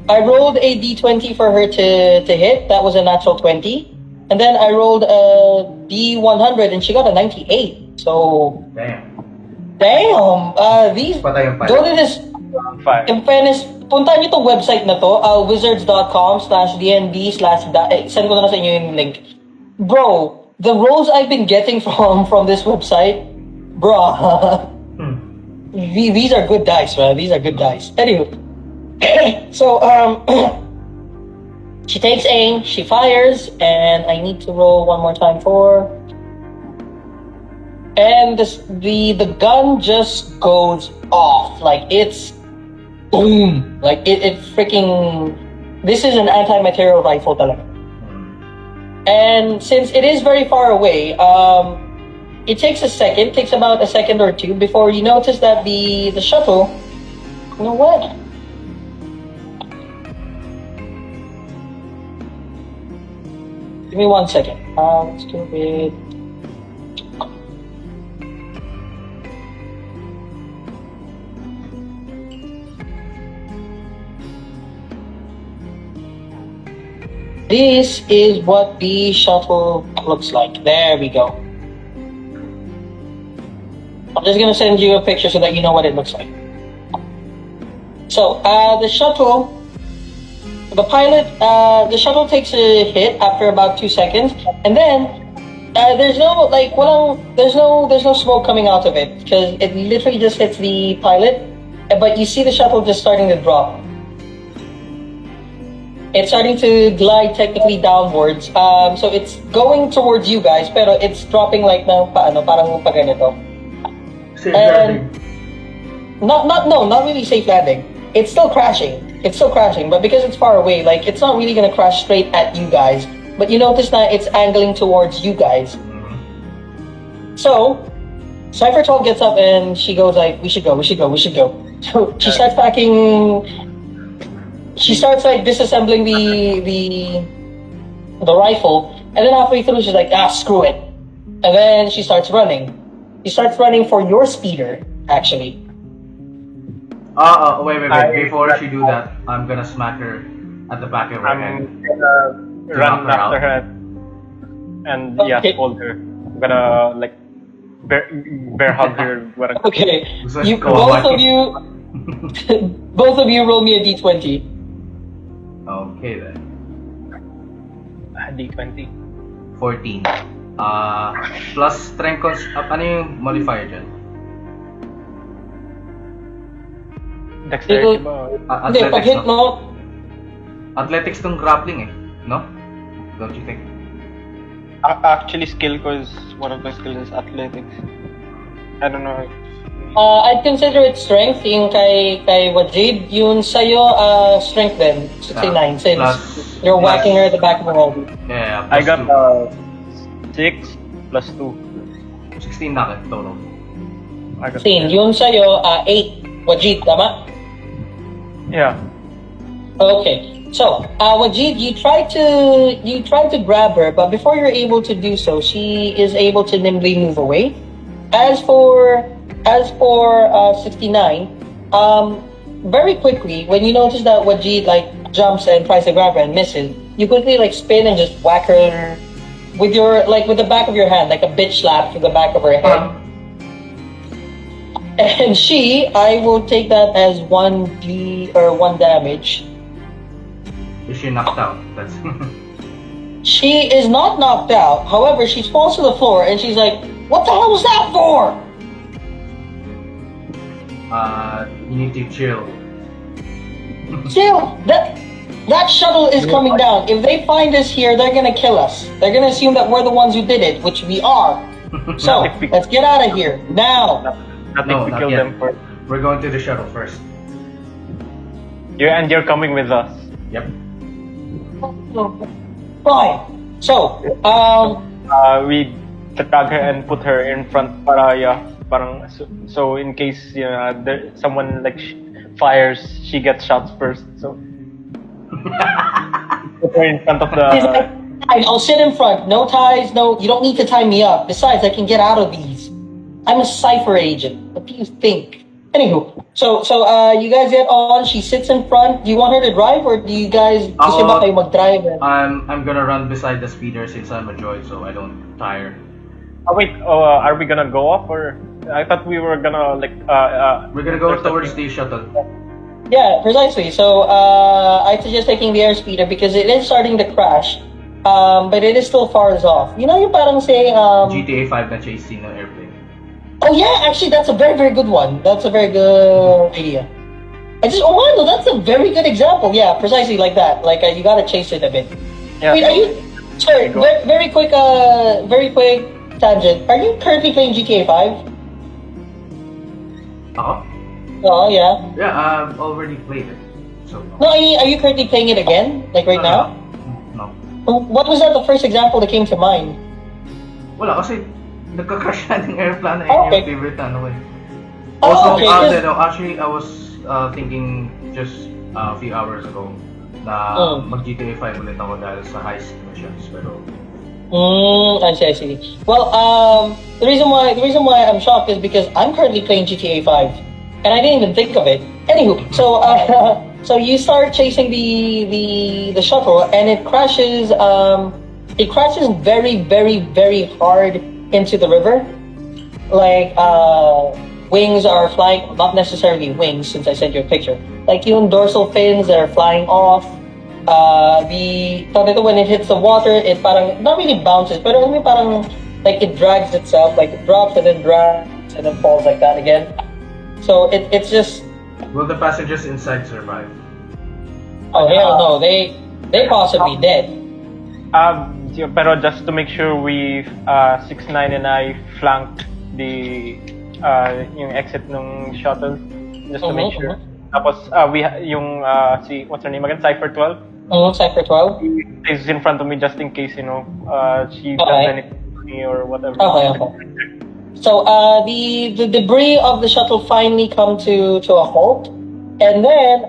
I rolled a d20 for her to hit. That was a natural 20. And then I rolled a d100, and she got a 98. So, damn. These, don't it is, in fairness, puntaan nyo itong website na to, wizards.com/dnb/send ko na sa inyo yung link. Bro, the rolls I've been getting from this website, bro, these are good dice, man. These are good dice. Anyway, so, she takes aim, she fires, and I need to roll one more time for... And the gun just goes off. Like, it's... Boom! Like, it freaking... This is an anti-material rifle talaga. And since it is very far away, it takes about a second or two before you notice that the shuttle... You know what? Give me 1 second. Let's do it. This is what the shuttle looks like. There we go. I'm just gonna send you a picture so that you know what it looks like. So, the shuttle... The pilot, the shuttle takes a hit after about 2 seconds, and then there's no smoke coming out of it because it literally just hits the pilot. But you see the shuttle just starting to drop. It's starting to glide technically downwards. So it's going towards you guys, pero it's dropping like parang pa ganito. Safe landing. Not really safe landing. It's still crashing. But because it's far away, like, it's not really gonna crash straight at you guys. But you notice that it's angling towards you guys. So, Cypher 12 gets up and she goes like, we should go. So, she starts packing... She starts, like, disassembling the rifle. And then halfway through, she's like, screw it. And then she starts running. She starts running for your speeder, actually. Wait. Before she do that, I'm gonna smack her at the back of her head. I'm gonna run after her and hold her. I'm gonna like bear hug her. Okay, both of you roll me a d20. Okay then. D20. 14. Plus strength ano yung modifier dyan? Dexterity ba? Hindi, pag hit mo... Athletics tong grappling no? Don't you think? Actually, skill ko is one of my skills is athletics. I don't know. I'd consider it strength. Yung kay Wajid, yun sa'yo, strength then. 69, since you're whacking her at the back of her head. Yeah, I got 6 plus 2. 16 na total. 16. Yun sa'yo, 8. Wajid, tama? Yeah. Okay. So, Wajid, you try to grab her, but before you're able to do so, she is able to nimbly move away. As for 69, very quickly, when you notice that Wajid like jumps and tries to grab her and misses, you quickly like spin and just whack her with the back of your hand, like a bitch slap to the back of her head. And I will take that as 1 damage. Is she knocked out? That's She is not knocked out. However, she falls to the floor and she's like, "What the hell was that for?" You need to chill. Still, that shuttle is coming down. If they find us here, they're gonna kill us. They're gonna assume that we're the ones who did it, which we are. So, let's get out of here now. Nothing to kill them first. We're going to the shuttle first. You're coming with us. Yep. Fine. So, we drag her and put her in front parang so in case someone like fires, she gets shots first. So put her in front of the... I'll sit in front. No ties, no... You don't need to tie me up. Besides, I can get out of these. I'm a cipher agent. What do you think? Anywho, so you guys get on. She sits in front. Do you want her to drive, or do you guys gusto ba kayo mag-drive? I'm gonna run beside the speeder since I'm a droid, so I don't tire. Oh wait, are we gonna go off or? I thought we were gonna like. We're gonna go towards the shuttle. Yeah, precisely. So I suggest taking the airspeeder because it is starting to crash, but it is still far off. You know, you parang say GTA 5 na chase scene ng airplane. Oh yeah, actually that's a very very good one. That's a very good idea. No, that's a very good example. Yeah, precisely like that. Like you gotta chase it a bit. Yeah. Wait, are you? Sorry, very quick tangent. Are you currently playing GTA 5? Oh yeah. Yeah, I've already played it. So. No, I mean, are you currently playing it again? Like right now? No. What was that? The first example that came to mind? Wala kasi nagka-crash na ng airplane Okay. yung favorite ano eh. Oh, Also, okay, actually I was thinking just a few hours ago na mag-GTA 5 ulit ako dahil sa heist missions, pero I see. Well, the reason why I'm shocked is because I'm currently playing GTA 5, and I didn't even think of it. Anywho, so so you start chasing the shuttle, and it crashes. It crashes very hard into the river. Like wings are flying, not necessarily wings, since I sent you a picture. Like yung dorsal fins that are flying off. When it hits the water, it parang not really bounces, but only parang like it drags itself, like it drops and then drags and then falls like that again. So it's just. Will the passengers inside survive? Oh hell no, they possibly dead. Pero just to make sure we 6ix9ine and I flanked the yung exit ng shuttle just to make sure. Tapos si what's her name again? Cypher 12. Cypher 12. Is in front of me just in case she does anything to me or whatever. Okay. So the debris of the shuttle finally come to a halt, and then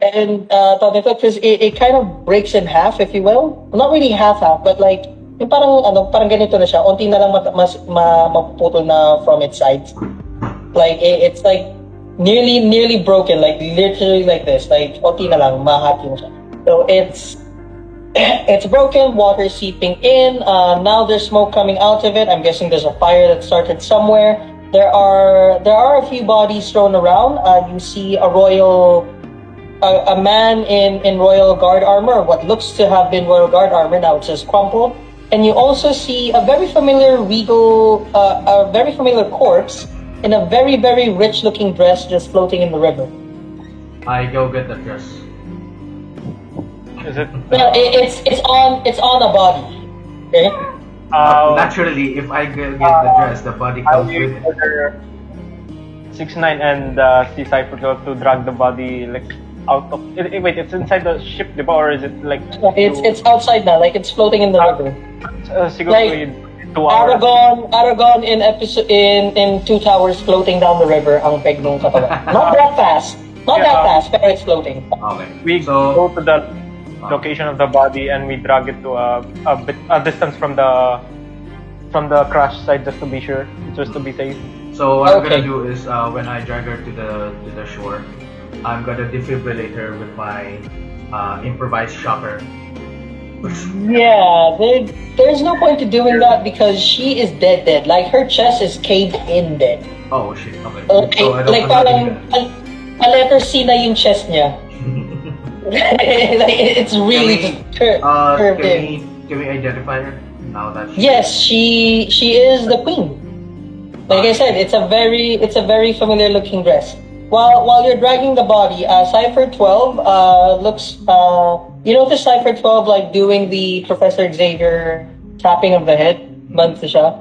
it kind of breaks in half, if you will. Not really half, but like yung parang ganito na siya. Unti na lang mapuputol na from its sides. Like it's like nearly broken, like literally like this. Like unti na lang mahati na siya. So it's broken, water seeping in. Now there's smoke coming out of it. I'm guessing there's a fire that started somewhere. There are a few bodies thrown around. You see a man in royal guard armor, what looks to have been royal guard armor. Now it's just crumpled. And you also see a very familiar corpse in a very rich looking dress just floating in the river. I go get the dress. Is it? Well, it's on a body. Okay. Naturally, if I get the dress, the body comes with it. 6ix9ine and Cypher 12 to drag the body like out of. Wait, it's inside the ship, diba? Or is it like? It's outside now, like it's floating in the river. Siguro Like 2 hours. Aragon in Two Towers floating down the river ang peg nung katawan. Not that fast, pero it's floating. Okay. We go to the location of the body and we drag it to a distance from the crash site just to be sure, just to be safe. So what I'm gonna do is when I drag her to the shore, I'm gonna defibrillate her with my improvised shocker. Yeah, there's no point to doing that because she is dead. Like her chest is caved in dead. Oh shit, okay. Okay, So I don't like have to parang do that. a letter C na yung chest niya. Like, it's really just curved in. Can we identify her now that Yes, she is the queen. Like I said, it's a very familiar looking dress. While you're dragging the body, Cypher 12 looks. You notice Cypher 12 like doing the Professor Xavier tapping of the head, banta siya.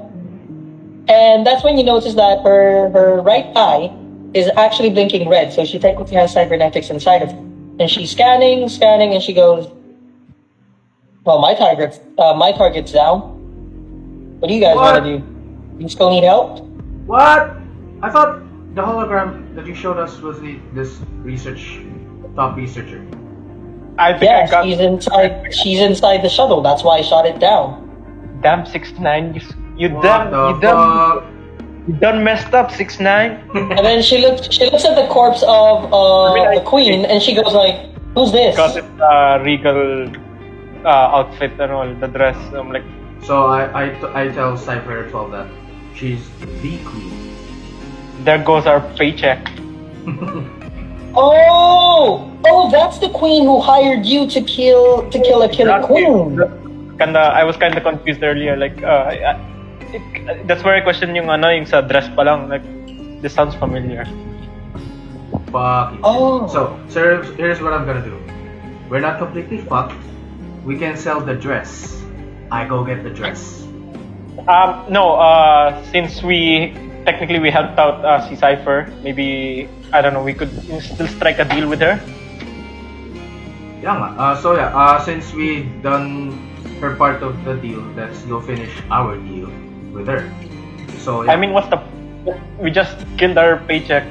And that's when you notice that her right eye is actually blinking red, so she technically has cybernetics inside of her. And she's scanning, and she goes, "Well, my target's down. What do you guys want to do? You still need help?" What? I thought the hologram that you showed us was this top researcher. I think Yes, I got. she's inside the shuttle. That's why I shot it down. Damn 6ix9ine, you What the damn. fuck? You done messed up, 6'9". And then she looks at the corpse of the queen, and she goes like, "Who's this?" Got it, regal outfit and all, the dress. I'm like, So I tell Cypher 12 that she's the queen. there goes our paycheck. Oh, that's the queen who hired you to kill a killer queen. I was kinda confused earlier. Like, that's where I questioned yung sa dress pa lang. Like, this sounds familiar. Fuck. Oh. So here's what I'm gonna do. We're not completely fucked. We can sell the dress. I go get the dress. No. Since we helped out si Cypher, maybe I don't know. We could still strike a deal with her. Yeah, nga. Since we done her part of the deal, let's go finish our deal with her. So yeah. I mean, what's the? We just killed our paycheck.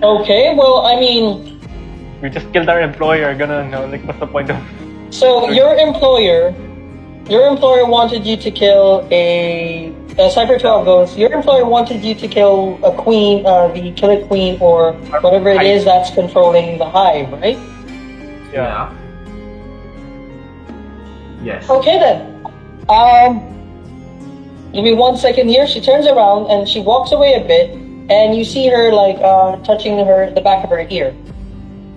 Okay, well, I mean, We just killed our employer. Like, what's the point of? so your employer wanted you to kill a Cypher 12 goes, your employer wanted you to kill a queen, the killer queen, or whatever it is that's controlling the hive, right? Yeah. Yes. Okay then. Give me 1 second here. She turns around and she walks away a bit, and you see her like touching the back of her ear.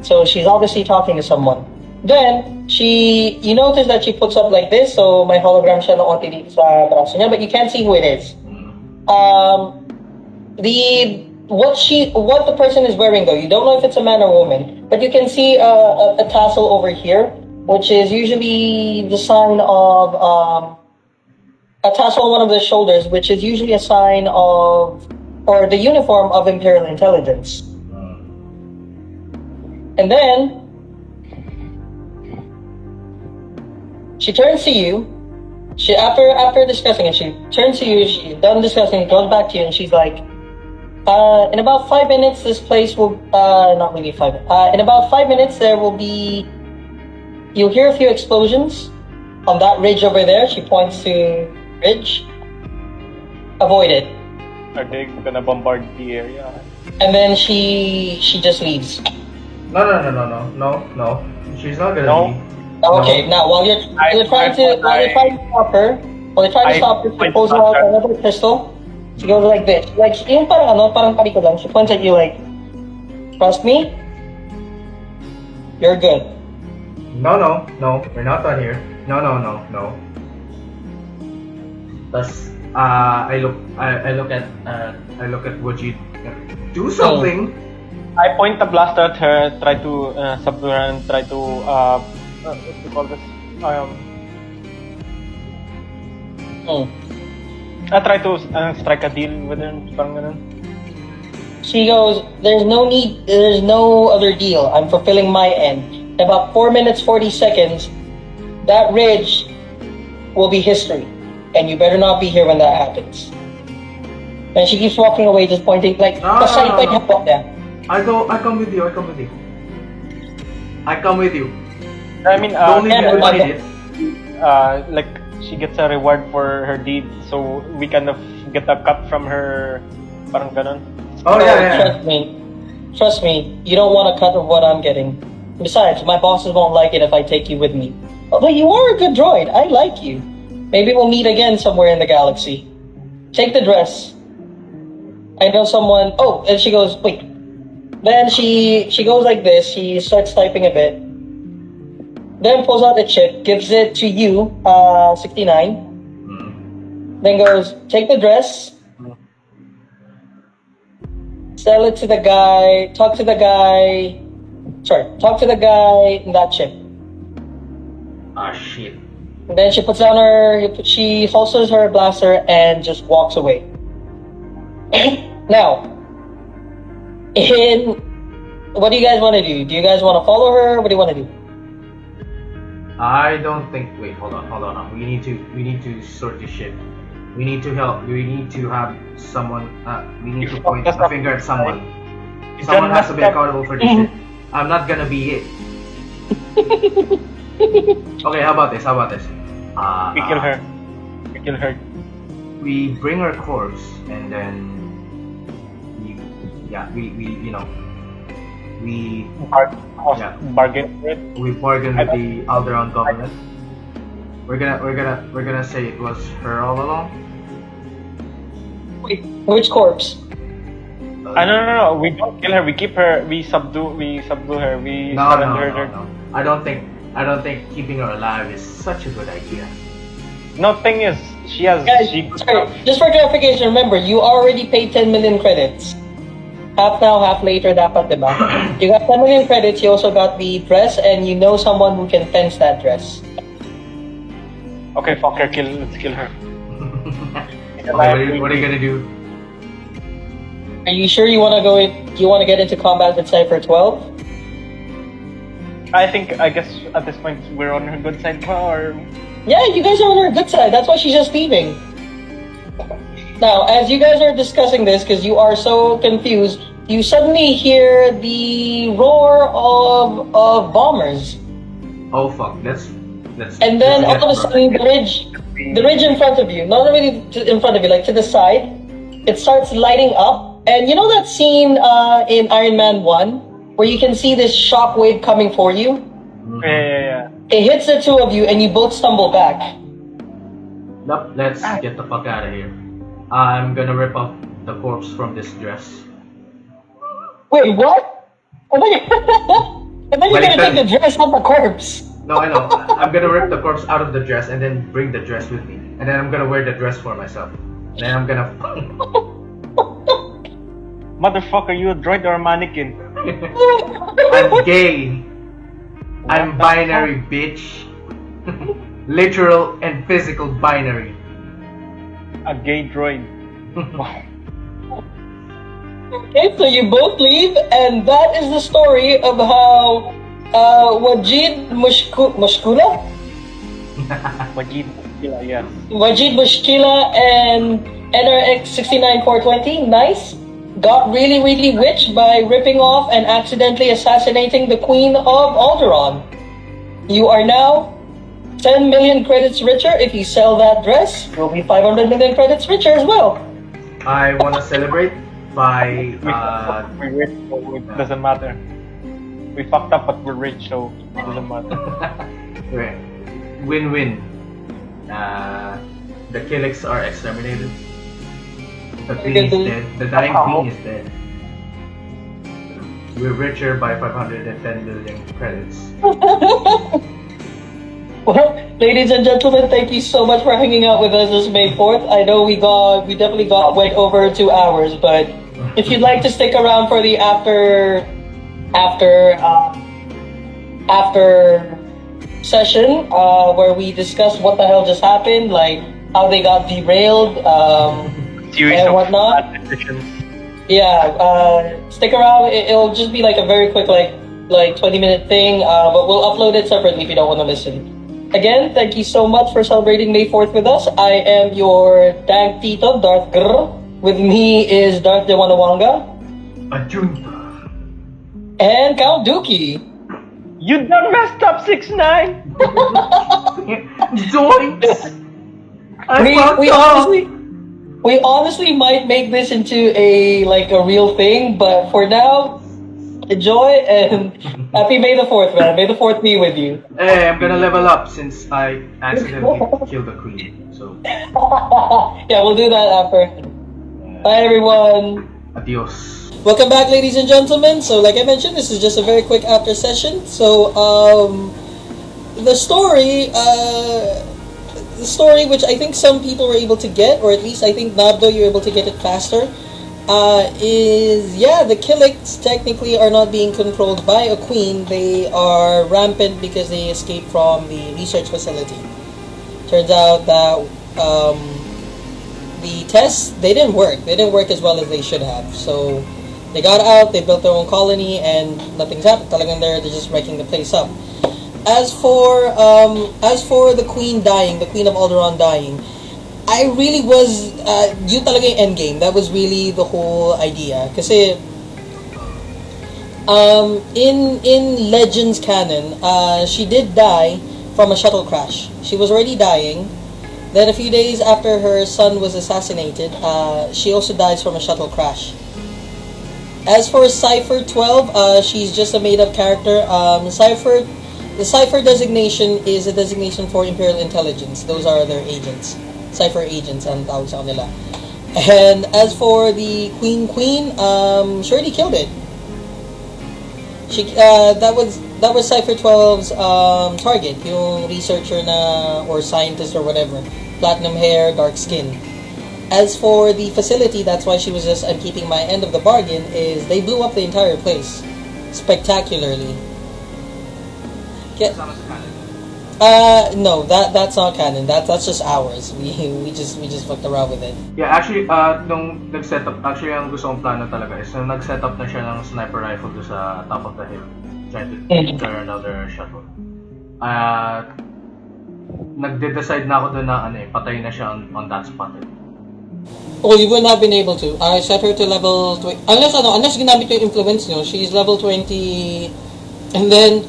So she's obviously talking to someone. Then you notice that she puts up like this. So my hologram siya naonti dito sa braso niya, but you can't see who it is. What the person is wearing though, you don't know if it's a man or woman, but you can see a tassel over here, which is usually the sign of a tassel on one of the shoulders, which is usually a sign of, or the uniform of Imperial Intelligence. And then she turns to you. After discussing it, she turns to you. She's done discussing. Goes back to you, and she's like, "In about 5 minutes, this place will not really 5. In about 5 minutes, there will be. You'll hear a few explosions on that ridge over there." She points to ridge. Avoid it. Are they gonna bombard the area? And then she just leaves. No. She's not gonna No. leave. Okay, now while you're trying to stop her, she pulls out another pistol. She goes like this, like yung parang talikod lang. She points at you like, "Trust me, you're good." No, we're not done here. No. That's I look at Wajid. Do something. I point the blaster at her, try to subdue her, and try to what do you call this? I try to strike a deal with her, parang ganun. She goes, "There's no need. There's no other deal. I'm fulfilling my end. In about 4 minutes 40 seconds, that ridge will be history, and you better not be here when that happens." And she keeps walking away, just pointing like, No. I come with you. I mean, Don't leave me behind it. like she gets a reward for her deed, so we kind of get a cut from her, parang ganun. Oh yeah. Trust me, you don't want a cut of what I'm getting. Besides, my bosses won't like it if I take you with me. Although you are a good droid, I like you. Maybe we'll meet again somewhere in the galaxy. Take the dress. I know someone. Oh, and she goes, wait. Then she goes like this. She starts typing a bit. Then pulls out the chip, gives it to you, 69. Then goes, take the dress. Sell it to the guy. Talk to the guy in that chip. Ah shit. And then she puts down she holsters her blaster and just walks away. Now, what do you guys want to do? Do you guys want to follow her? What do you want to do? I don't think. Wait, hold on. We need to sort this shit. We need to help. We need to have someone. We need to point a finger at someone. Someone has to be accountable for this shit. I'm not gonna be it. Okay, how about this? We kill her. we bring her corpse and then we Bargain for it. we bargain with the Alderaan government. We're gonna say it was her all along. Wait, which corpse? No. We don't kill her. We keep her. We subdue her. We surrender her. No. I don't think keeping her alive is such a good idea. No, thing is, she has. Guys, sorry, just for clarification, remember, you already paid 10 million credits. Half now, half later, dapat, diba? You got 10 million credits, you also got the dress, and you know someone who can fence that dress. Okay, fuck her. Let's kill her. What are you gonna do? Are you sure you wanna get into combat with Cypher 12? I guess at this point we're on her good side, or Yeah, you guys are on her good side. That's why she's just leaving. Now, as you guys are discussing this, because you are so confused, you suddenly hear the roar of bombers. Oh fuck! Let's. And then all of a sudden, the ridge in front of you, not really in front of you, like to the side, it starts lighting up. And you know that scene in Iron Man 1 where you can see this shockwave coming for you? Yeah. It hits the two of you, and you both stumble back. Nope, let's get the fuck out of here. I'm gonna rip off the corpse from this dress. Wait, what? I thought you're gonna take the dress, not the corpse. No, I know. I'm gonna rip the corpse out of the dress and then bring the dress with me. And then I'm gonna wear the dress for myself. And then I'm gonna... Motherfucker, you a droid or a mannequin? I'm gay. I'm binary, bitch. Literal and physical binary. A gay droid. Okay, so you both leave, and that is the story of how Wajid Mushkila? Wajid, yes. Wajid Mushkila and NRX 69420, nice, got really, really rich by ripping off and accidentally assassinating the Queen of Alderaan. You are now 10 million credits richer. If you sell that dress, you'll be 500 million credits richer as well. I wanna celebrate by... we're rich, so it doesn't matter. We fucked up, but we're rich, so it doesn't matter. Win-win. The Kiliks are exterminated. The queen is dead. The dying queen is dead. We're richer by 510 million credits. Well, ladies and gentlemen, thank you so much for hanging out with us this May 4th. I know we definitely went over 2 hours, but if you'd like to stick around for the after session, where we discuss what the hell just happened, like how they got derailed, and whatnot. Yeah, stick around. It'll just be like a very quick, like 20-minute thing, but we'll upload it separately if you don't want to listen. Again, thank you so much for celebrating May 4th with us. I am your Dank Tito, Darth GrrrRrruuurrrr. With me is Darth Dewanawanga. Ajunta. And Count Dookie. You done messed up, 6ix9ine! Zoinks! We honestly might make this into a real thing, but for now, enjoy and happy May the 4th, man. May the 4th be with you. Hey, I'm gonna level up since I accidentally killed the queen. So yeah, we'll do that after. Bye, everyone. Adios. Welcome back, ladies and gentlemen. So, like I mentioned, this is just a very quick after session. So, the story, which I think some people were able to get, or at least I think Nabdo, you're able to get it faster, is, the Kiliks technically are not being controlled by a queen. They are rampant because they escaped from the research facility. Turns out that the tests, they didn't work. They didn't work as well as they should have. So they got out, they built their own colony, and nothing's happened. Talagang they're just wrecking the place up. As for the queen dying, the Queen of Alderaan dying, I really was yun talaga yung endgame. That was really the whole idea. Kasi in Legends canon, she did die from a shuttle crash. She was already dying. Then a few days after her son was assassinated, she also dies from a shuttle crash. As for Cypher 12, she's just a made-up character. The Cypher designation is a designation for Imperial Intelligence. Those are their agents. Cypher agents ang tawag sa kanila. And as for the Queen, she already killed it. That was Cypher 12's target, yung researcher or scientist or whatever. Platinum hair, dark skin. As for the facility, that's why she was just, I'm keeping my end of the bargain, is they blew up the entire place. Spectacularly. No, that's not canon. That's just ours. We just fucked around with it. Yeah, actually, nung nag-set up, actually ang gusto kong plano talaga is nung nag-set up na siya ng sniper rifle doon sa top of the hill, trying to turn another shuttle. Nagde-decide na ako doon na patay na siya on that spot. Oh, you wouldn't have been able to. I set her to level 20. Unless ginamit yung influence nyo, she's level 20. And then,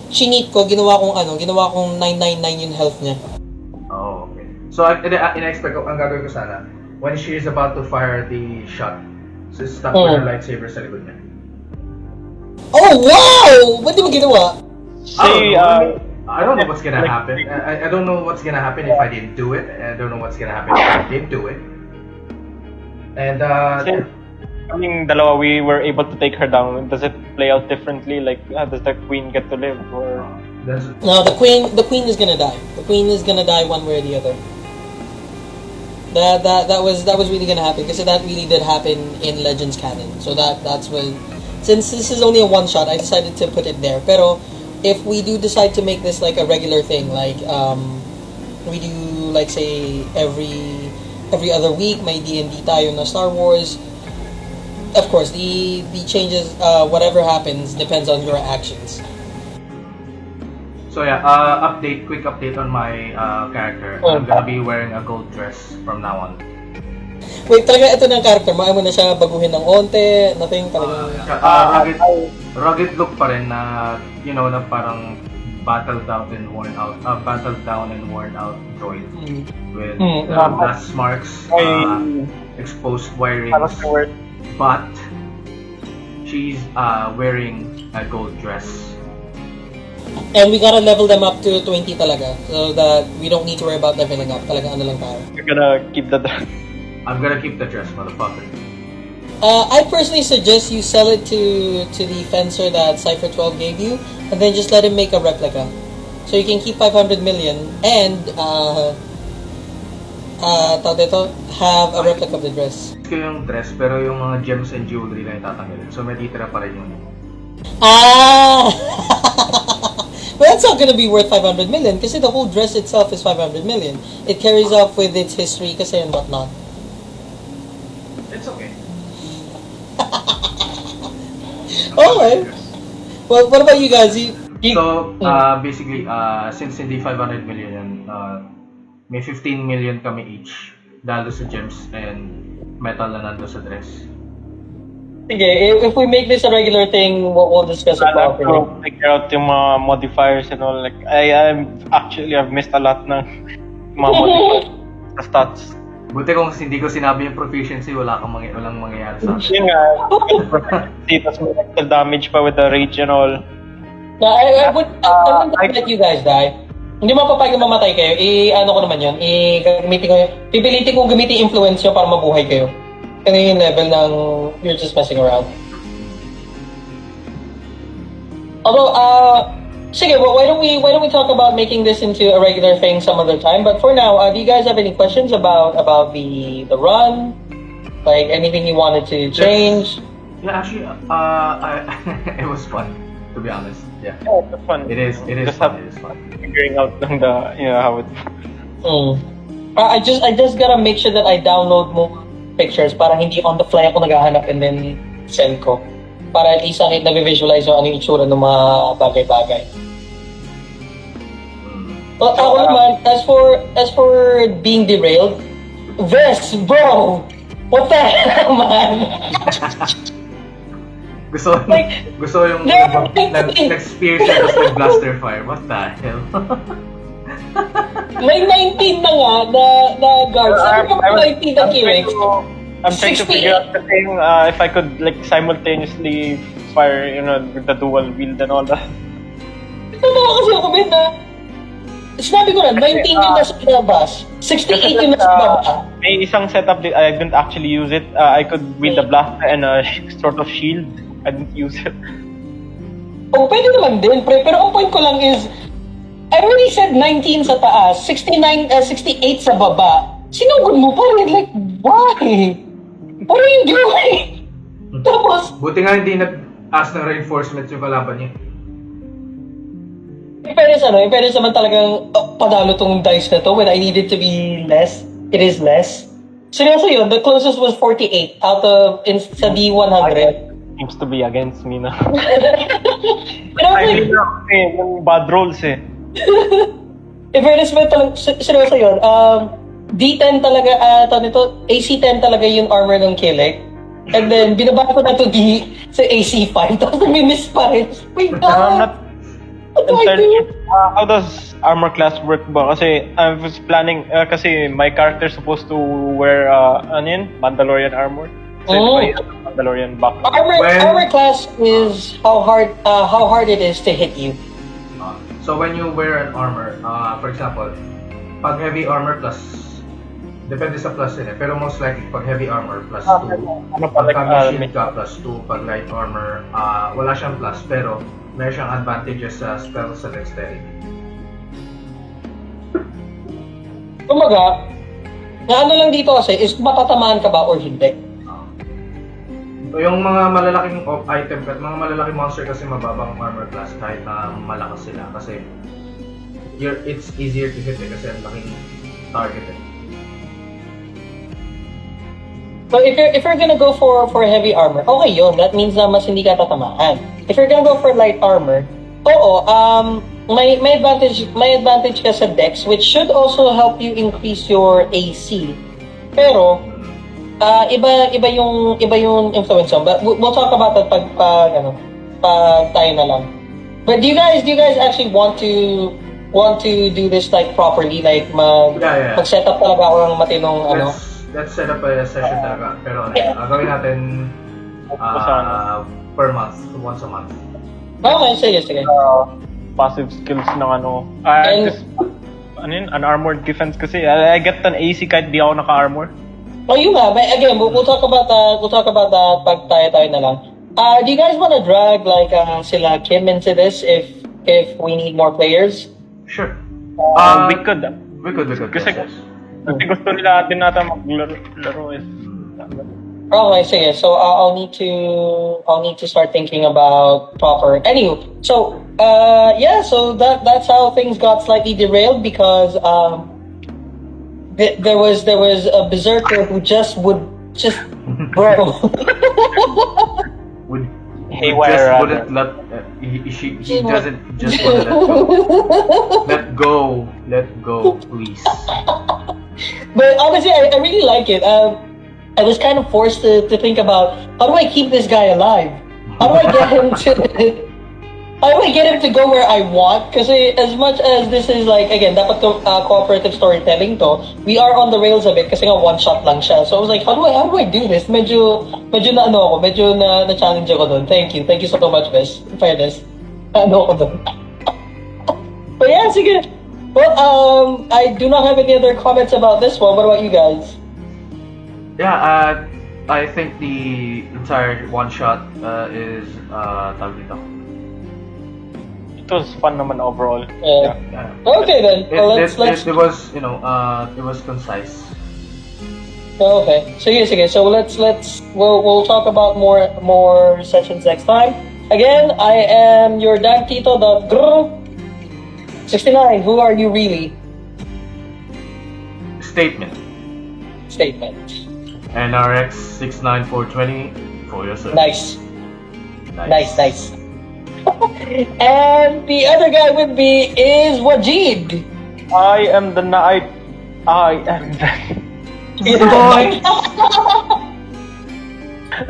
chineat ko, ginawa kong 999 yung health niya. Oh, okay. So, in-expect ko, ang gagawin ko sana, when she is about to fire the shot, so stop with her lightsaber sa likod niya. Oh, wow! Ba't di mo ginawa? I don't know what's gonna happen. I don't know what's gonna happen if I didn't do it. I don't know what's gonna happen if I did do it. And, kaming dalawa, we were able to take her down. Does it play out differently? Like, does the queen get to live? Or no, the queen is gonna die. The queen is gonna die one way or the other. That was really gonna happen because that really did happen in Legends canon. So that's when, since this is only a one shot, I decided to put it there. Pero if we do decide to make this like a regular thing, like we do like say every other week, may D&D tayo na Star Wars. Of course, the changes, whatever happens, depends on your actions. So yeah, quick update on my character. I'm gonna be wearing a gold dress from now on. Wait, talaga ito ng character mo? Ayaw mo na siya baguhin ng onte? Nothing talaga? Rugged look pa rin na, na parang battled down and worn out droid with blast marks, exposed wirings. But she's wearing a gold dress. And we gotta level them up to 20 talaga, so that we don't need to worry about leveling up. Talaga lang tayo. You're gonna keep the... I'm gonna keep the dress, motherfucker. I personally suggest you sell it to the fencer that Cypher 12 gave you, and then just let him make a replica. So you can keep 500 million and have a replica of the dress. Ko yung dress, pero yung mga gems and jewelry lang itatanggalin. So may titira pa rin yun. But that's not gonna be worth 500 million kasi the whole dress itself is 500 million. It carries up with its history kasi and whatnot. It's okay. Okay. Well, what about you guys? So, basically, since hindi 500 million yan, may 15 million kami each dahil sa gems and metal na nando sa dress. Okay, if we make this a regular thing, we'll discuss it properly. Figure out yung mga modifiers and all. Like, I've missed a lot ng mga modifiers sa stats. Buti kung hindi ko sinabi yung proficiency, walang mangyayari sa akin. Yun nga, tapos may extra damage pa with the rage and all. I wouldn't let you guys die. Hindi mapapag na mamatay kayo, ano ko naman yun, pipilitin kong gamitin influence nyo para mabuhay kayo. Kaya yung level ng you're just messing around. Although, sige, well, why don't we talk about making this into a regular thing some other time? But for now, do you guys have any questions about the run? Like anything you wanted to change? Yeah, actually, it was fun, to be honest. Yeah, it's fun. It is fun. It is fun. Figuring out how it. I just gotta make sure that I download more pictures para hindi on the fly ako naghahanap and then send ko. Para at least na-visualize yung ano yung itsura ng mga bagay-bagay. Well, ako naman, as for being derailed, this, bro! What the hell, man? Gusto yung nag-spear siya tapos nag-blaster fire. What the hell? May 19 na nga na guards. Sabi ko 19 na Kiliks. I'm trying to figure out the thing, if I could like simultaneously fire, with the dual wield and all that. Totoo kasi ako, Ben, na sinabi ko na, 19 yung nasa labas, 68 yung nasa baba. May isang setup that I didn't actually use it. I could wield a blaster and a sort of shield. I didn't use it. Oh, pwede naman din, pre. Pero ang point ko lang is, I already said 19 sa taas, 68 sa baba. Sinugod mo pa rin, like, why? What are you doing? Tapos, Buti nga hindi nag-ask ng reinforcements yung kalaban niya. in fairness naman talagang padalo tong dice na to when I need it to be less. It is less. Seryoso yun, the closest was 48 out of, sa D100. Seems to be against me na. Pero I mean, yung bad rolls eh. in fairness naman talagang, seryoso yun, D10 talaga, nito, AC10 talaga yung armor ng Kiliks. And then, binaba ko na to sa AC5, tapos nami-miss pa rin. My God! I'm not What do I entirely do? sure. How does armor class work ba? Kasi I was planning, kasi my character supposed to wear, Mandalorian armor. So Oh. Mandalorian back. Armor class is how hard it is to hit you. So when you wear an armor, for example, pag heavy armor plus, depende sa plus yun eh, pero most likely pag heavy armor plus 2, pag shield ka plus 2, pag light armor, wala siyang plus, pero meron siyang advantages sa spell sa dexterity. Kumaga, na ano lang dito kasi is matatamaan ka ba or hindi. Yung mga malalaking item, mga malalaking monster kasi mababang armor class kahit na malakas sila kasi it's easier to hit eh, kasi ang laking target eh. So if you're gonna go for heavy armor, okay yun. That means na mas hindi ka tatamaan. If you're gonna go for light armor, may advantage ka sa dex, which should also help you increase your AC. Pero iba yung influence mo. But we'll talk about that pag tayo na lang. But do you guys actually want to do this like properly, like mag-set up talaga ako ng matinong Let's set up a session talaga. Pero gawin natin per month, once a month. Okay, sige. Passive skills ng And- an armored defense kasi. I get an AC kahit di ako naka-armor. Oh, yun nga. But again, we'll talk about that pag tayo na lang. Do you guys want to drag like sila Kim into this if we need more players? Sure. We could. We could. Kasi Yes. Kasi gusto nila din natin maglaro is. Okay, sige. So I'll need to start thinking about proper. Anywho, so so that's how things got slightly derailed because there was a berserker who bro. He wouldn't let he doesn't just want to let go. Let go, please. But honestly, I really like it. I was kind of forced to think about how do I keep this guy alive? How do I get him to go where I want? Because as much as this is like, again, dapat cooperative storytelling to, we are on the rails of it kasi nga one shot lang siya. So I was like, how do I do this? Medyo na challenge ako doon. Thank you so much, Bes. In fairness, ako doon. But yeah, sige. Well, I do not have any other comments about this one. What about you guys? Yeah, I think the entire one shot is tawag dito. It was fun naman overall. Yeah. Okay then. Well, let's. It was it was concise. Okay. Sige. So we'll talk about more sessions next time. Again, I am your Dank Tito.GrrrRruurrrr. 69, who are you really? Statement. NRX 69420 for yourself. Nice. And the other guy with me is Wajid. I am the knight. I am the...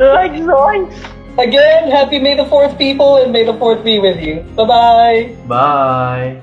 Like zoinks! Again, happy May the 4th, people, and May the 4th be with you. Bye-bye. Bye.